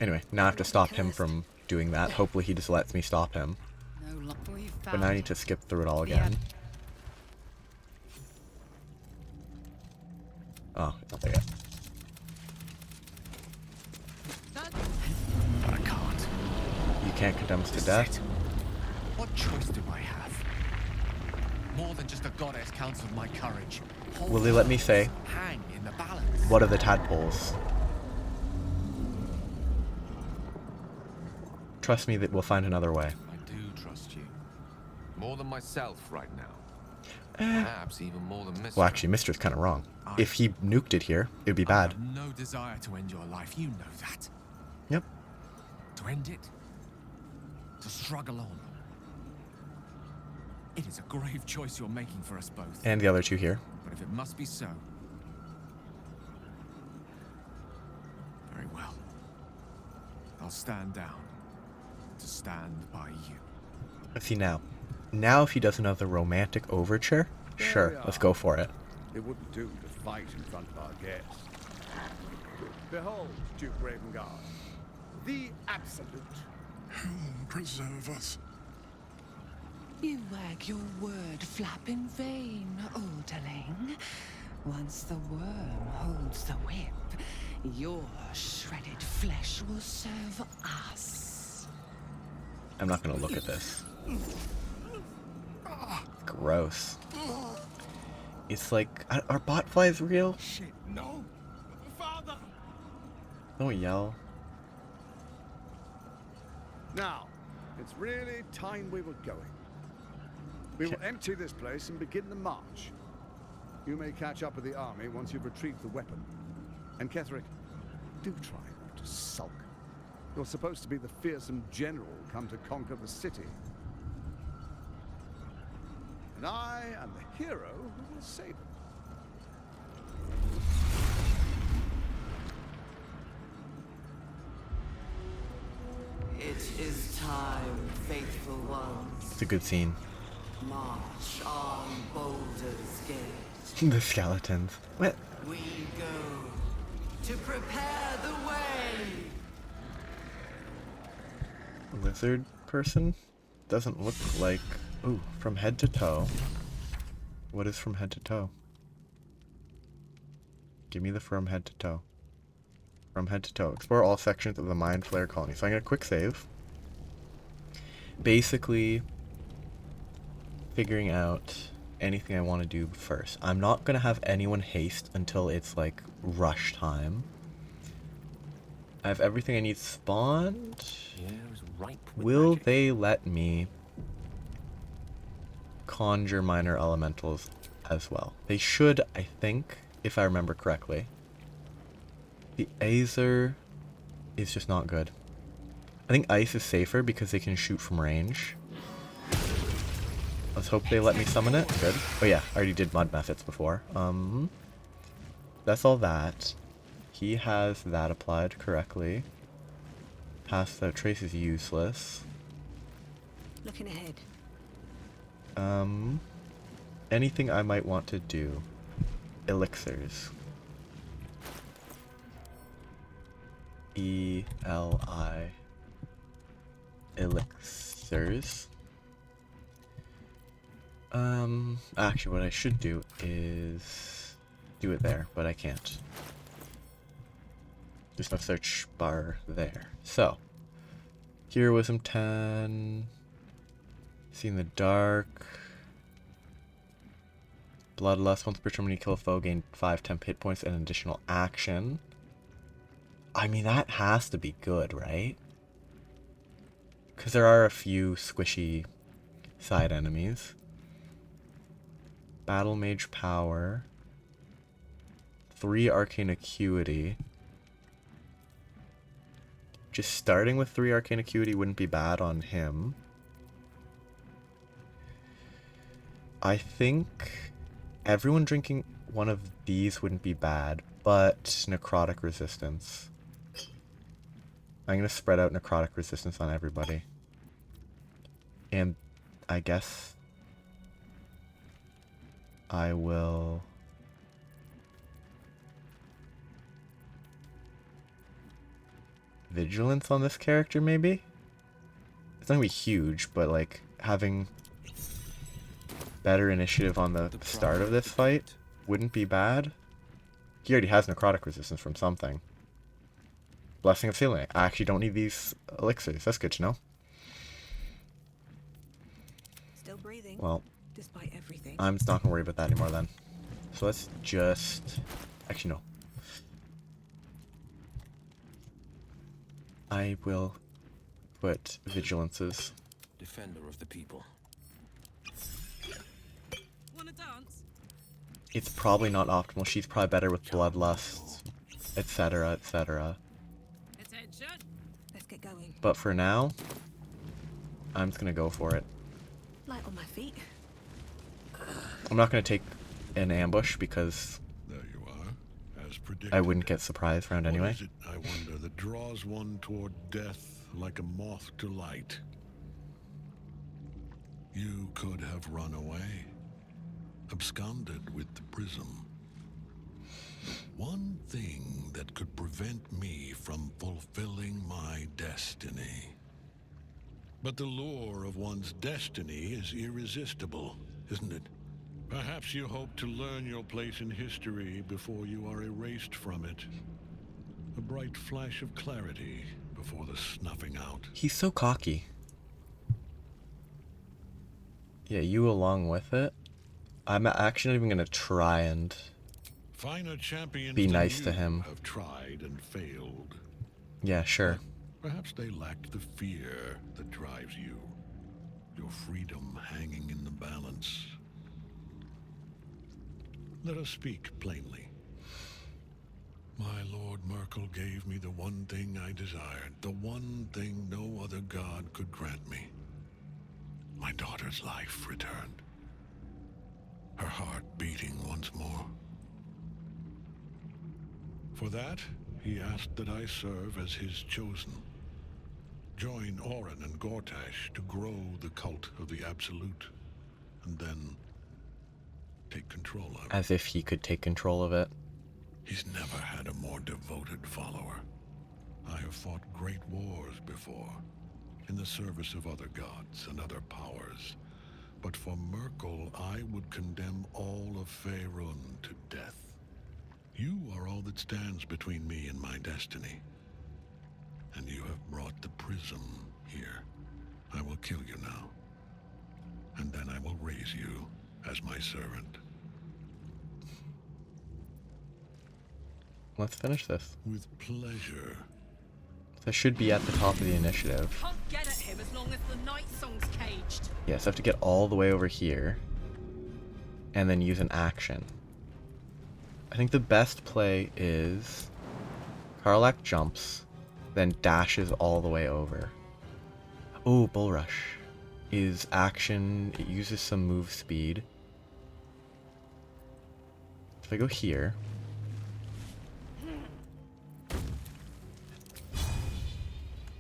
Anyway, now I have to stop him from doing that. Hopefully he just lets me stop him. But now I need to skip through it all again. Oh, not there yet. But I can't. You can't condemn us to death? What choice do I have? More than just a goddess counseled my courage. Will they let me say, Hang in the balance. what are the tadpoles? Trust me that we'll find another way. I do trust you. More than myself right now. Perhaps even more than Mr. Well, actually, Mister's kind of wrong. If he nuked it here, it would be bad. I have no desire to end your life. You know that. Yep. To end it. To struggle on. It is a grave choice you're making for us both. And the other two here. But if it must be so, very well. I'll stand down to stand by you. Let's see now. Now if he does another romantic overture, sure, let's go for it. It wouldn't do to fight in front of our guests. Behold, Duke Ravengard. the absolute. He'll preserve us. You wag your word flap in vain, Alderling. Once the worm holds the whip, your shredded flesh will serve us. I'm not gonna look at this. Gross. It's like, are botflies real? Shit, no. Father! Don't yell. Now, it's really time we were going. We will empty this place and begin the march. You may catch up with the army once you've retrieved the weapon. And Cleric, do try not to sulk. You're supposed to be the fearsome general come to conquer the city. And I am the hero who will save it. It is time, faithful ones. It's a good scene. March on Boulder's Gate. The skeletons. What? We go to prepare the way. Lizard person? Doesn't look like... Ooh, from head to toe. What is from head to toe? Give me the from head to toe. From head to toe. Explore all sections of the Mind Flayer colony. So I'm going to quick save. Basically, figuring out anything I want to do first. I'm not going to have anyone haste until it's like rush time. I have everything I need spawned. Yeah, it was ripe with Will magic. they let me conjure minor elementals as well? They should, I think, if I remember correctly. The Aether is just not good. I think Ice is safer because they can shoot from range. Let's hope they let me summon it. Good. Oh yeah, I already did mud methods before. That's all that. He has that applied correctly. Pass without trace is useless. Looking ahead. Anything I might want to do. Elixirs. E-L-I. Elixirs. Actually what I should do is do it there, but I can't. There's no search bar there. So, Heroism 10. See in the dark. Bloodlust. Once per turn when you kill a foe, gain 5 temp hit points and an additional action. I mean, that has to be good, right? Because there are a few squishy side enemies. Battle Mage Power. 3 Arcane Acuity. Just starting with 3 Arcane Acuity wouldn't be bad on him. I think everyone drinking one of these wouldn't be bad, but Necrotic Resistance. I'm going to spread out Necrotic Resistance on everybody. And I guess I will... Vigilance on this character, maybe? It's not going to be huge, but like having better initiative on the start of this fight wouldn't be bad. He already has Necrotic Resistance from something. Blessing of Sealing. I actually don't need these elixirs. That's good to know. Still breathing. Well, despite everything. I'm just not going to worry about that anymore then. So let's just... Actually, no. I will put Vigilances. Defender of the people. Wanna dance? It's probably not optimal. She's probably better with Bloodlust, etc., etc. Attention. Let's get going. But for now, I'm just going to go for it. Light on my feet. I'm not going to take an ambush because There you are, as predicted. I wouldn't get surprised round anyway. What is it, I wonder, that draws one toward death like a moth to light? You could have run away, absconded with the prism. one thing that could prevent me from fulfilling my destiny. But the lure of one's destiny is irresistible, isn't it? Perhaps you hope to learn your place in history before you are erased from it. A bright flash of clarity before the snuffing out. He's so cocky. Yeah, you along with it. I'm actually not even gonna try and Finer champions be than nice you to him. have tried and failed. Yeah, sure. But perhaps they lacked the fear that drives you. Your freedom hanging in the balance. Let us speak plainly. My Lord Merkel gave me the one thing I desired, the one thing no other god could grant me. My daughter's life returned. Her heart beating once more. For that, he asked that I serve as his chosen. Join Orin and Gortash to grow the cult of the Absolute, and then take control of it. As if he could take control of it. He's never had a more devoted follower. I have fought great wars before, in the service of other gods and other powers. But for Merkel, I would condemn all of Faerun to death. You are all that stands between me and my destiny. And you have brought the prism here. I will kill you now. And then I will raise you as my servant. Let's finish this. With pleasure. That should be at the top of the initiative. Can't get at him as long as the night song's caged. Yeah, so I have to get all the way over here. And then use an action. I think the best play is Karlach jumps, then dashes all the way over. Oh, Bull Rush is action. It uses some move speed. If I go here,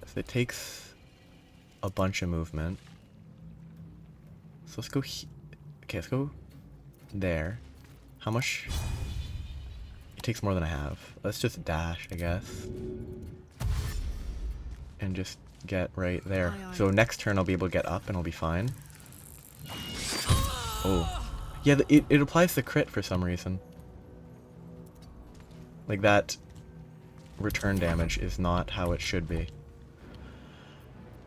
so it takes a bunch of movement. So let's go okay, let's go there. How much? It takes more than I have. Let's just dash, I guess. And just get right there. So next turn I'll be able to get up and I'll be fine. Oh. Yeah, it applies the crit for some reason. Like that return damage is not how it should be.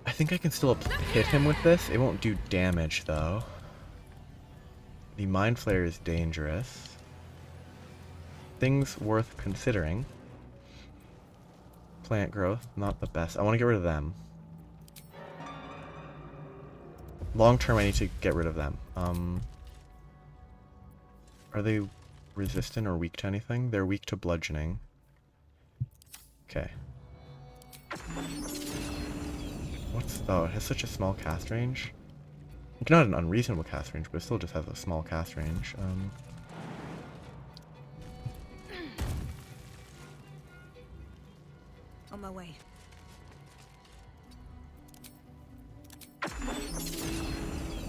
I think I can still hit him with this. It won't do damage though. The Mind Flayer is dangerous. Things worth considering. Plant growth, not the best. I want to get rid of them. Long term, I need to get rid of them. Are they resistant or weak to anything? They're weak to bludgeoning. Okay. Oh, it has such a small cast range. Not an unreasonable cast range, but it still just has a small cast range. On my way.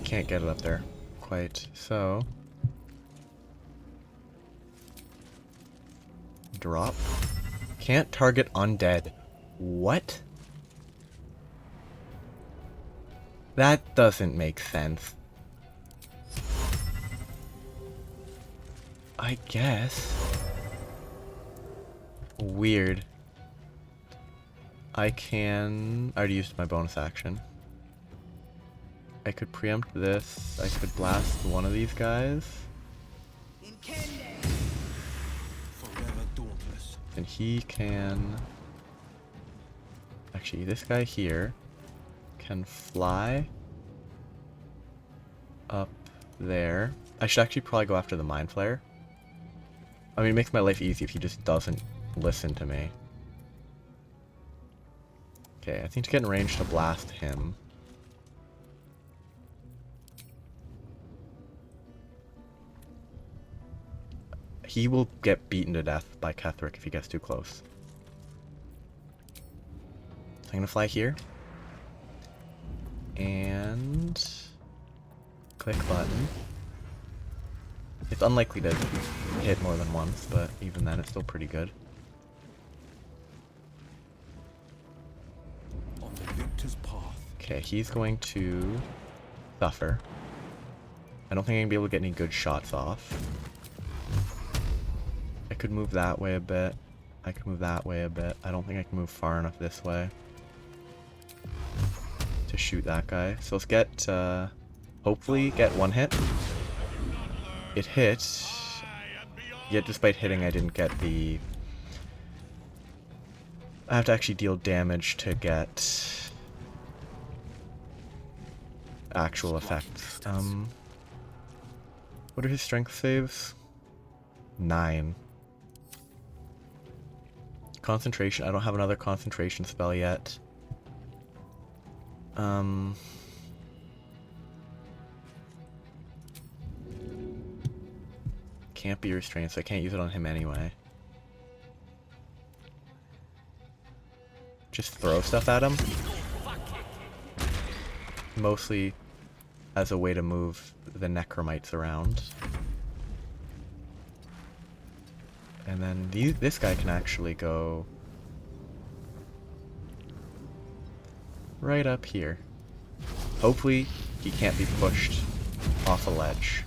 Can't get it up there quite, so drop. Can't target undead. What? That doesn't make sense. I guess. Weird. I already used my bonus action. I could preempt this. I could blast one of these guys. And he can... Actually, this guy here can fly up there. I should actually probably go after the Mind Flayer. I mean, it makes my life easy if he just doesn't listen to me. Okay, I need to get in range to blast him. He will get beaten to death by Cleric if he gets too close. So I'm gonna fly here. And click button. It's unlikely to hit more than once, but even then it's still pretty good. On the victor's path. Okay, he's going to suffer. I don't think I'm gonna be able to get any good shots off. I could move that way a bit. I could move that way a bit. I don't think I can move far enough this way to shoot that guy. So let's get, hopefully get one hit. It hit. Yet despite hitting, I didn't get the... I have to actually deal damage to get actual effects. What are his strength saves? 9. Concentration. I don't have another concentration spell yet. Can't be restrained, so I can't use it on him anyway. Just throw stuff at him. Mostly as a way to move the necromites around. And then this guy can actually go right up here. Hopefully he can't be pushed off a ledge.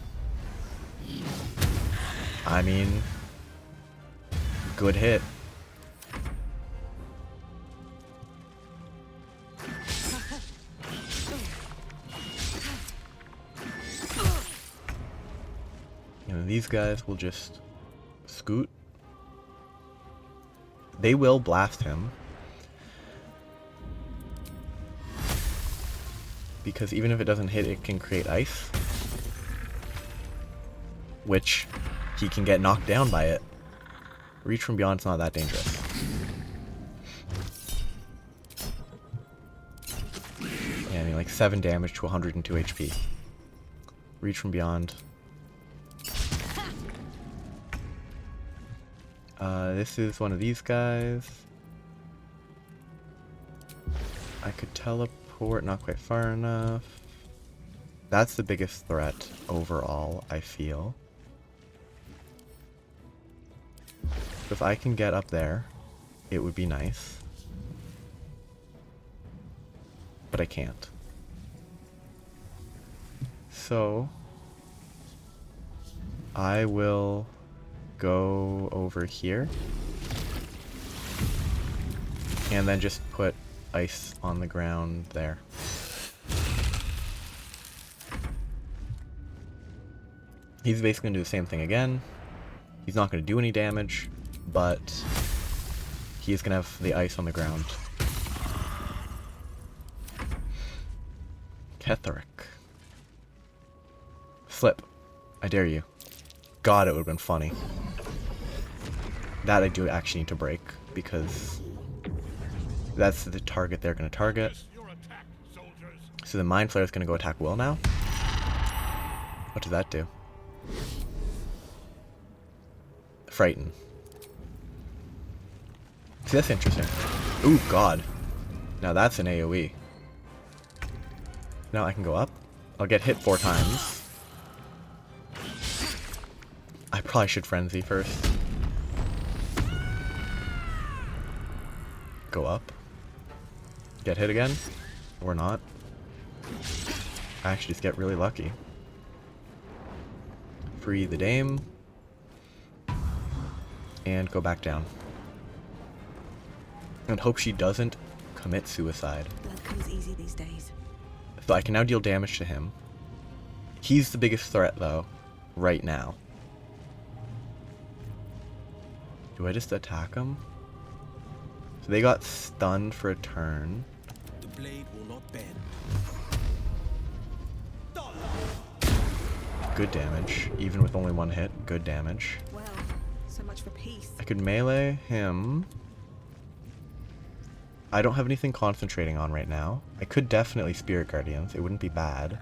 I mean, good hit. And these guys will just scoot. They will blast him. Because even if it doesn't hit, it can create ice. Which he can get knocked down by it. Reach from beyond's not that dangerous. Yeah, I mean like 7 damage to 102 HP. Reach from beyond. This is one of these guys. I could teleport, not quite far enough. That's the biggest threat overall, I feel. If I can get up there, it would be nice. But I can't. So I will go over here and then just put ice on the ground there. He's basically going to do the same thing again. He's not going to do any damage, but he is going to have the ice on the ground. Cleric. Flip. I dare you. God, it would have been funny. That I do actually need to break, because that's the target they're going to target. So the Mind Flayer is going to go attack Will now. What does that do? Frighten. See, that's interesting. Ooh, God. Now that's an AoE. Now I can go up. I'll get hit 4 times. I probably should Frenzy first. Go up. Get hit again. Or not. I actually just get really lucky. Free the Dame. And go back down. And hope she doesn't commit suicide. Blood comes easy these days. So I can now deal damage to him. He's the biggest threat, though, right now. Do I just attack him? So they got stunned for a turn. The blade will not bend. Good damage. Even with only 1 hit, good damage. Well, so much for peace. I could melee him. I don't have anything concentrating on right now. I could definitely Spirit Guardians. It wouldn't be bad.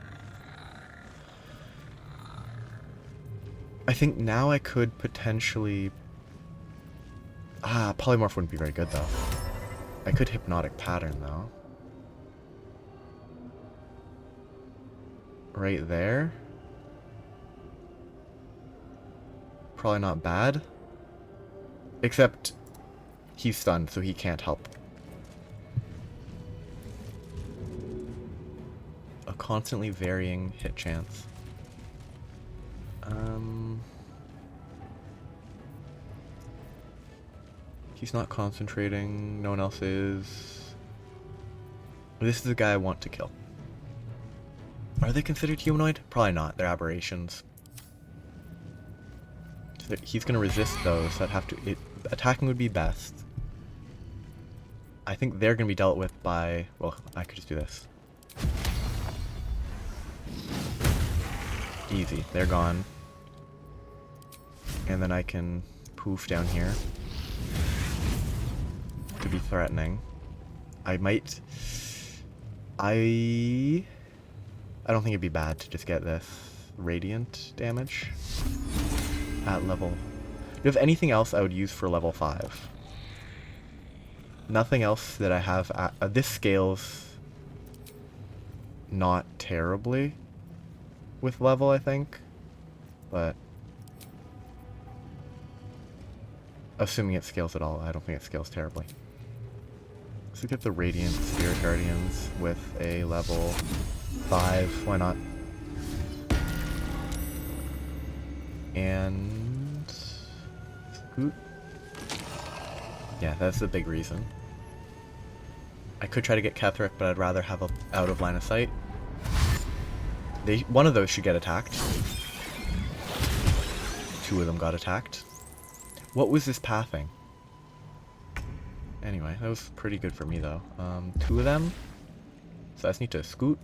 I think now I could potentially... Polymorph wouldn't be very good, though. I could Hypnotic Pattern, though. Right there. probably not bad. Except he's stunned, so he can't help. A constantly varying hit chance. He's not concentrating. No one else is. This is the guy I want to kill. Are they considered humanoid? Probably not. They're aberrations. So he's going to resist those that have to... attacking would be best. I think they're going to be dealt with by... Well, I could just do this. Easy. They're gone. And then I can poof down here. To be threatening. I might... I don't think it'd be bad to just get this radiant damage at level... Do you have anything else I would use for level 5? Nothing else that I have at... this scales not terribly with level, I think. But... assuming it scales at all, I don't think it scales terribly. Let's look at the Radiant Spirit Guardians with a level 5. Why not? And... scoot. Yeah, that's the big reason. I could try to get Cleric, but I'd rather have a out of line of sight. One of those should get attacked. 2 of them got attacked. What was this pathing? Anyway, that was pretty good for me though. 2 of them. So I just need to scoot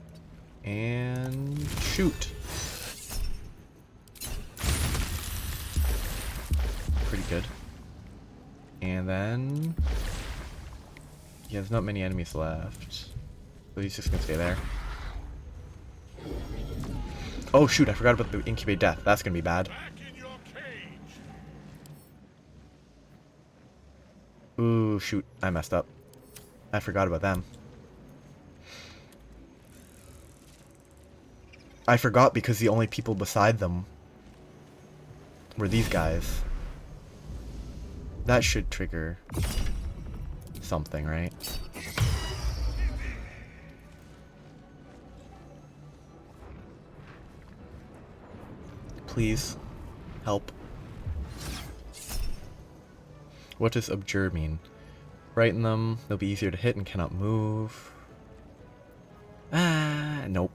and shoot. Pretty good. And then... yeah, there's not many enemies left. So he's just gonna stay there. Oh shoot, I forgot about the incubate death. That's gonna be bad. Ooh, shoot. I messed up. I forgot about them. I forgot because the only people beside them were these guys. That should trigger something, right? Please. Help. What does abjure mean? Frighten them, they'll be easier to hit and cannot move. Ah, nope.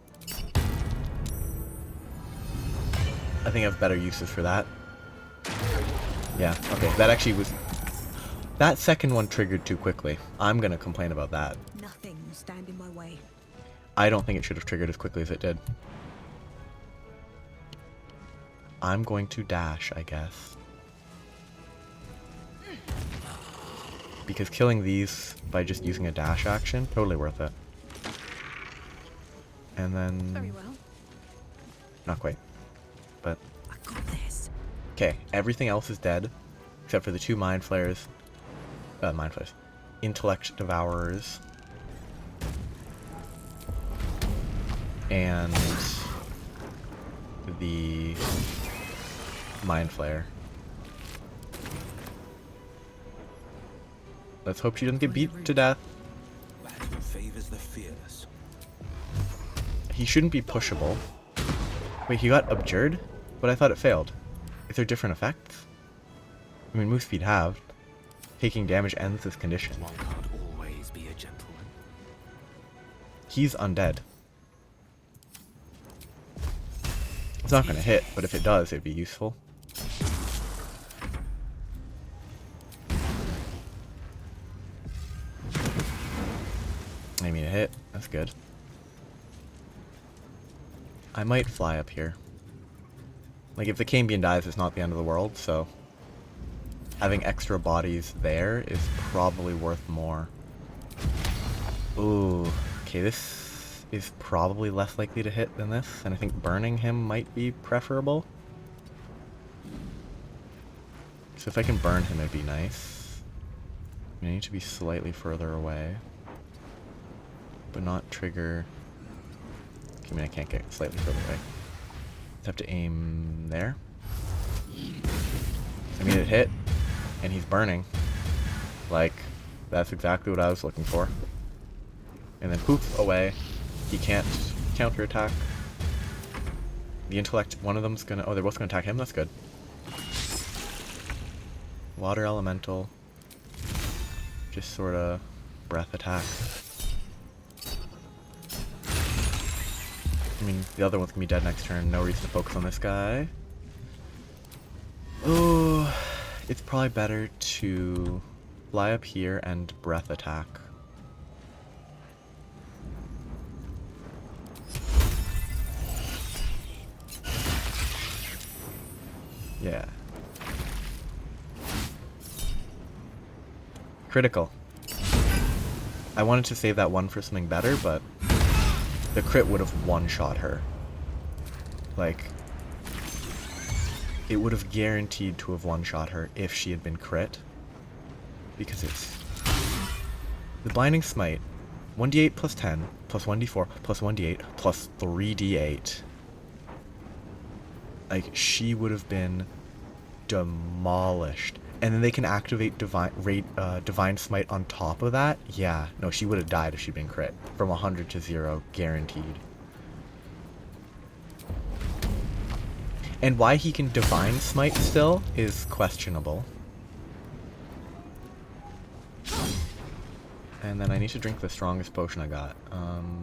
I think I have better uses for that. Yeah, okay, that actually was... that second one triggered too quickly. I'm gonna complain about that. Nothing will stand in my way. I don't think it should have triggered as quickly as it did. I'm going to dash, I guess. Because killing these by just using a dash action, totally worth it. And then... very well. Not quite. But... I got this. Okay, everything else is dead. Except for the 2 Mind Flayers. Mind Flayers. Intellect Devourers. And... the... Mind Flayer. Let's hope she doesn't get beat to death. Favors the fearless. He shouldn't be pushable. Wait, he got abjured? But I thought it failed. Is there different effects? I mean, move speed halved. Taking damage ends this condition. One can't always be a gentleman. He's undead. It's not going to hit, but if it does, it'd be useful. I mean, it hit. That's good. I might fly up here. Like, if the Cambion dies, it's not the end of the world, so... having extra bodies there is probably worth more. Ooh. Okay, this is probably less likely to hit than this, and I think burning him might be preferable. So if I can burn him, it'd be nice. I need to be slightly further away. But not trigger... I mean, I can't get slightly further away. Just have to aim there. I mean, it hit, and he's burning. Like, that's exactly what I was looking for. And then poof, away. He can't counterattack. The intellect, one of them's gonna... Oh, they're both gonna attack him? That's good. Water elemental. Just sorta breath attack. I mean, the other one's gonna be dead next turn. No reason to focus on this guy. Oh, it's probably better to fly up here and breath attack. Yeah. Critical. I wanted to save that one for something better, but the crit would have one-shot her. Like, it would have guaranteed to have one-shot her if she had been crit. Because it's... The Blinding Smite, 1d8 plus 10, plus 1d4, plus 1d8, plus 3d8. Like, she would have been demolished. And then they can activate Divine Smite on top of that. Yeah, no, she would have died if she'd been crit. From 100 to 0, guaranteed. And why he can Divine Smite still is questionable. And then I need to drink the strongest potion I got.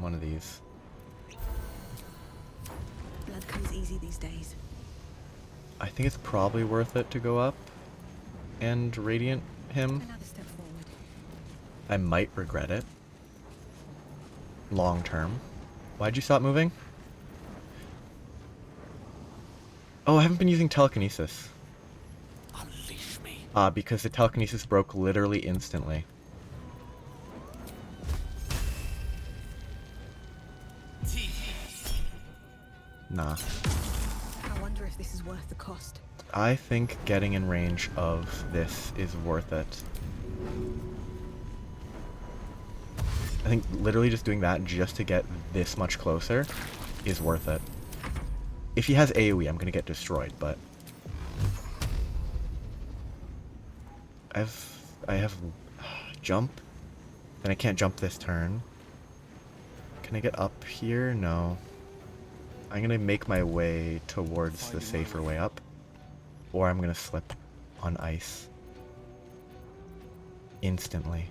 One of these. Blood comes easy these days. I think it's probably worth it to go up and radiant him. Another step forward. I might regret it. Long term. Why'd you stop moving? Oh, I haven't been using telekinesis. Unleash me. Because the telekinesis broke literally instantly. Nah. I wonder if this is worth the cost. I think getting in range of this is worth it. I think literally just doing that just to get this much closer is worth it. If he has AoE, I'm gonna get destroyed, but I have jump, and I can't jump this turn. Can I get up here? No. I'm gonna make my way towards the safer way up, or I'm gonna slip on ice instantly.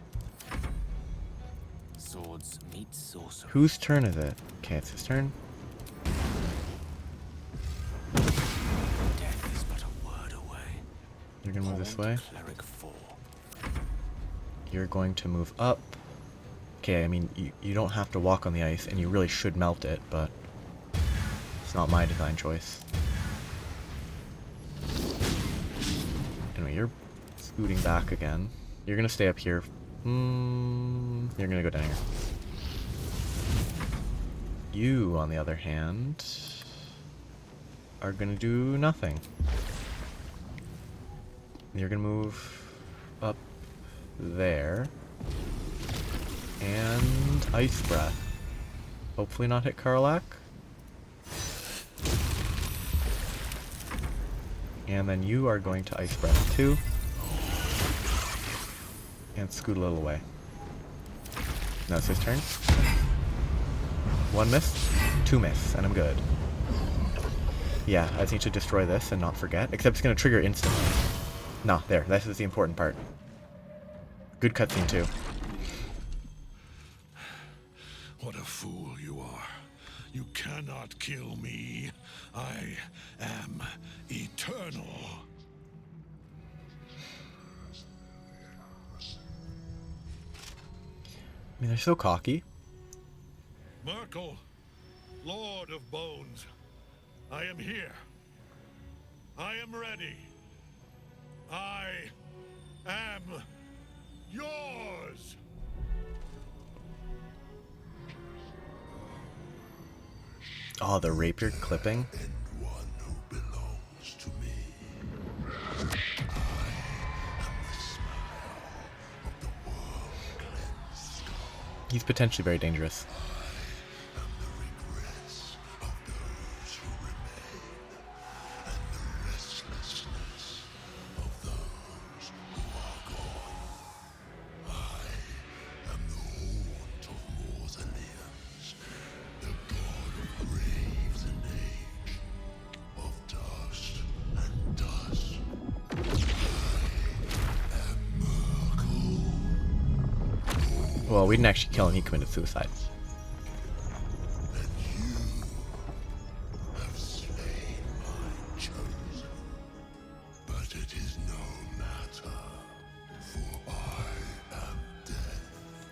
Swords meet sorcery. Whose turn is it? Okay, it's his turn. Death is but a word away. You're gonna move this way. Cleric 4. You're going to move up. Okay, I mean, you don't have to walk on the ice, and you really should melt it, but it's not my design choice. Anyway, you're scooting back again. You're gonna stay up here. You're gonna go down here. You, on the other hand, are gonna do nothing. You're gonna move up there. And Ice Breath. Hopefully not hit Karlak. And then you are going to Ice Breath too. And scoot a little away. Now it's his turn. One miss, two miss, and I'm good. Yeah, I just need to destroy this and not forget. Except it's going to trigger instantly. No, there, this is the important part. Good cutscene too. What a fool you are. You cannot kill me. I am eternal. I mean, they're so cocky. Merkel, Lord of Bones, I am here. I am ready. I am yours. Oh, the rapier clipping. He's potentially very dangerous. we didn't actually kill him, he committed suicide.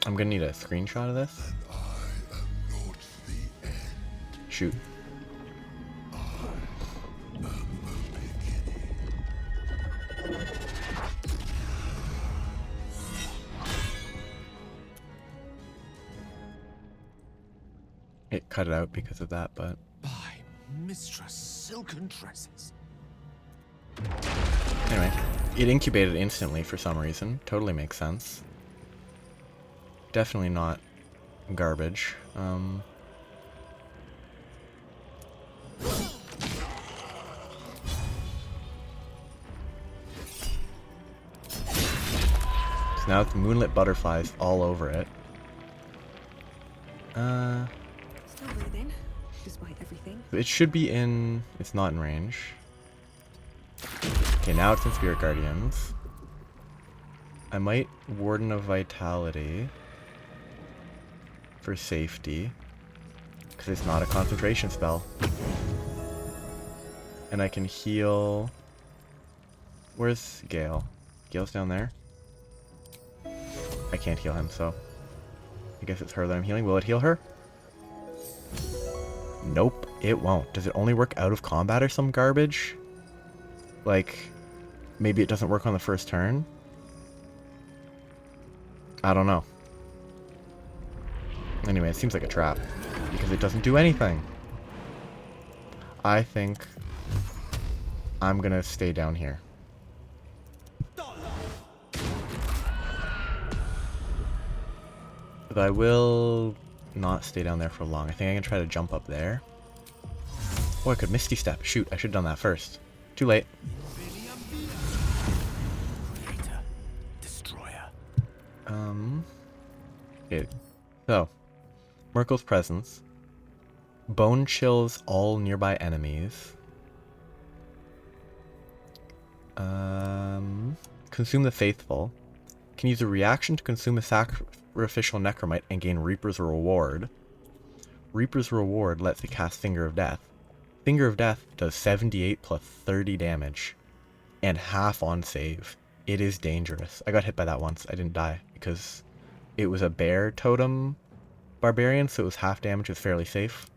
I'm gonna need a screenshot of this. Shoot. It cut it out because of that, but... By Mistress Silken Tresses. Anyway, it incubated instantly for some reason. Totally makes sense. Definitely not garbage. So now it's moonlit butterflies all over it. Still breathing, despite everything. It should be in... It's not in range. Okay, now it's in Spirit Guardians. I might Warden of Vitality for safety, because it's not a concentration spell. And I can heal... Where's Gale? Gale's down there? I can't heal him, so... I guess it's her that I'm healing. Will it heal her? Nope, it won't. Does it only work out of combat or some garbage? Like, maybe it doesn't work on the first turn? I don't know. Anyway, it seems like a trap, because it doesn't do anything. I think I'm gonna stay down here. But I will not stay down there for long. I think I can try to jump up there. Oh, I could Misty Step. Shoot, I should have done that first. Too late. Okay. So, Merkel's Presence. Bone chills all nearby enemies. Consume the Faithful. Can use a reaction to consume a sacrificial necromite and gain Reaper's Reward. Reaper's Reward lets it cast Finger of Death. Finger of Death does 78 plus 30 damage. And half on save. It is dangerous. I got hit by that once. I didn't die because it was a bear totem barbarian, so it was half damage. It was fairly safe.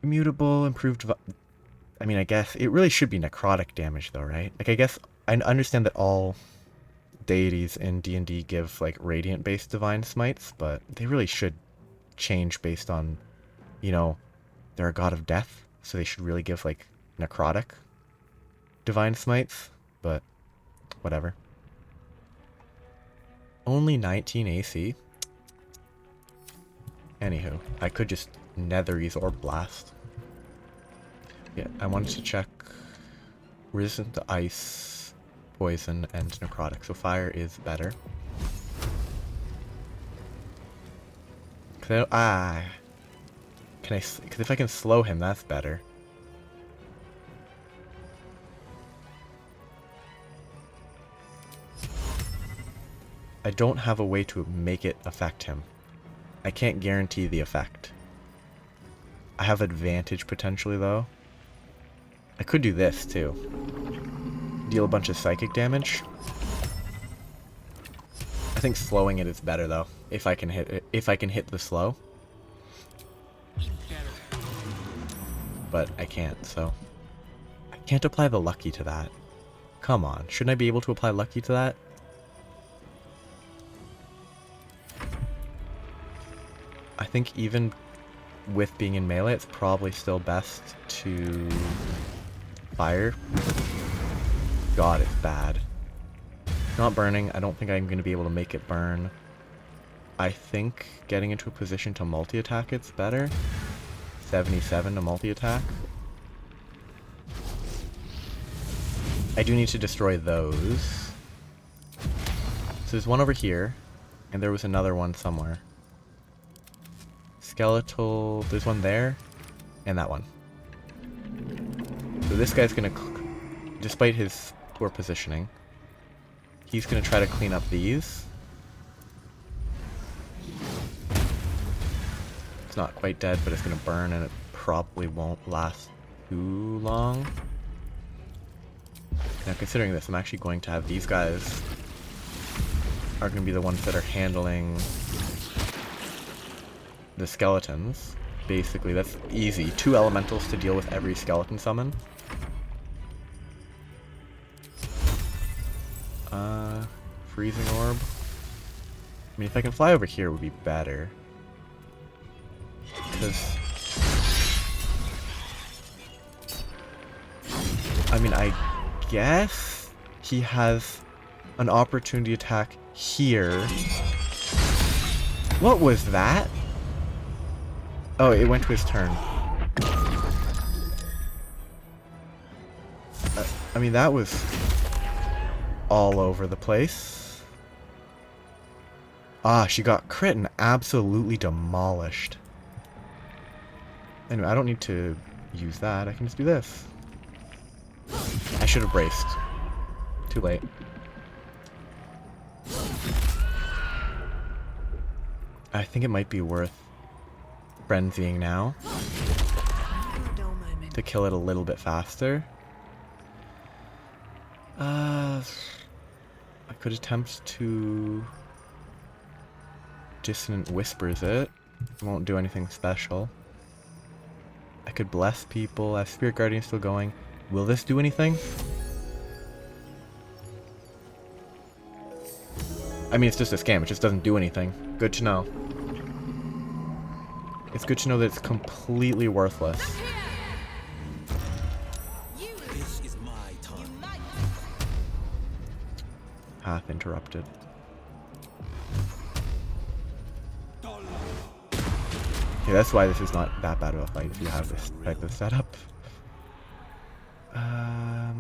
Immutable, improved... I mean, I guess it really should be necrotic damage though, right? Like, I guess I understand that all deities in D&D give like radiant-based divine smites, but they really should change based on, you know, they're a god of death, so they should really give like necrotic divine smites, but whatever. Only 19 AC. Anywho, I could just Netherese or Blast. Yeah, I wanted to check resistant to ice, poison, and necrotic, so fire is better. Because if I can slow him, that's better. I don't have a way to make it affect him. I can't guarantee the effect. I have advantage potentially though. I could do this too. Deal a bunch of psychic damage. I think slowing it is better though. If I can hit it, if I can hit the slow. But I can't, so I can't apply the lucky to that. Come on, shouldn't I be able to apply lucky to that? I think even with being in melee, it's probably still best to fire. God, it's bad. Not burning. I don't think I'm going to be able to make it burn. I think getting into a position to multi-attack it's better. 77 to multi-attack. I do need to destroy those. So there's one over here, and there was another one somewhere. Skeletal, there's one there, and that one. So this guy's gonna, despite his poor positioning, he's gonna try to clean up these. It's not quite dead, but it's gonna burn and it probably won't last too long. Now considering this, I'm actually going to have these guys are going to be the ones that are handling the skeletons. Basically, that's easy. 2 elementals to deal with every skeleton summon. Freezing orb. I mean, if I can fly over here, it would be better. Because... I mean, I guess he has an opportunity attack here. What was that? Oh, it went to his turn. I mean, that was all over the place. Ah, she got crit and absolutely demolished. Anyway, I don't need to use that. I can just do this. I should have braced. Too late. I think it might be worth frenzying now to kill it a little bit faster. I could attempt to Dissonant Whispers it. It won't do anything special. I could bless people. I have Spirit Guardian still going. Will this do anything? I mean, it's just a scam. It just doesn't do anything. Good to know. It's good to know that it's completely worthless. This is my time. Path interrupted. Yeah, that's why this is not that bad of a fight if you have this type of setup. I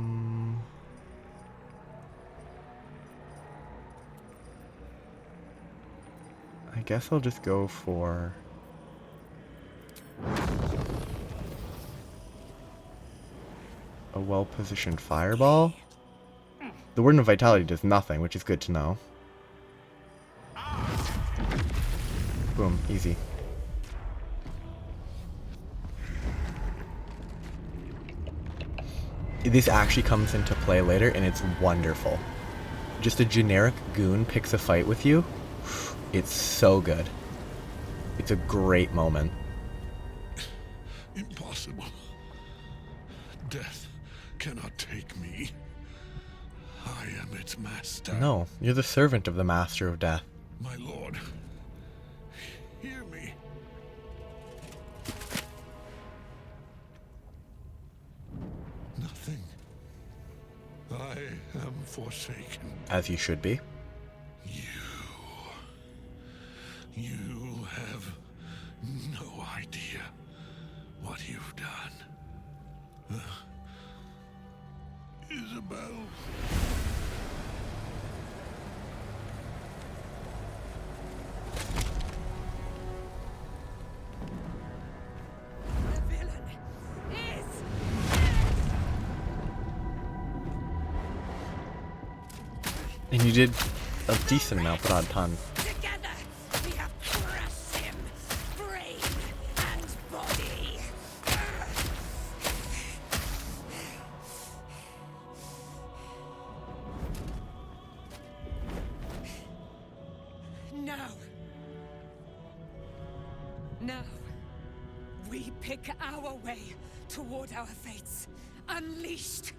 guess I'll just go for a well-positioned fireball. The Warden of Vitality does nothing, which is good to know. Boom, easy. This actually comes into play later, and it's wonderful. Just a generic goon picks a fight with you. It's so good. It's a great moment. Impossible. Death cannot take me. I am its master. No, you're the servant of the Master of Death. My lord, hear me. Nothing. I am forsaken. As you should be. You have no idea what you've done. Isabel. The villain is And you did a decent amount, but not a ton. together. We have crushed him, brain and body. Now, we pick our way toward our fates, unleashed.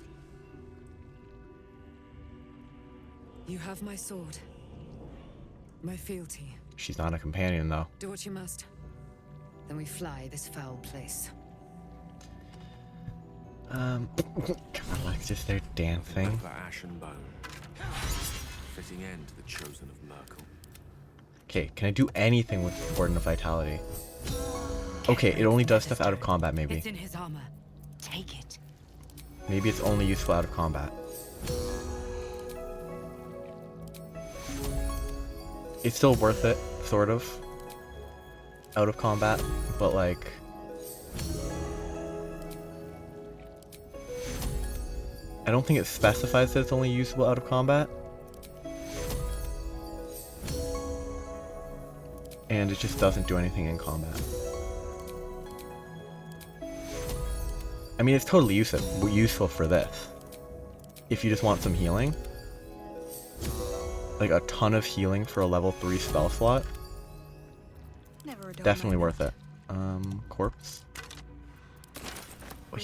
You have my sword. My fealty. She's not a companion, though. Do what you must. Then we fly this foul place. Come on, Alexis, they're dancing. For ash and bone. Fitting end to the chosen of Merkel. Okay, can I do anything with Warden of Vitality? Okay, it only does stuff out of combat, maybe. It's in his armor. Take it. Maybe it's only useful out of combat. It's still worth it, sort of. Out of combat, but like... I don't think it specifies that it's only usable out of combat. And it just doesn't do anything in combat. I mean, it's totally useful for this. If you just want some healing. Like a ton of healing for a level 3 spell slot. Definitely worth it. Corpse.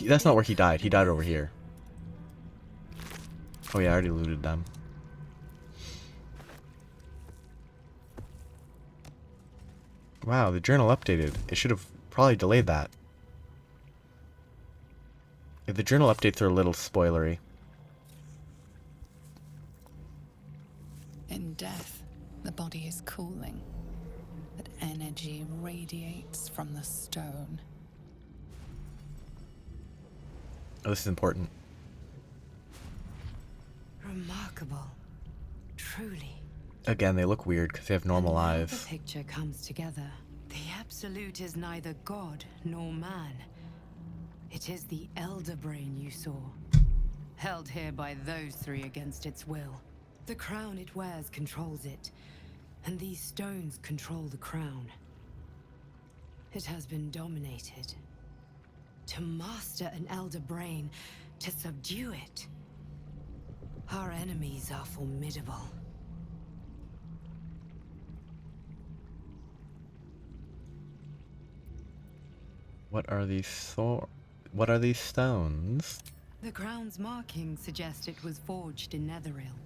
That's not where he died. He died over here. Oh yeah, I already looted them. Wow, the journal updated. It should have probably delayed that. If the journal updates are a little spoilery. In death, the body is cooling, but energy radiates from the stone. Oh, this is important. Remarkable. Truly. Again, they look weird because they have normal And now eyes. the picture comes together. The Absolute is neither god nor man. It is the Elder Brain you saw, held here by those three against its will. The crown it wears controls it, and these stones control the crown. It has been dominated. To master an Elder Brain, to subdue it. Our enemies are formidable. What are these stones? The crown's markings suggest it was forged in Netheril,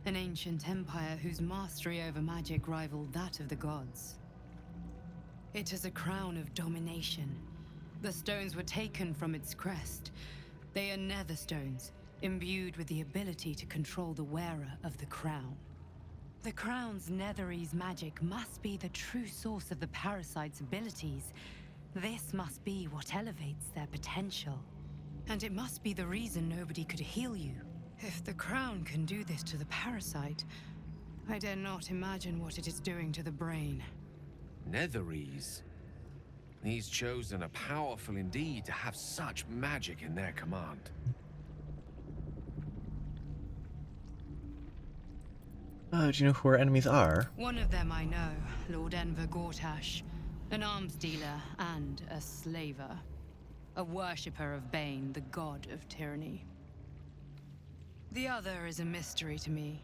an ancient empire whose mastery over magic rivaled that of the gods. It is a crown of domination. The stones were taken from its crest. They are nether stones, imbued with the ability to control the wearer of the crown. The crown's Netherese magic must be the true source of the parasite's abilities. This must be what elevates their potential. And it must be the reason nobody could heal you. If the crown can do this to the parasite, I dare not imagine what it is doing to the brain. Netherese? These chosen are powerful indeed to have such magic in their command. Do you know who our enemies are? One of them I know, Lord Enver Gortash, an arms dealer and a slaver. A worshipper of Bane, the god of tyranny. The other is a mystery to me,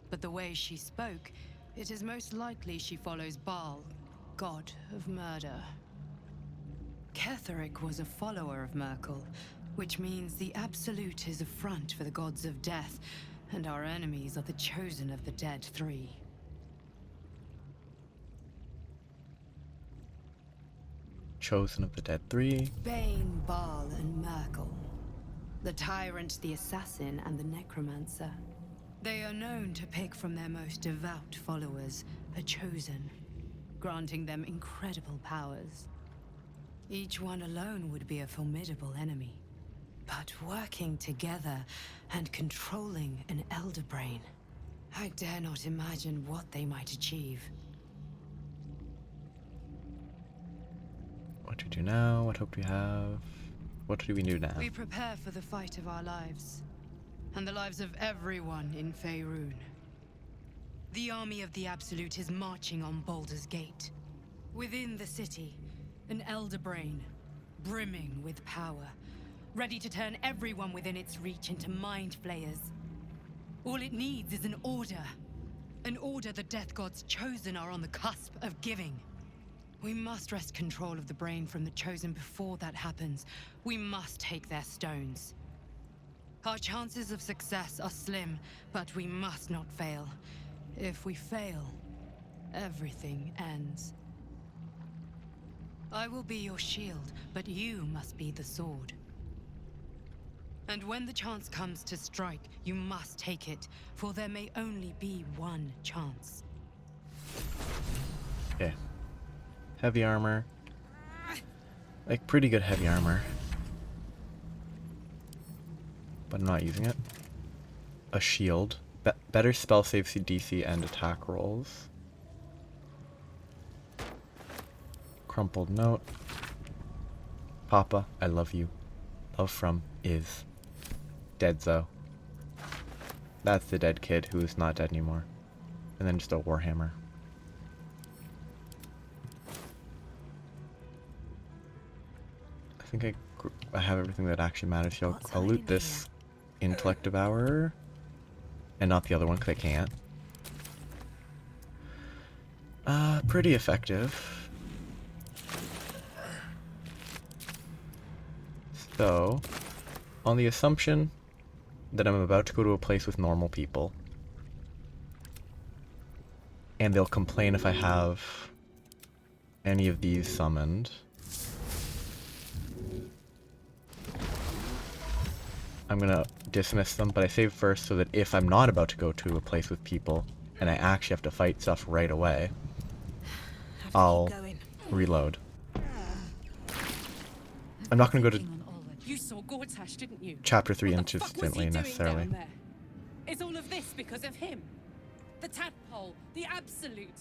but the way she spoke, it is most likely she follows Baal, god of murder. Cleric was a follower of Merkel, which means the Absolute is a front for the gods of death, and our enemies are the chosen of the Dead Three. Chosen of the Dead Three. Bane, Baal, and Merkel. The Tyrant, the Assassin, and the Necromancer. They are known to pick from their most devout followers a chosen, granting them incredible powers. Each one alone would be a formidable enemy. But working together and controlling an Elder Brain, I dare not imagine what they might achieve. What do we do now? What hope do we have? What do we do now? We prepare for the fight of our lives, and the lives of everyone in Faerun. The army of the Absolute is marching on Baldur's Gate. Within the city, an Elder Brain, brimming with power, ready to turn everyone within its reach into mind flayers. All it needs is an order. An order the Death Gods chosen are on the cusp of giving. We must wrest control of the brain from the chosen before that happens. We must take their stones. Our chances of success are slim, but we must not fail. If we fail, everything ends. I will be your shield, but you must be the sword. And when the chance comes to strike, you must take it, for there may only be one chance. Okay. Heavy armor. Like, pretty good heavy armor. But I'm not using it. A shield. Better spell save DC and attack rolls. Crumpled note. Papa, I love you. Love from is. Dead though. That's the dead kid who is not dead anymore. And then just a warhammer. I think I have everything that actually matters here. I'll loot this intellect devourer and not the other one because I can't. Pretty effective. So, on the assumption that I'm about to go to a place with normal people, and they'll complain if I have any of these summoned, I'm gonna dismiss them, but I save first so that if I'm not about to go to a place with people and I actually have to fight stuff right away, I'll reload. I'm not gonna go to You saw Gortash, didn't you? Chapter 3 What the fuck was he instantly, doing necessarily. down there? Is all of this because of him? The tadpole, the absolute.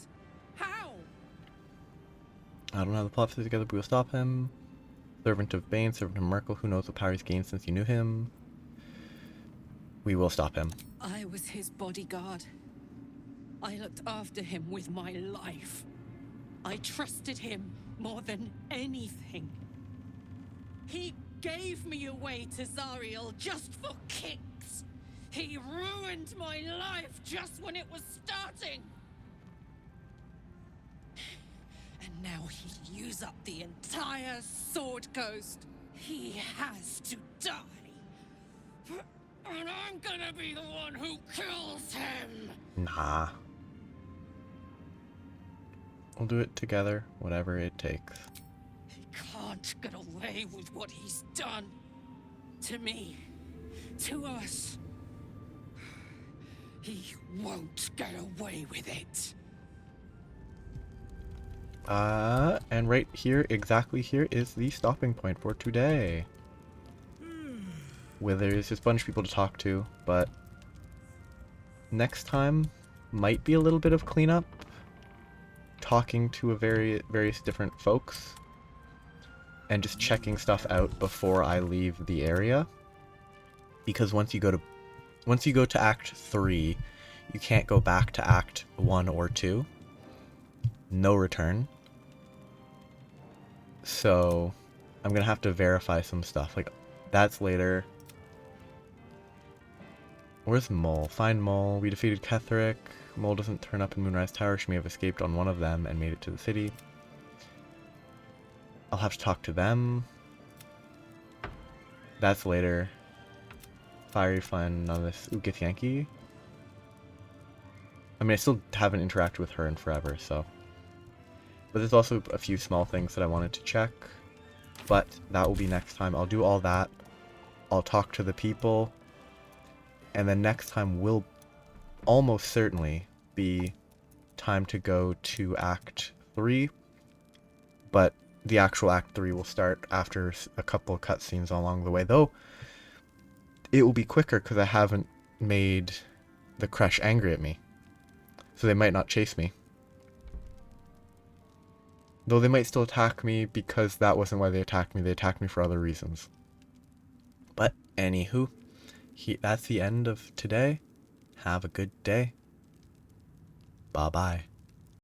How? I don't have the plot fit together, but we'll stop him. Servant of Bane, Servant of Merkel, who knows what power he's gained since you knew him. We will stop him. I was his bodyguard. I looked after him with my life. I trusted him more than anything. He gave me away to Zariel just for kicks. He ruined my life just when it was starting. And now he'll use up the entire Sword Coast. He has to die. And I'm gonna be the one who kills him. Nah. We'll do it together, whatever it takes. He can't get away with what he's done. To me. To us. He won't get away with it. And right here, exactly here, is the stopping point for today. Where there's just a bunch of people to talk to, but next time might be a little bit of cleanup. Talking to various different folks. And just checking stuff out before I leave the area. Because once you go to Act 3, you can't go back to Act 1 or 2. No return. So, I'm gonna have to verify some stuff. Like, that's later. Where's Mole? Find Mole. We defeated Cleric. Mole doesn't turn up in Moonrise Tower. She may have escaped on one of them and made it to the city. I'll have to talk to them. That's later. Fiery Fun on this Ugith Yankee. I mean, I still haven't interacted with her in forever, so. But there's also a few small things that I wanted to check. But that will be next time. I'll do all that. I'll talk to the people. And then next time will almost certainly be time to go to Act 3. But the actual Act 3 will start after a couple of cutscenes along the way. Though, it will be quicker because I haven't made the Kresh angry at me. So they might not chase me. Though they might still attack me because that wasn't why they attacked me. They attacked me for other reasons. But anywho, that's the end of today. Have a good day. Bye-bye.